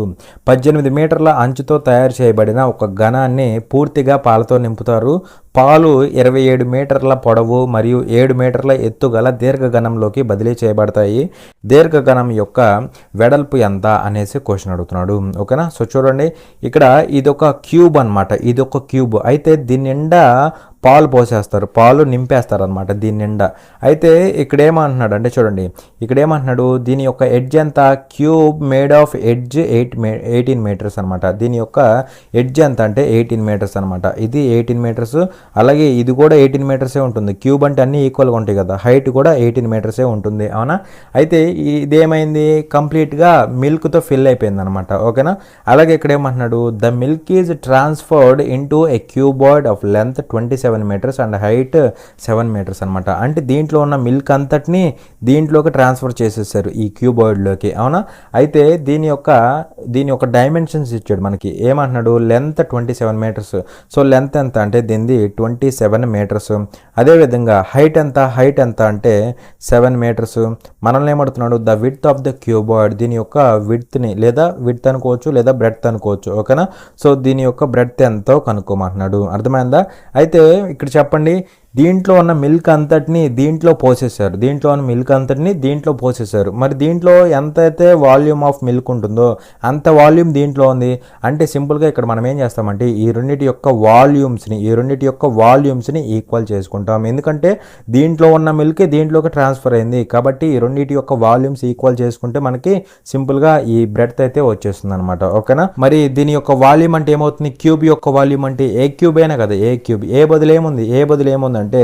18 మీటర్ల అంచుతో తయారు చేయబడిన ఒక ఘనాన్ని పూర్తిగా పాలతో నింపుతారు. పాలు 27 మీటర్ల పొడవు మరియు 7 మీటర్ల ఎత్తు గల దీర్ఘఘనంలోకి బదిలీ చేయబడతాయి. దీర్ఘఘనం యొక్క వెడల్పు ఎంత అనేసి క్వశ్చన్ అడుగుతున్నాడు. ఓకేనా. సో చూడండి ఇక్కడ ఇదొక క్యూబ్ అనమాట, ఇదొక క్యూబ్. అయితే దీని నిండా పాలు పోసేస్తారు, పాలు నింపేస్తారు అనమాట దీని నిండా. అయితే ఇక్కడ ఏమంటున్నాడు అంటే చూడండి ఇక్కడ ఏమంటున్నాడు, దీని యొక్క ఎడ్జ్ ఎంత? Cube made of edge 18 meters అనమాట. దీని యొక్క ఎడ్జ్ ఎంత అంటే 18 meters అనమాట. ఇది 18 meters, అలాగే ఇది కూడా 18 meters ఉంటుంది. క్యూబ్ అంటే అన్ని ఈక్వల్గా ఉంటాయి కదా, హైట్ కూడా 18 meters ఉంటుంది అవునా. అయితే ఇదేమైంది? కంప్లీట్గా మిల్క్తో ఫిల్ అయిపోయింది అనమాట. ఓకేనా. అలాగే ఇక్కడ ఏమంటున్నాడు, the milk is transferred into a cuboid of length 27 meters and height 7 meters అనమాట. అంటే దీంట్లో ఉన్న మిల్క్ అంతటిని దీంట్లోకి ట్రాన్స్ఫర్ చేసేసారు ఈ క్యూబాయిడ్లోకి అవునా. అయితే దీని యొక్క డైమెన్షన్స్ ఇచ్చాడు మనకి. ఏమంటున్నాడు? Length 27 meters. సో లెంత్ ఎంత అంటే దీనిది 27 meters. అదేవిధంగా హైట్ ఎంత అంటే 7 meters. మనల్ని ఏమడుతున్నాడు? The width of the cuboid, దీని యొక్క విడ్త్ని లేదా విడ్త్ అనుకోవచ్చు లేదా బ్రెడ్త్ అనుకోవచ్చు. ఓకేనా. సో దీని యొక్క బ్రెడ్త్ ఎంతో కనుక్కోమంటున్నాడు. అర్థమైందా? అయితే ఇక్కడ చెప్పండి, దీంట్లో ఉన్న మిల్క్ అంతటిని దీంట్లో పోసేసారు, మరి దీంట్లో ఎంత అయితే వాల్యూమ్ ఆఫ్ మిల్క్ ఉంటుందో అంత వాల్యూమ్ దీంట్లో ఉంది. అంటే సింపుల్గా ఇక్కడ మనం ఏం చేస్తామంటే ఈ రెండింటి యొక్క వాల్యూమ్స్ని ఈక్వల్ చేసుకుంటాం. ఎందుకంటే దీంట్లో ఉన్న మిల్క్ దీంట్లోకి ట్రాన్స్ఫర్ అయింది కాబట్టి ఈ రెండింటి యొక్క వాల్యూమ్స్ ఈక్వల్ చేసుకుంటే మనకి సింపుల్గా ఈ బ్రెడ్త్ అయితే వచ్చేస్తుంది అనమాట. ఓకేనా. మరి దీని యొక్క వాల్యూమ్ అంటే ఏమవుతుంది? క్యూబ్ యొక్క వాల్యూమ్ అంటే ఏ క్యూబ్ అయినా కదా, ఏ క్యూబ్. ఏ బదులు ఏముంది అంటే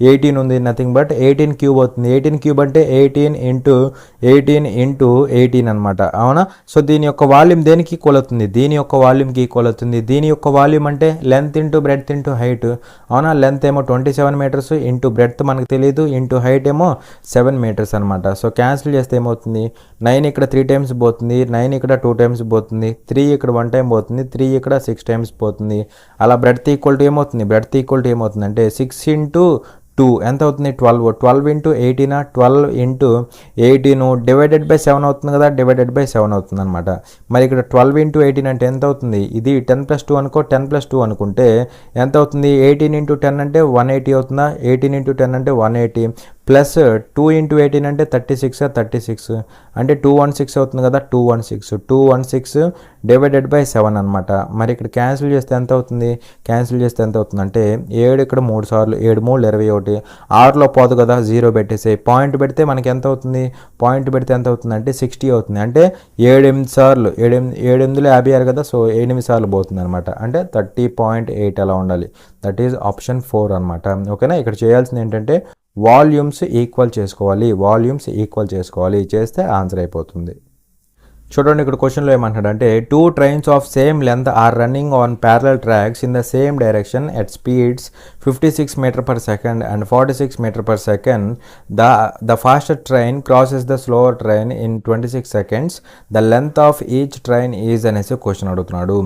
18 ఉంది, నథింగ్ బట్ 18 క్యూబ్ అవుతుంది. 18 క్యూబ్ అంటే 18 ఇంటూ 18 అనమాట అవునా. సో దీని యొక్క వాల్యూమ్ దేనికి ఈక్వల్ అవుతుంది? దీని యొక్క వాల్యూమ్కి ఈక్వల్ అవుతుంది. దీని యొక్క వాల్యూమ్ అంటే length into breadth into height అవునా. లెంత్ ఏమో 27 meters ఇంటూ బ్రెడ్త్ మనకు తెలియదు, ఇంటూ హైట్ ఏమో 7 meters అనమాట. సో క్యాన్సిల్ చేస్తే ఏమవుతుంది? 9 ఇక్కడ 3 times పోతుంది, 9 ఇక్కడ 2 times పోతుంది, 3 ఇక్కడ 1 time పోతుంది, 3 ఇక్కడ 6 times పోతుంది. అలా బ్రెడ్త్ ఈక్వల్ టు ఏమవుతుంది అంటే 6 into 2 ఎంత అవుతుంది? 12 ఇంటూ 18 12 ఇంటూ 18 డివైడెడ్ బై 7 అవుతుంది కదా, డివైడెడ్ బై 7 అవుతుంది అనమాట. మరి ఇక్కడ 12 ఇంటూ 18 అంటే ఎంత అవుతుంది? ఇది 10+2 అనుకో, 10+2 అనుకుంటే ఎంత అవుతుంది? 18 ఇంటూ 10 అంటే 180 అవుతుందా? 18 ఇంటూ 10 అంటే 180 ప్లస్ 2 ఇంటూ 18 అంటే 36 అంటే 216 అవుతుంది కదా, 216 డివైడెడ్ బై 7 అనమాట. మరి ఇక్కడ క్యాన్సిల్ చేస్తే ఎంత అవుతుంది, అంటే 7 ఇక్కడ 3 సార్లు 7 3 21, 6లో పోదు కదా, 0 పెట్టేసి పాయింట్ పెడితే మనకి ఎంత అవుతుంది, అంటే 60 అవుతుంది. అంటే 7 సార్లు 7 56 కదా, సో 8 సార్లు పోతుంది అనమాట. అంటే 30.8 అలా ఉండాలి. దట్ ఈజ్ ఆప్షన్ 4 అనమాట. ఓకేనా. ఇక్కడ చేయాల్సింది ఏంటంటే వాల్యూమ్స్ ఈక్వల్ చేసుకోవాలి, చేస్తే ఆన్సర్ అయిపోతుంది. చూడండి ఇక్కడ క్వశ్చన్లో ఏమంటాడంటే 2 trains of same length are running on parallel tracks in the same direction at speeds 56 metre per second and 46 metre per second. The faster train crosses the slower train in 26 seconds. The length of each train is అనేసి question అడుగుతున్నాడు.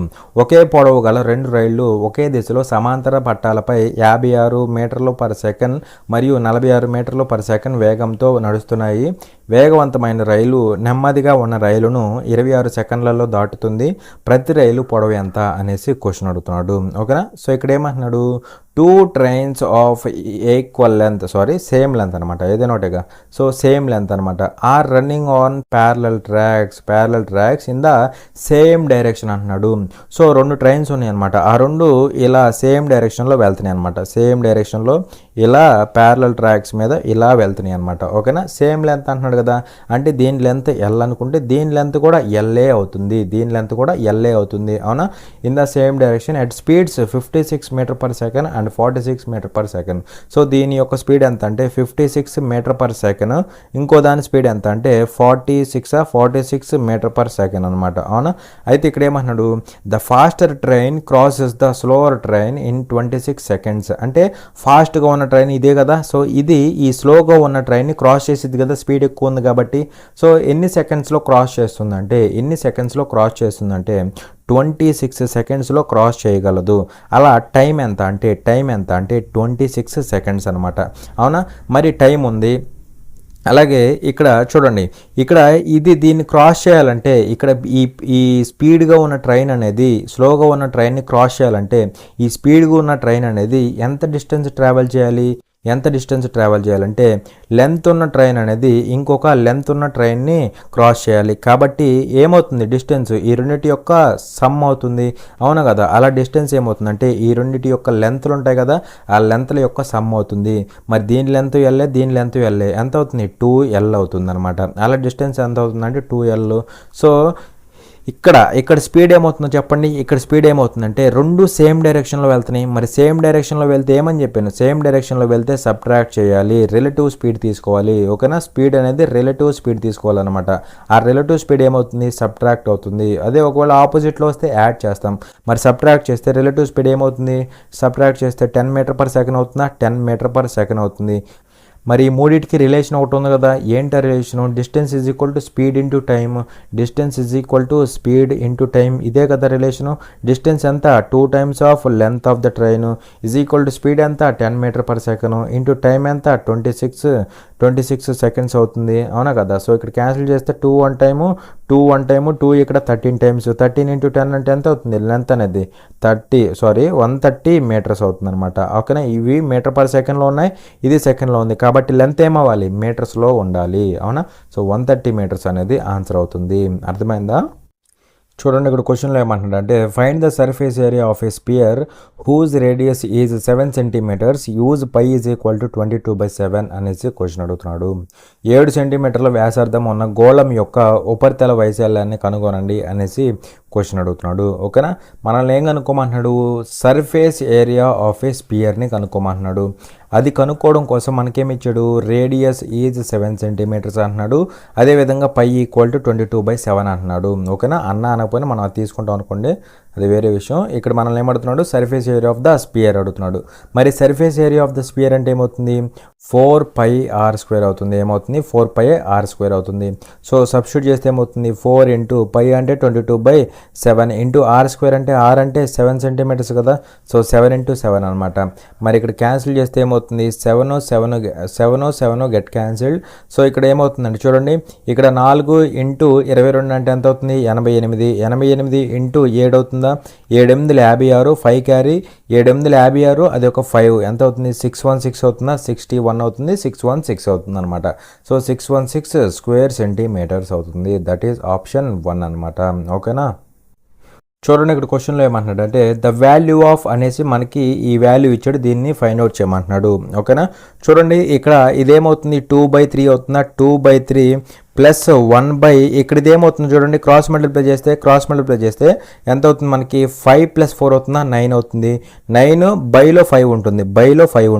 ఒకే పొడవు గల 2 రైళ్లు ఒకే దిశలో సమాంతర పట్టాలపై 56 మీటర్లు per second మరియు 46 మీటర్లు పర్ సెకండ్ వేగంతో నడుస్తున్నాయి. వేగవంతమైన రైలు నెమ్మదిగా ఉన్న రైలును 26 సెకండ్లలో దాటుతుంది. ప్రతి రైలు పొడవు ఎంత అనేసి క్వశ్చన్ అడుగుతున్నాడు. ఓకేనా. సో ఇక్కడ ఏమంటున్నాడు, 2 trains ఆఫ్ సేమ్ లెంత్ అనమాట, ఏదైనా ఒకటిగా. సో సేమ్ లెంత్ అనమాట. Are running on parallel tracks in the same direction అంటున్నాడు. సో 2 ట్రైన్స్ ఉన్నాయి అనమాట. ఆ 2 ఇలా సేమ్ డైరెక్షన్లో వెళ్తున్నాయి అనమాట. సేమ్ డైరెక్షన్లో ఇలా ప్యారలల్ ట్రాక్స్ మీద ఇలా వెళ్తున్నాయి అనమాట. ఓకేనా. సేమ్ లెంత్ అంటున్నాడు కదా, అంటే దీని లెంత్ ఎల్ అనుకుంటే దీని లెంత్ కూడా ఎల్ఏ అవుతుంది. అవునా. In the same direction at speeds 56 metre per second and 46 metre per second. So దీని యొక్క స్పీడ్ ఎంత అంటే 56 మీటర్ పర్ సెకండ్, ఇంకో దాని స్పీడ్ ఎంత అంటే 46 మీటర్ పర్ సెకండ్ అనమాట. అవునా. అయితే ఇక్కడ ఏమన్నాడు, the faster train crosses the slower train in 26 seconds. అంటే ఫాస్ట్గా ఉన్న ట్రైన్ ఇదే కదా, సో ఇది ఈ స్లోగా ఉన్న ట్రైన్ని క్రాస్ చేసిద్ది కదా, స్పీడ్ ఎక్కువ ఉంది కాబట్టి. సో ఎన్ని సెకండ్స్లో క్రాస్ చేస్తుందంటే 26 సెకండ్స్లో క్రాస్ చేయగలదు. అలా టైం ఎంత అంటే 26 సెకండ్స్ అనమాట. అవునా. మరి టైం ఉంది. అలాగే ఇక్కడ చూడండి, ఇక్కడ దీన్ని క్రాస్ చేయాలంటే ఇక్కడ ఈ స్పీడ్గా ఉన్న ట్రైన్ అనేది స్లోగా ఉన్న ట్రైన్ని క్రాస్ చేయాలంటే ఈ స్పీడ్గా ఉన్న ట్రైన్ అనేది ఎంత డిస్టెన్స్ ట్రావెల్ చేయాలంటే లెంత్ ఉన్న ట్రైన్ అనేది ఇంకొక లెంత్ ఉన్న ట్రైన్ని క్రాస్ చేయాలి. కాబట్టి ఏమవుతుంది, డిస్టెన్స్ ఈ రెండింటి యొక్క సమ్ అవుతుంది. అవును కదా. అలా డిస్టెన్స్ ఏమవుతుందంటే ఈ రెండింటి యొక్క లెంత్లు ఉంటాయి కదా, ఆ లెంత్ల యొక్క సమ్ అవుతుంది. మరి దీని లెంత్ ఎల్ఏ, దీని లెంత్ ఎల్ఏ, ఎంత అవుతుంది, 2L అవుతుంది అనమాట. అలా డిస్టెన్స్ ఎంత అవుతుందంటే 2L. సో ఇక్కడ స్పీడ్ ఏమవుతుందో చెప్పండి. ఇక్కడ స్పీడ్ ఏమవుతుందంటే 2 సేమ్ డైరెక్షన్లో వెళ్తున్నాయి. మరి సేమ్ డైరెక్షన్లో వెళ్తే ఏమని చెప్పాను, సేమ్ డైరెక్షన్లో వెళ్తే సబ్ట్రాక్ట్ చేయాలి, రిలేటివ్ స్పీడ్ తీసుకోవాలి. ఓకేనా. స్పీడ్ అనేది రిలేటివ్ స్పీడ్ తీసుకోవాలన్నమాట. ఆ రిలేటివ్ స్పీడ్ ఏమవుతుంది, సబ్ట్రాక్ట్ అవుతుంది. అదే ఒకవేళ ఆపోజిట్లో వస్తే యాడ్ చేస్తాం. మరి సబ్ట్రాక్ట్ చేస్తే రిలేటివ్ స్పీడ్ ఏమవుతుంది, సబ్ట్రాక్ట్ చేస్తే 10 మీటర్ పర్ సెకండ్ అవుతుందా, 10 మీటర్ పర్ సెకండ్ అవుతుంది. మరి ఈ మూడింటికి రిలేషన్ ఒకటి ఉంది కదా, ఏంటి relation, distance is equal to speed into time, ఇదే కదా రిలేషను. డిస్టెన్స్ ఎంత, 2 times of length of the train is equal to speed ఎంత 10 metre per second into time ఎంత 26 సెకండ్స్ అవుతుంది. అవునా కదా. సో ఇక్కడ క్యాన్సిల్ చేస్తే 2 1 టైము 2 ఇక్కడ 13 times, 13 into 10 అంటే ఎంత అవుతుంది, లెంత్ అనేది 130 మీటర్స్ అవుతుంది అనమాట. ఓకేనా. ఇవి మీటర్ పర్ సెకండ్లో ఉన్నాయి, ఇది సెకండ్లో ఉంది కాబట్టి లెంత్ ఏమవ్వాలి, మీటర్స్లో ఉండాలి. అవునా. సో 130 మీటర్స్ అనేది ఆన్సర్ అవుతుంది. అర్థమైందా. చూడండి ఇక్కడ క్వశ్చన్లో ఏమంటున్నాడు అంటే find the surface area of a sphere whose radius is 7 centimeters, use pi is equal to 22/7 అనేసి క్వశ్చన్ అడుగుతున్నాడు. 7 సెంటీమీటర్ల వ్యాసార్థం ఉన్న గోళం యొక్క ఉపరితల వైశాల్యాన్ని కనుగొనండి అనేసి క్వశ్చన్ అడుగుతున్నాడు. ఓకేనా. మనల్ని ఏం కనుక్కోమంటున్నాడు, సర్ఫేస్ ఏరియా ఆఫ్ ఏ స్పియర్ని కనుక్కోమంటున్నాడు. అది కనుక్కోవడం కోసం మనకేమి ఇచ్చాడు, రేడియస్ ఈజ్ 7 centimeters అంటున్నాడు. అదేవిధంగా పై ఈక్వల్ టు 22/7 అంటున్నాడు. ఓకేనా. అనకపోయినా మనం అది తీసుకుంటాం అనుకోండి, అది వేరే విషయం. ఇక్కడ మనల్ని ఏమడుగుతున్నాడు, surface area of the sphere అడుగుతున్నాడు. మరి surface area of the sphere అంటే ఏమవుతుంది, 4πr² అవుతుంది. ఏమవుతుంది, 4πr² అవుతుంది. సో సబ్స్టిట్యూట్ చేస్తే ఏమవుతుంది, 4 into π అంటే 22/7 ఇంటూ r² అంటే r అంటే 7 centimeters కదా, సో 7 into 7 అనమాట. మరి ఇక్కడ క్యాన్సిల్ చేస్తే ఏమవుతుంది, 7 గెట్ క్యాన్సిల్డ్. సో ఇక్కడ ఏమవుతుందండి చూడండి, ఇక్కడ 4 into 22 అంటే ఎంత అవుతుంది, 88 into 7 అవుతుందా, కదా, 7×8 = 56, 5 క్యారీ 7×8 = అది ఒక 5 ఎంత అవుతుంది, 616 అవుతుందా, 61 అవుతుంది, 616 అవుతుంది అనమాట. సో 616 స్క్వేర్ సెంటీమీటర్స్ అవుతుంది. దట్ ఈస్ ఆప్షన్ 1 అనమాట. ఓకేనా. చూడండి ఇక్కడ క్వశ్చన్లో ఏమంటున్నాడు అంటే ద వాల్యూ ఆఫ్ అనేసి మనకి ఈ వాల్యూ ఇచ్చాడు, దీన్ని ఫైండ్ అవుట్ చేయమంటున్నాడు. ఓకేనా. చూడండి ఇక్కడ ఇదేమవుతుంది 2/3 అవుతుందా, 2/3 ప్లస్ 1 ఇక్కడ ఇదేమవుతుంది చూడండి, క్రాస్ మల్టిప్లై చేస్తే ఎంత అవుతుంది మనకి, 5 + 4 అవుతుందా, 9 అవుతుంది. 9 బైలో 5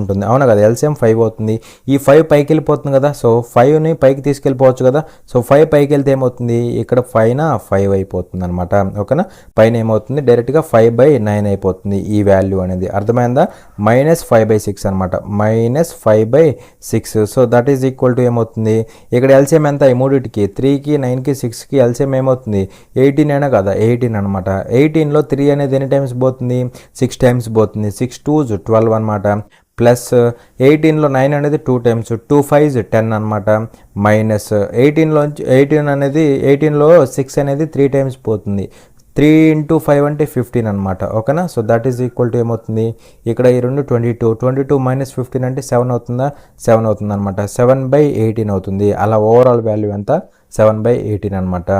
ఉంటుంది, అవునా కదా, ఎల్సిఎం 5 అవుతుంది. ఈ 5 పైకి వెళ్ళిపోతుంది కదా, సో 5ని పైకి తీసుకెళ్ళిపోవచ్చు కదా, సో 5 పైకి వెళ్తే ఏమవుతుంది, ఇక్కడ పైన 5 అయిపోతుంది అనమాట. ఓకేనా. పైన ఏమవుతుంది డైరెక్ట్గా 5/9 అయిపోతుంది ఈ వాల్యూ అనేది. అర్థమైందా, -5/6 అనమాట, -5/6. So that is equal to ఏమవుతుంది, ఇక్కడ ఎల్సిఎం ఎంత, 3కి 3కి 9కి 6కి ఎల్సిఎం ఏమవుతుంది 18 అయినా కదా, 18 అనమాట. 18లో 3 అనేది ఎన్ని టైమ్స్ పోతుంది, 6 టైమ్స్ పోతుంది. 6 2s 12 అనమాట. ప్లస్ 18లో 9 అనేది 2 టైమ్స్, 2 5s 10 అనమాట. మైనస్ 18 అనేది 18లో 6 అనేది 3 టైమ్స్ పోతుంది. 3 × 5 అంటే 15 అనమాట. ఓకేనా. So that is equal to ఏమవుతుంది, ఇక్కడ ఈ రెండు 22 - 15 అంటే 7 అవుతుందా, 7 అవుతుంది అనమాట. 7/18 అవుతుంది. అలా ఓవరాల్ వాల్యూ ఎంత, 7/18 అనమాట.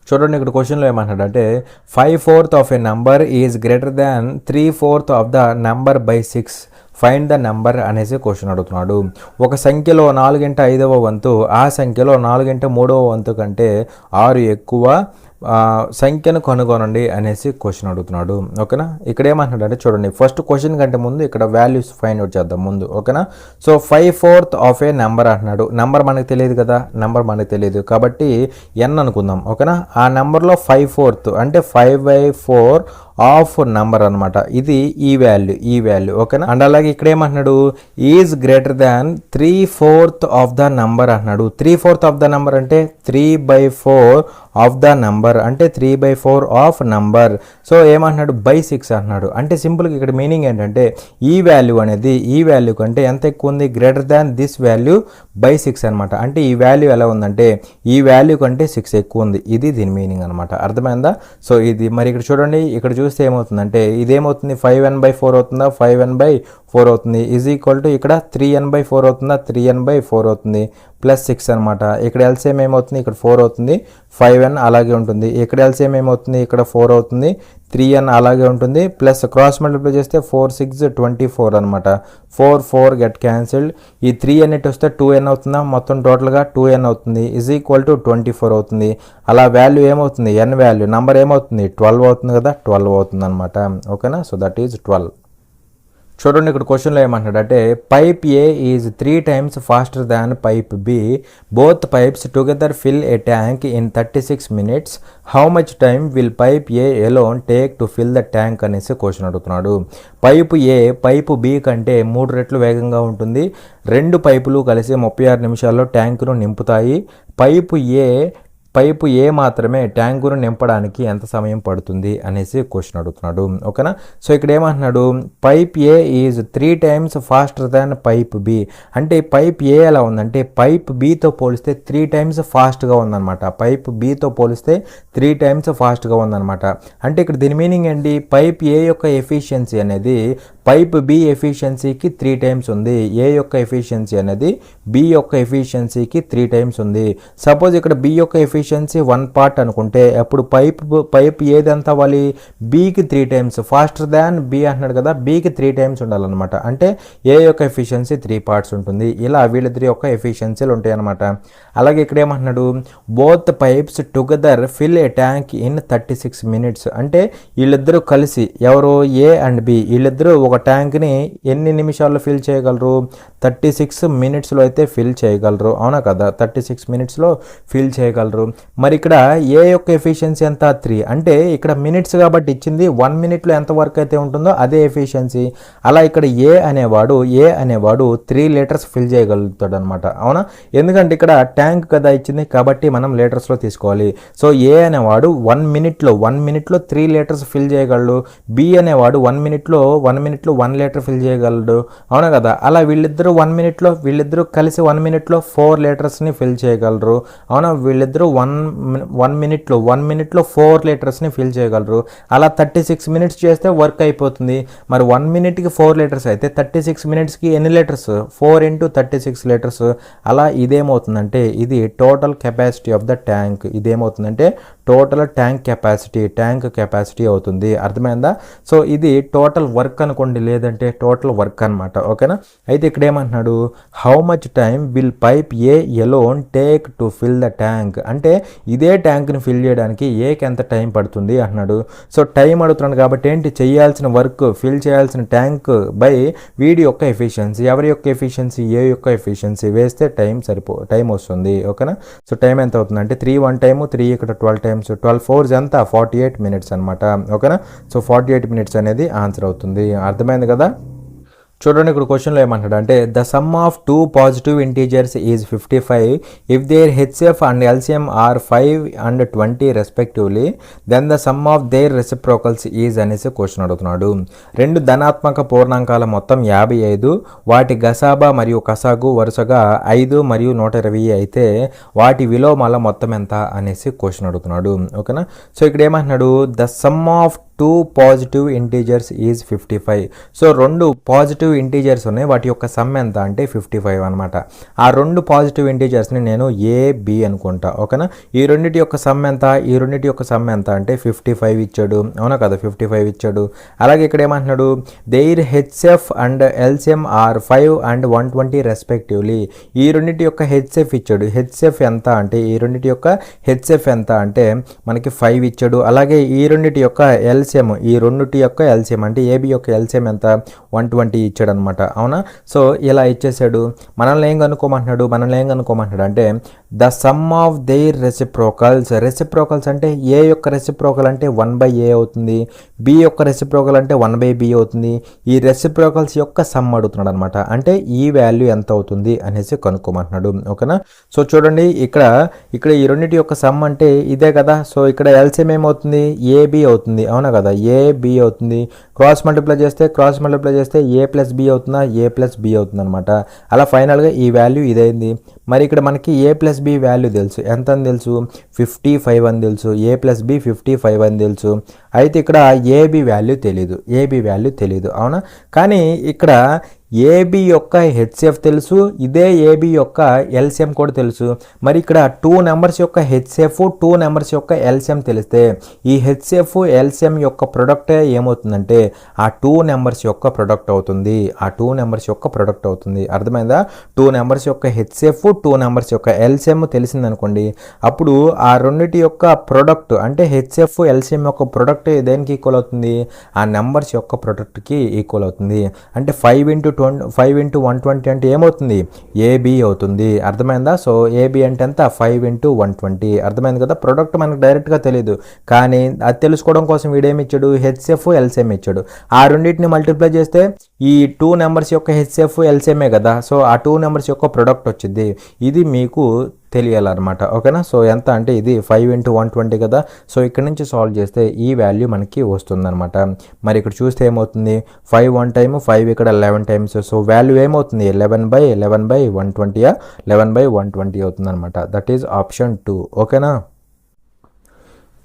చూడండి ఇక్కడ క్వశ్చన్లో ఏమంటాడంటే 5/4 of A number is greater than 3/4 of the number by 6, find the number అనేసి క్వశ్చన్ అడుగుతున్నాడు. ఒక సంఖ్యలో 4/5వ వంతు ఆ సంఖ్యలో 4/3వ వంతు కంటే 6 ఎక్కువ సంఖ్యను కనుగొనండి అనేసి క్వశ్చన్ అడుగుతున్నాడు. ఓకేనా. ఇక్కడ ఏమంటున్నాడంటే చూడండి, ఫస్ట్ క్వశ్చన్ కంటే ముందు ఇక్కడ వాల్యూస్ ఫైండ్ అవుట్ చేద్దాం ముందు. ఓకేనా. సో 5/4 ఆఫ్ ఏ నెంబర్ అంటున్నాడు. నెంబర్ మనకు తెలియదు కదా, నెంబర్ మనకు తెలియదు కాబట్టి n అనుకుందాం. ఓకేనా. ఆ నెంబర్లో 5/4 అంటే 5/4 ఆఫ్ నెంబర్ అనమాట. ఇది ఈ వాల్యూ. ఓకేనా. అండ్ అలాగే ఇక్కడ ఏమంటున్నాడు, is greater than 3/4 of the number అంటున్నాడు. 3/4 ఆఫ్ ద నెంబర్ అంటే 3/4 ఆఫ్ ద నెంబర్ అంటే 3/4 ఆఫ్ నెంబర్. సో ఏమంటున్నాడు, /6 అంటున్నాడు. అంటే సింపుల్గా ఇక్కడ మీనింగ్ ఏంటంటే ఈ వాల్యూ అనేది ఈ వాల్యూ కంటే ఎంత ఎక్కువ ఉంది, గ్రేటర్ దాన్ దిస్ వాల్యూ /6 అనమాట. అంటే ఈ వాల్యూ ఎలా ఉందంటే ఈ వాల్యూ కంటే 6 ఎక్కువ ఉంది. ఇది దీని మీనింగ్ అనమాట. అర్థమైందా. సో ఇది మరి ఇక్కడ చూడండి, ఇక్కడ చూస్తే ఏమవుతుందంటే ఇదేమవుతుంది 5n/4 అవుతుందా, 5n/4 అవుతుంది. ఈజ్ ఈక్వల్ టు ఇక్కడ 3n/4 అవుతుందా, 3n/4 అవుతుంది. ప్లస్ 6 అనమాట. ఇక్కడ ఎల్సిఎం ఏమవుతుంది, ఇక్కడ 4 అవుతుంది, 5n అలాగే ఉంటుంది. ఇక్కడ ఎల్సిఎం ఏమవుతుంది, ఇక్కడ 4 అవుతుంది, 3n అలాగే ఉంటుంది. ప్లస్ క్రాస్ మల్టిప్లై చేస్తే 4 6 24 అనమాట. 4 గెట్ క్యాన్సిల్డ్. ఈ 3n ఇటు వస్తే 2n అవుతుందా, మొత్తం టోటల్గా 2n అవుతుంది. ఈజ్ ఈక్వల్ టు 24 అవుతుంది. అలా వాల్యూ ఏమవుతుంది, n వాల్యూ నంబర్ ఏమవుతుంది 12 అవుతుంది కదా, 12 అవుతుంది అనమాట. ఓకేనా. So that is 12. చూడండి ఇక్కడ క్వశ్చన్లో ఏమంటాడంటే pipe A is 3 times faster than pipe B, both pipes together fill A tank in 36 minutes, how much time will pipe A alone take to fill the tank అనేసి question అడుగుతున్నాడు. Pipe A pipe B కంటే 3 రెట్లు వేగంగా ఉంటుంది. 2 పైపులు కలిసి 36 నిమిషాల్లో ట్యాంకును నింపుతాయి. Pipe ఏ మాత్రమే ట్యాంకును నింపడానికి ఎంత సమయం పడుతుంది అనేసి క్వశ్చన్ అడుగుతున్నాడు. ఓకేనా. సో ఇక్కడ ఏమంటున్నాడు, pipe A is 3 times faster than pipe B. అంటే పైప్ ఏ ఎలా ఉందంటే పైప్ బితో పోలిస్తే 3 times ఫాస్ట్గా ఉందన్నమాట. పైప్ బితో పోలిస్తే 3 times ఫాస్ట్గా ఉందన్నమాట. అంటే ఇక్కడ దీని మీనింగ్ ఏంటి, పైప్ ఏ యొక్క ఎఫిషియన్సీ అనేది పైప్ బి ఎఫిషియన్సీకి 3 times ఉంది. ఏ యొక్క ఎఫిషియన్సీ అనేది బి యొక్క ఎఫిషియన్సీకి 3 times ఉంది. సపోజ్ ఇక్కడ బి యొక్క ఎఫిషియన్సీ 1 part అనుకుంటే అప్పుడు పైప్ ఏది ఎంత అవ్వాలి, బికి 3 times ఫాస్టర్ దాన్ బి అంటున్నాడు కదా, బికి 3 times ఉండాలన్నమాట. అంటే ఏ యొక్క ఎఫిషియన్సీ 3 parts ఉంటుంది. ఇలా వీళ్ళిద్దరి యొక్క ఎఫిషియన్సీలు ఉంటాయి అనమాట. అలాగే ఇక్కడ ఏమంటున్నాడు, both pipes together fill A tank in 36 minutes. అంటే వీళ్ళిద్దరూ కలిసి ఎవరు ఏ అండ్ బి వీళ్ళిద్దరూ ఒక ట్యాంక్ని ఎన్ని నిమిషాల్లో ఫిల్ చేయగలరు, 36 minutesలో అయితే ఫిల్ చేయగలరు. అవునా కదా, 36 minutesలో ఫిల్ చేయగలరు. మరి ఇక్కడ ఏ యొక్క ఎఫిషియన్సీ ఎంత 3, అంటే ఇక్కడ మినిట్స్ కాబట్టి ఇచ్చింది 1 minuteలో ఎంత వర్క్ అయితే ఉంటుందో అదే ఎఫిషియన్సీ. అలా ఇక్కడ ఏ అనేవాడు 3 liters ఫిల్ చేయగలుగుతాడు అనమాట. అవునా, ఎందుకంటే ఇక్కడ ట్యాంక్ కదా ఇచ్చింది కాబట్టి మనం లీటర్స్లో తీసుకోవాలి. సో ఏ అనేవాడు 1 minuteలో 3 liters ఫిల్ చేయగలడు. బి అనేవాడు 1 minute మినిట్లో 1 లీటర్ ఫిల్ చేయగలడు, అవునా కదా. అలా వీళ్ళిద్దరూ కలిసి 1 మినిట్లో 4 లీటర్స్ని ఫిల్ చేయగలరు, అవునా. వీళ్ళిద్దరూ 1 మినిట్లో 4 లీటర్స్ని ఫిల్ చేయగలరు. అలా 36 మినిట్స్ చేస్తే వర్క్ అయిపోతుంది. మరి 1 మినిట్కి 4 లీటర్స్ అయితే 36 మినిట్స్కి ఎన్ని లీటర్స్, 4 × 36 లీటర్స్. అలా ఇదేమవుతుందంటే ఇది total capacity of the tank. ఇదేమవుతుందంటే టోటల్ ట్యాంక్ కెపాసిటీ అవుతుంది. అర్థమైందా. సో ఇది టోటల్ వర్క్ అనుకోండి, లేదంటే టోటల్ వర్క్ అనమాట. ఓకేనా. అయితే ఇక్కడ ఏమంటున్నాడు, how much time will pipe A alone take to fill the tank. అంటే ఇదే ట్యాంక్ని ఫిల్ చేయడానికి ఏకి ఎంత టైం పడుతుంది అంటున్నాడు. సో టైం అడుగుతున్నాడు కాబట్టి ఏంటి చేయాల్సిన వర్క్, ఫిల్ చేయాల్సిన ట్యాంక్ బై వీడి యొక్క ఎఫిషియన్సీ. ఎవరి యొక్క ఎఫిషియన్సీ, ఏ యొక్క ఎఫిషియన్సీ వేస్తే టైం వస్తుంది. ఓకేనా. సో టైం ఎంత అవుతుందంటే 3 1 టైము, 3 ఇక్కడ 12 టైమ్స్, 12 4 ఎంత 48 మినిట్స్ అనమాట. ఓకేనా. సో 48 మినిట్స్ అనేది ఆన్సర్ అవుతుంది. అర్థమైంది కదా. చూడండి ఇక్కడ క్వశ్చన్లో ఏమంటాడు అంటే the sum of 2 positive integers is 55 if their HCF and LCM are 5 and 20 respectively then the sum of their reciprocals is అనేసి క్వశ్చన్ అడుగుతున్నాడు. 2 ధనాత్మక పూర్ణాంకాల మొత్తం 55, వాటి గసాబా మరియు కసాగు వరుసగా 5 మరియు 120 అయితే వాటి విలోమాల మొత్తం ఎంత అనేసి క్వశ్చన్ అడుగుతున్నాడు. ఓకేనా. సో ఇక్కడ ఏమంటున్నాడు the sum of 2 positive integers is 55. So 2 positive integers ఉన్నాయి, వాటి యొక్క సమ్ ఎంత అంటే 55 అనమాట. ఆ 2 పాజిటివ్ ఇంటీజర్స్ని నేను ఏ బి అనుకుంటా. ఓకేనా. ఈ రెండింటి యొక్క సమ్ ఎంత, ఈ రెండింటి యొక్క సమ్ ఎంత అంటే 55 ఇచ్చాడు, అవునా కదా. 55 ఇచ్చాడు. అలాగే ఇక్కడ ఏమంటున్నాడు their HCF and LCM are 5 and 120 respectively. ఈ రెండింటి యొక్క హెచ్ఎఫ్ ఇచ్చాడు. హెచ్ఎఫ్ ఎంత అంటే ఈ రెండింటి యొక్క హెచ్ఎఫ్ ఎంత అంటే మనకి 5 ఇచ్చాడు. అలాగే ఈ రెండింటి యొక్క ఎల్సిఎం, ఈ రెండింటి యొక్క ఎల్సిఎం అంటే ఏబి యొక్క ఎల్సిఎం ఎంత 120 ఇచ్చాడు అనమాట. అవునా. సో ఇలా ఇచ్చేసాడు. మనల్ని ఏం కనుక్కోమంటున్నాడు అంటే the sum of their reciprocals అంటే ఏ యొక్క రెసిప్రోకల్ అంటే 1/a అవుతుంది, బి యొక్క రెసిప్రోకల్ అంటే 1/b అవుతుంది. ఈ రెసిప్రోకల్స్ యొక్క సమ్ అడుగుతున్నాడు అనమాట. అంటే ఈ వాల్యూ ఎంత అవుతుంది అనేసి కనుక్కోమంటున్నాడు. ఓకేనా. సో చూడండి ఇక్కడ ఈ రెండింటి యొక్క సమ్ అంటే ఇదే కదా. సో ఇక్కడ ఎల్సిఎం ఏమవుతుంది ఏబి అవుతుంది, అవునా కదా. ఏబి అవుతుంది. క్రాస్ మల్టిప్లై చేస్తే ఏ ప్లస్ బి అవుతుందా, ఏ ప్లస్ బి అవుతుంది అనమాట. అలా ఫైనల్గా ఈ వాల్యూ ఇదైంది. మరి ఇక్కడ మనకి ఏ ప్లస్ బి వాల్యూ తెలుసు, ఎంత అని తెలుసు 55 అని తెలుసు, ఏ ప్లస్ బి 55 అని తెలుసు. అయితే ఇక్కడ ఏబి వాల్యూ తెలీదు, అవునా. కానీ ఇక్కడ ఏబి యొక్క హెచ్ఎఫ్ తెలుసు, ఇదే ఏబి యొక్క ఎల్సిఎం కూడా తెలుసు. మరి ఇక్కడ 2 నెంబర్స్ యొక్క హెచ్ఎఫ్, 2 నెంబర్స్ యొక్క ఎల్సిఎం తెలిస్తే ఈ హెచ్ఎఫ్ ఎల్సిఎం యొక్క ప్రొడక్ట్ ఏమవుతుందంటే ఆ 2 నెంబర్స్ యొక్క ప్రొడక్ట్ అవుతుంది. అర్థమైందా. 2 నెంబర్స్ యొక్క హెచ్ఎఫ్, 2 నెంబర్స్ యొక్క ఎల్సిఎం తెలిసిందనుకోండి, అప్పుడు ఆ రెండింటి యొక్క ప్రొడక్ట్ అంటే హెచ్ఎఫ్ ఎల్సిఎం యొక్క ప్రొడక్ట్ దేనికి ఈక్వల్ అవుతుంది, ఆ నెంబర్స్ యొక్క ప్రొడక్ట్కి ఈక్వల్ అవుతుంది. అంటే 5 × 120 అంటే ఏమవుతుంది ఏబి అవుతుంది. అర్థమైందా. సో ఏబి అంటే ఎంత 5 × 120. అర్థమైంది కదా. ప్రొడక్ట్ మనకు డైరెక్ట్గా తెలియదు, కానీ అది తెలుసుకోవడం కోసం వీడేమి ఇచ్చాడు హెచ్ఎఫ్ ఎల్సిఎం ఇచ్చాడు. ఆ రెండింటిని మల్టిప్లై చేస్తే ఈ 2 నెంబర్స్ యొక్క హెచ్ఎఫ్ ఎల్సిఎంఏ కదా. సో ఆ 2 నెంబర్స్ యొక్క ప్రొడక్ట్ వచ్చింది. ఇది మీకు తెలియాలన్నమాట. ఓకేనా. సో ఎంత అంటే ఇది 5 × 120 కదా. సో ఇక్కడ నుంచి సాల్వ్ చేస్తే ఈ వాల్యూ మనకి వస్తుందన్నమాట. మరి ఇక్కడ చూస్తే ఏమవుతుంది 5 1 టైము, 5 ఇక్కడ 11 టైమ్స్. సో వాల్యూ ఏమవుతుంది 11/120 11/120 అవుతుంది అనమాట. That is option 2. ఓకేనా.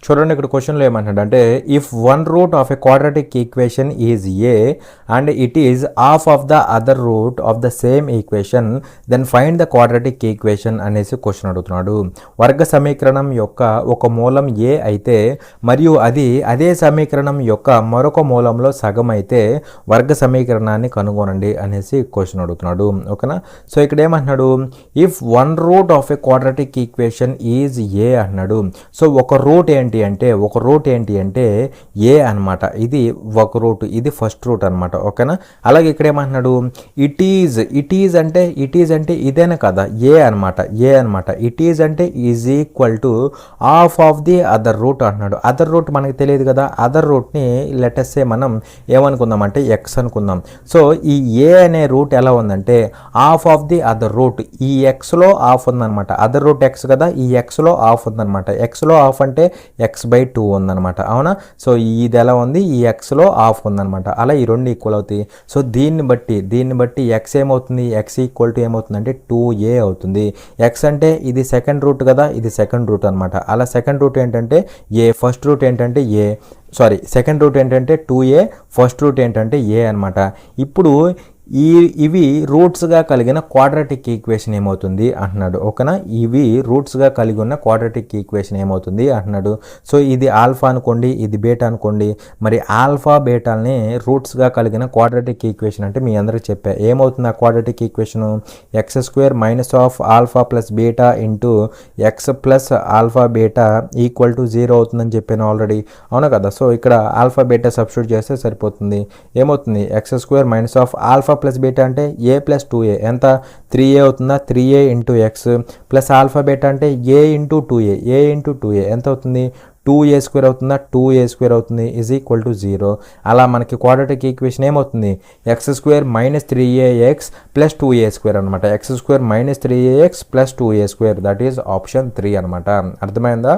చూడండి ఇక్కడ క్వశ్చన్లో ఏమంటాడు అంటే if 1 root of a quadratic equation is A and it is half of the other root of the same equation then find the quadratic equation అనేసి క్వశ్చన్ అడుగుతున్నాడు. వర్గ సమీకరణం యొక్క ఒక మూలం ఏ అయితే మరియు అది అదే సమీకరణం యొక్క మరొక మూలంలో సగం అయితే వర్గ సమీకరణాన్ని కనుగొనండి అనేసి క్వశ్చన్ అడుగుతున్నాడు. ఓకేనా. సో ఇక్కడ ఏమంటున్నాడు if 1 root of a quadratic equation is ఏ అన్నాడు. సో ఒక రూట్ ఏంటి అంటే ఏ అనమాట. ఇది ఒక రూట్, ఇది ఫస్ట్ రూట్ అనమాట. ఓకేనా. అలాగే ఇక్కడ ఏమంటున్నాడు ఇట్ ఈజ్ అంటే ఇదేనా కదా ఏ అనమాట. ఇట్ ఈజ్ అంటే is equal to half of the other root అంటున్నాడు. అదర్ రూట్ మనకి తెలియదు కదా. అదర్ రూట్ని లెటెస్సే మనం ఏమనుకుందాం అంటే ఎక్స్ అనుకుందాం. సో ఈ ఏ అనే రూట్ ఎలా ఉందంటే half of the other root. ఈ ఎక్స్లో హాఫ్ ఉందన్నమాట. అదర్ రూట్ ఎక్స్ కదా, ఈ ఎక్స్లో హాఫ్ ఉందన్నమాట. ఎక్స్లో హాఫ్ అంటే x/2 ఉందన్నమాట. అవునా? సో ఇది ఎలా ఉంది, ఈ ఎక్స్లో హాఫ్ ఉందన్నమాట. అలా ఈ రెండు ఈక్వల్ అవుతాయి. సో దీన్ని బట్టి ఎక్స్ ఏమవుతుంది, ఎక్స్ ఈక్వల్ టు ఏమవుతుందంటే 2a అవుతుంది. ఎక్స్ అంటే ఇది సెకండ్ రూట్ కదా, ఇది సెకండ్ రూట్ అనమాట. అలా సెకండ్ రూట్ ఏంటంటే ఏ, ఫస్ట్ రూట్ ఏంటంటే సెకండ్ రూట్ ఏంటంటే 2a, ఫస్ట్ రూట్ ఏంటంటే a అనమాట. ఇప్పుడు ఇవి రూట్స్గా కలిగిన క్వాడ్రాటిక్ ఈక్వేషన్ ఏమవుతుంది అంటున్నాడు. ఓకేనా? ఇవి రూట్స్గా కలిగి ఉన్న క్వాడ్రాటిక్ ఈక్వేషన్ ఏమవుతుంది అంటున్నాడు. సో ఇది ఆల్ఫా అనుకోండి, ఇది బీటా అనుకోండి. మరి ఆల్ఫా బీటాల్ని రూట్స్గా కలిగిన క్వాడ్రాటిక్ ఈక్వేషన్ అంటే మీ అందరికీ చెప్పా. ఏమవుతుంది ఆ quadratic equation? x² minus of alpha plus beta into X plus alpha beta equal to 0 అవుతుందని చెప్పాను ఆల్రెడీ. అవునా కదా? సో ఇక్కడ ఆల్ఫా బీటా సబ్స్టిట్యూట్ చేస్తే సరిపోతుంది. ఏమవుతుంది? x² minus of alpha plus beta అంటే a ప్లస్ 2a ఎంత? 3a అవుతుందా? 3a into X plus alpha beta అంటే a ఇంటూ 2a ఎంత అవుతుంది? 2a² అవుతుందా? 2a² అవుతుంది ఈజ్ ఈక్వల్ టు 0. అలా మనకి క్వాడ్రాటిక్ ఈక్వేషన్ ఏమవుతుంది? x² minus 3ax plus 2a² అనమాట. x² minus 3ax plus 2a², that is option 3 అనమాట. అర్థమైందా?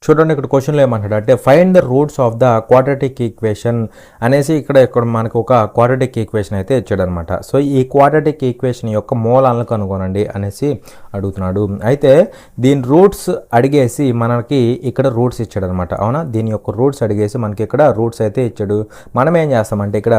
చూడండి, ఇక్కడ క్వశ్చన్లో ఏమంటాడు అంటే find the roots of the quadratic equation అనేసి ఇక్కడ మనకు ఒక క్వాడ్రాటిక్ ఈక్వేషన్ అయితే ఇచ్చాడనమాట. సో ఈ క్వాడ్రాటిక్ ఈక్వేషన్ యొక్క మూలాలను కనుగొనండి అనేసి అడుగుతున్నాడు. అయితే దీని రూట్స్ అడిగేసి మనకి ఇక్కడ రూట్స్ ఇచ్చాడనమాట. అవునా? దీని యొక్క రూట్స్ అడిగేసి మనకి ఇక్కడ రూట్స్ అయితే ఇచ్చాడు. మనం ఏం చేస్తామంటే ఇక్కడ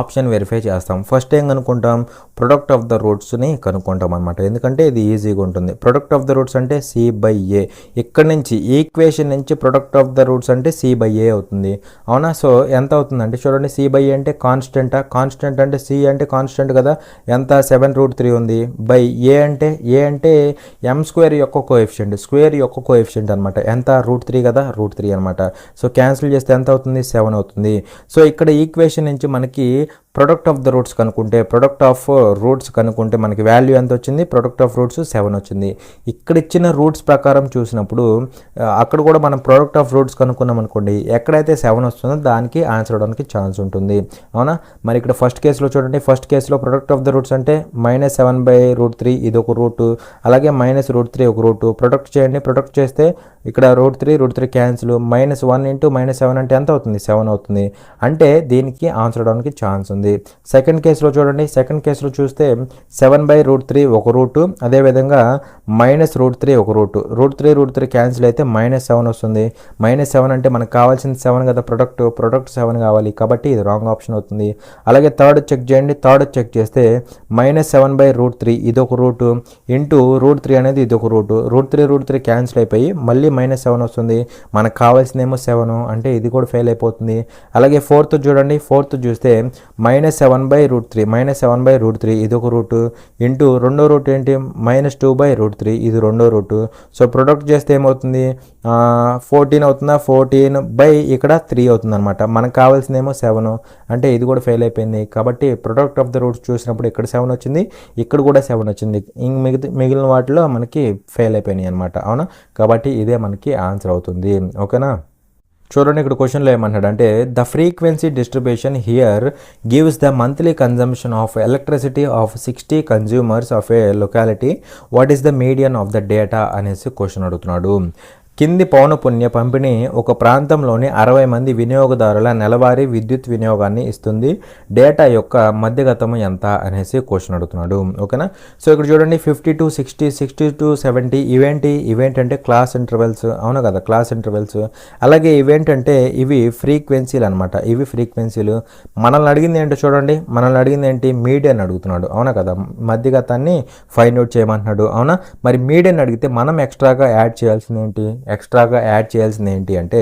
ఆప్షన్ వెరిఫై చేస్తాం. ఫస్ట్ ఏం కనుక్కుంటాం? ప్రొడక్ట్ ఆఫ్ ద రూట్స్ని కనుక్కుంటాం అనమాట. ఎందుకంటే ఇది ఈజీగా ఉంటుంది. ప్రొడక్ట్ ఆఫ్ ద రూట్స్ అంటే c/a. ఇక్కడ నుంచి ఈక్వేషన్ నుంచి ప్రొడక్ట్ ఆఫ్ ద రూట్స్ అంటే c/a అవుతుంది. అవునా? సో ఎంత అవుతుందంటే చూడండి, c/a అంటే కాన్స్టెంట్ అంటే c అంటే కాన్స్టెంట్ కదా, ఎంత? 7√3 ఉంది. బై a అంటే m² యొక్క కోఎఫిషియంట్ అనమాట. ఎంత? √3 కదా, √3 అనమాట. సో క్యాన్సిల్ చేస్తే ఎంత అవుతుంది? 7 అవుతుంది. సో ఇక్కడ ఈక్వేషన్ నుంచి మనకి ప్రొడక్ట్ ఆఫ్ ద రూట్స్ కనుక్కుంటే మనకి వాల్యూ ఎంత వచ్చింది? ప్రొడక్ట్ ఆఫ్ రూట్స్ 7 వచ్చింది. ఇక్కడ ఇచ్చిన రూట్స్ ప్రకారం చూసినప్పుడు అక్కడ కూడా మనం ప్రొడక్ట్ ఆఫ్ రూట్స్ కనుక్కున్నాం అనుకోండి, ఎక్కడైతే 7 వస్తుందో దానికి ఆన్సర్ అవడానికి ఛాన్స్ ఉంటుంది. అవునా? మరి ఇక్కడ ఫస్ట్ కేసులో చూడండి, ఫస్ట్ కేసులో ప్రొడక్ట్ ఆఫ్ ద రూట్స్ అంటే -7/√3 ఇది ఒక రూటు, అలాగే -√3 ఒక రూటు. ప్రొడక్ట్ చేయండి, ప్రొడక్ట్ చేస్తే ఇక్కడ √3 క్యాన్సిల్, -1 ఇంటూ -7 అంటే ఎంత అవుతుంది? 7 అవుతుంది. అంటే దీనికి ఆన్సర్ అవడానికి ఛాన్స్ ఉంది. సెకండ్ కేసులో చూడండి, సెకండ్ కేసులో చూస్తే 7/√3 ఒక రూటు, అదేవిధంగా -√3 ఒక రూటు. √3 క్యాన్సిల్ అయితే -7 వస్తుంది. -7 అంటే మనకు కావాల్సింది 7 కదా, ప్రొడక్ట్ 7 కావాలి కాబట్టి ఇది రాంగ్ ఆప్షన్ అవుతుంది. అలాగే థర్డ్ చెక్ చేయండి, థర్డ్ చెక్ చేస్తే -7/√3 ఇది ఒక రూటు ఇంటూ √3 అనేది ఇది ఒక రూటు. √3 క్యాన్సిల్ అయిపోయి మళ్ళీ -7 వస్తుంది. మనకు కావాల్సిందేమో 7 అంటే ఇది కూడా ఫెయిల్ అయిపోతుంది. అలాగే ఫోర్త్ చూడండి, ఫోర్త్ చూస్తే -7/√3 ఇది ఒక రూటు ఇంటూ రెండో రూట్ ఏంటి? -2/√3 ఇది రెండో రూటు. సో ప్రొడక్ట్ చేస్తే ఏమవుతుంది? 14 అవుతుందా? 14 ఇక్కడ 3 అవుతుంది అనమాట. మనకు కావాల్సిందేమో 7 అంటే ఇది కూడా ఫెయిల్ అయిపోయింది. కాబట్టి ప్రొడక్ట్ ఆఫ్ ద రూట్స్ చూసినప్పుడు ఇక్కడ 7 వచ్చింది, ఇక్కడ కూడా 7 వచ్చింది. మిగిలిన వాటిలో మనకి ఫెయిల్ అయిపోయినాయి అనమాట. అవునా? కాబట్టి ఇదే మనకి ఆన్సర్ అవుతుంది. ఓకేనా? చూడండి, ఇక్కడ క్వశ్చన్లో ఏమంటాడు అంటే the frequency distribution here gives the monthly consumption of electricity of 60 consumers of A locality. What is the median of the data అనేసి క్వశ్చన్ అడుగుతున్నాడు. కింది పౌనపున్య పంపిణీ ఒక ప్రాంతంలోని 60 మంది వినియోగదారుల నెలవారీ విద్యుత్ వినియోగాన్ని ఇస్తుంది. డేటా యొక్క మధ్యగతము ఎంత అనేసి క్వశ్చన్ అడుగుతున్నాడు. ఓకేనా? సో ఇక్కడ చూడండి 50 to 60, 60 to 70 ఈవెంట్ అంటే క్లాస్ ఇంటర్వెల్స్. అవునా కదా, క్లాస్ ఇంటర్వెల్స్. అలాగే ఈవెంట్ అంటే ఇవి ఫ్రీక్వెన్సీలు అనమాట. ఇవి ఫ్రీక్వెన్సీలు. మనల్ని అడిగింది ఏంటో చూడండి, మనల్ని అడిగింది ఏంటి? మీడియన్ అడుగుతున్నాడు. అవునా కదా, మధ్యగతాన్ని ఫైండ్ అవుట్ చేయమంటున్నాడు. అవునా? మరి మీడియన్ అడిగితే మనం ఎక్స్ట్రాగా యాడ్ చేయాల్సింది ఏంటి అంటే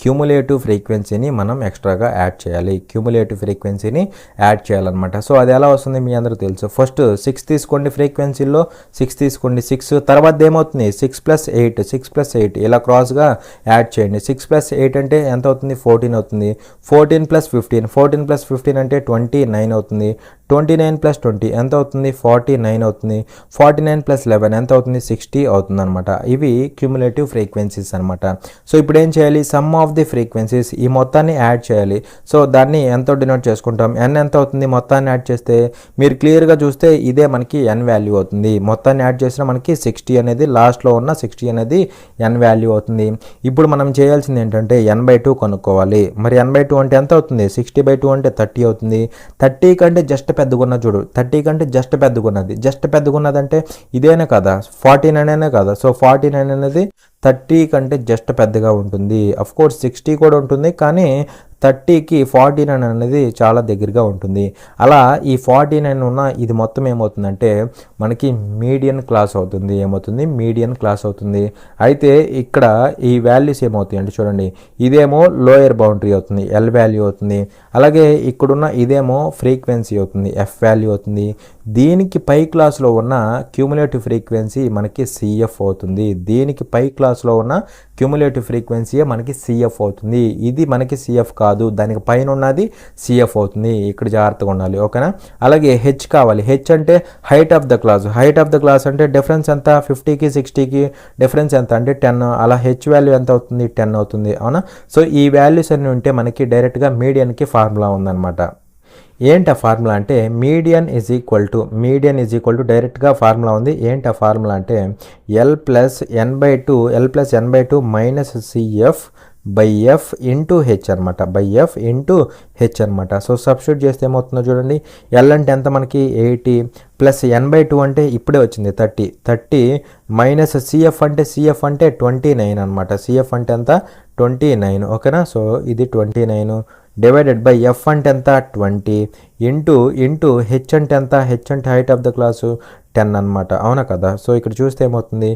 క్యూములేటివ్ ఫ్రీక్వెన్సీని మనం ఎక్స్ట్రాగా యాడ్ చేయాలి. క్యూములేటివ్ ఫ్రీక్వెన్సీని యాడ్ చేయాలన్నమాట. సో అది ఎలా వస్తుంది మీ అందరూ తెలుసు. ఫస్ట్ 6 తీసుకోండి, ఫ్రీక్వెన్సీలో 6 తీసుకోండి. 6 తర్వాత ఏమవుతుంది? 6 + 8 ఇలా క్రాస్గా యాడ్ చేయండి. 6 + 8 అంటే ఎంత అవుతుంది? 14 అవుతుంది. 14 + 15 అంటే 29 అవుతుంది. 29 + 20 ఎంత అవుతుంది? 49 అవుతుంది. 49 + 11 ఎంత అవుతుంది? 60 అవుతుంది అనమాట. ఇవి క్యూములేటివ్ ఫ్రీక్వెన్సీస్ అనమాట. సో ఇప్పుడు ఏం చేయాలి? Some of of the frequencies, ఈ మొత్తాన్ని యాడ్ చేయాలి. సో దాన్ని ఎంతో డినోట్ చేసుకుంటాం, n ఎంత అవుతుంది, మొత్తాన్ని యాడ్ చేస్తే మీరు క్లియర్గా చూస్తే ఇదే మనకి n వాల్యూ అవుతుంది. మొత్తాన్ని యాడ్ చేసినా మనకి 60 అనేది, లాస్ట్లో ఉన్న 60 అనేది n వాల్యూ అవుతుంది. ఇప్పుడు మనం చేయాల్సింది ఏంటంటే n/2 కనుక్కోవాలి. మరి n/2 అంటే ఎంత అవుతుంది, 60/2 అంటే 30 అవుతుంది. 30 కంటే జస్ట్ పెద్దగున్న చూడు, 30 కంటే జస్ట్ పెద్దగున్నది అంటే ఇదేనే కదా, 49 కదా. సో 49 అనేది 30 కంటే జస్ట్ పెద్దగా ఉంటుంది. అఫ్ కోర్స్ 60 కూడా ఉంటుంది, కానీ 30కి 49 అనేది చాలా దగ్గరగా ఉంటుంది. అలా ఈ 49 ఉన్న ఇది మొత్తం ఏమవుతుందంటే మనకి మీడియన్ క్లాస్ అవుతుంది. ఏమవుతుంది, మీడియన్ క్లాస్ అవుతుంది. అయితే ఇక్కడ ఈ వాల్యూస్ ఏమవుతాయి అంటే చూడండి, ఇదేమో లోయర్ బౌండరీ అవుతుంది, ఎల్ వాల్యూ అవుతుంది. అలాగే ఇక్కడున్న ఇదేమో ఫ్రీక్వెన్సీ అవుతుంది, ఎఫ్ వాల్యూ అవుతుంది. దీనికి పై క్లాస్లో ఉన్న క్యూములేటివ్ ఫ్రీక్వెన్సీ మనకి సిఎఫ్ అవుతుంది. దీనికి పై క్లాస్లో ఉన్న క్యూములేటివ్ ఫ్రీక్వెన్సీ మనకి సిఎఫ్ అవుతుంది. ఇది మనకి సిఎఫ్ కాదు, దానికి పైన ఉన్నది సిఎఫ్ అవుతుంది. ఇక్కడ జాగ్రత్తగా ఉండాలి, ఓకేనా. అలాగే హెచ్ కావాలి. హెచ్ అంటే height of the class. Height of the class అంటే డిఫరెన్స్ ఎంత, 50కి 60కి డిఫరెన్స్ ఎంత అంటే 10. అలా హెచ్ వాల్యూ ఎంత అవుతుంది, 10 అవుతుంది, అవునా. సో ఈ వాల్యూస్ అన్నీ ఉంటే మనకి డైరెక్ట్గా మీడియన్కి ఫార్ములా ఉందన్నమాట. ఏంటి ఆ ఫార్ములా అంటే మీడియన్ ఈజ్ ఈక్వల్ టు డైరెక్ట్గా ఫార్ములా ఉంది. ఏంటి ఆ ఫార్ములా అంటే L plus n/2 minus CF by F into H అనమాట, సో సబ్స్టిట్యూట్ చేస్తే ఏమవుతుందో చూడండి. ఎల్ అంటే ఎంత మనకి 80 ప్లస్ n/2 అంటే ఇప్పుడే వచ్చింది 30 మైనస్ సిఎఫ్ అంటే 29 అనమాట. సిఎఫ్ అంటే ఎంత, 29, ఓకేనా. సో ఇది 29 డివైడెడ్ బై ఎఫ్ అంటే ఎంత, 20 ఇంటూ హెచ్ అంటే ఎంత, హెచ్ అంటే హైట్ ఆఫ్ ద క్లాసు 10 అనమాట, అవునా కదా. సో ఇక్కడ చూస్తే ఏమవుతుంది,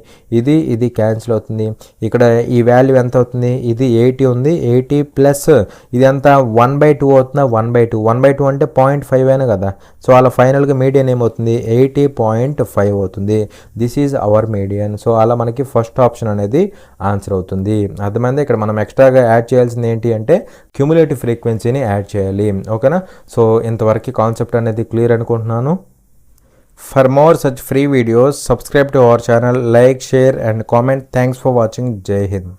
ఇది క్యాన్సిల్ అవుతుంది. ఇక్కడ ఈ వాల్యూ ఎంత అవుతుంది, ఇది 80 ఉంది, 80 ప్లస్ ఇది ఎంత 1/2 అవుతుందా, 1/2 అంటే 0.5 అయినా కదా. సో అలా ఫైనల్గా మీడియన్ ఏమవుతుంది, 80.5 అవుతుంది. This is our median. So అలా మనకి ఫస్ట్ ఆప్షన్ అనేది ఆన్సర్ అవుతుంది. అర్థమైంది. ఇక్కడ మనం ఎక్స్ట్రాగా యాడ్ చేయాల్సింది ఏంటి అంటే క్యూములేటివ్ ఫ్రీక్వెన్సీని యాడ్ చేయాలి, ఓకేనా. సో ఇంతవరకు కాన్సెప్ట్ అనేది క్లియర్ అనుకుంటున్నాను. For more such free videos, subscribe to our channel, like, share and comment. Thanks for watching. Jai Hind.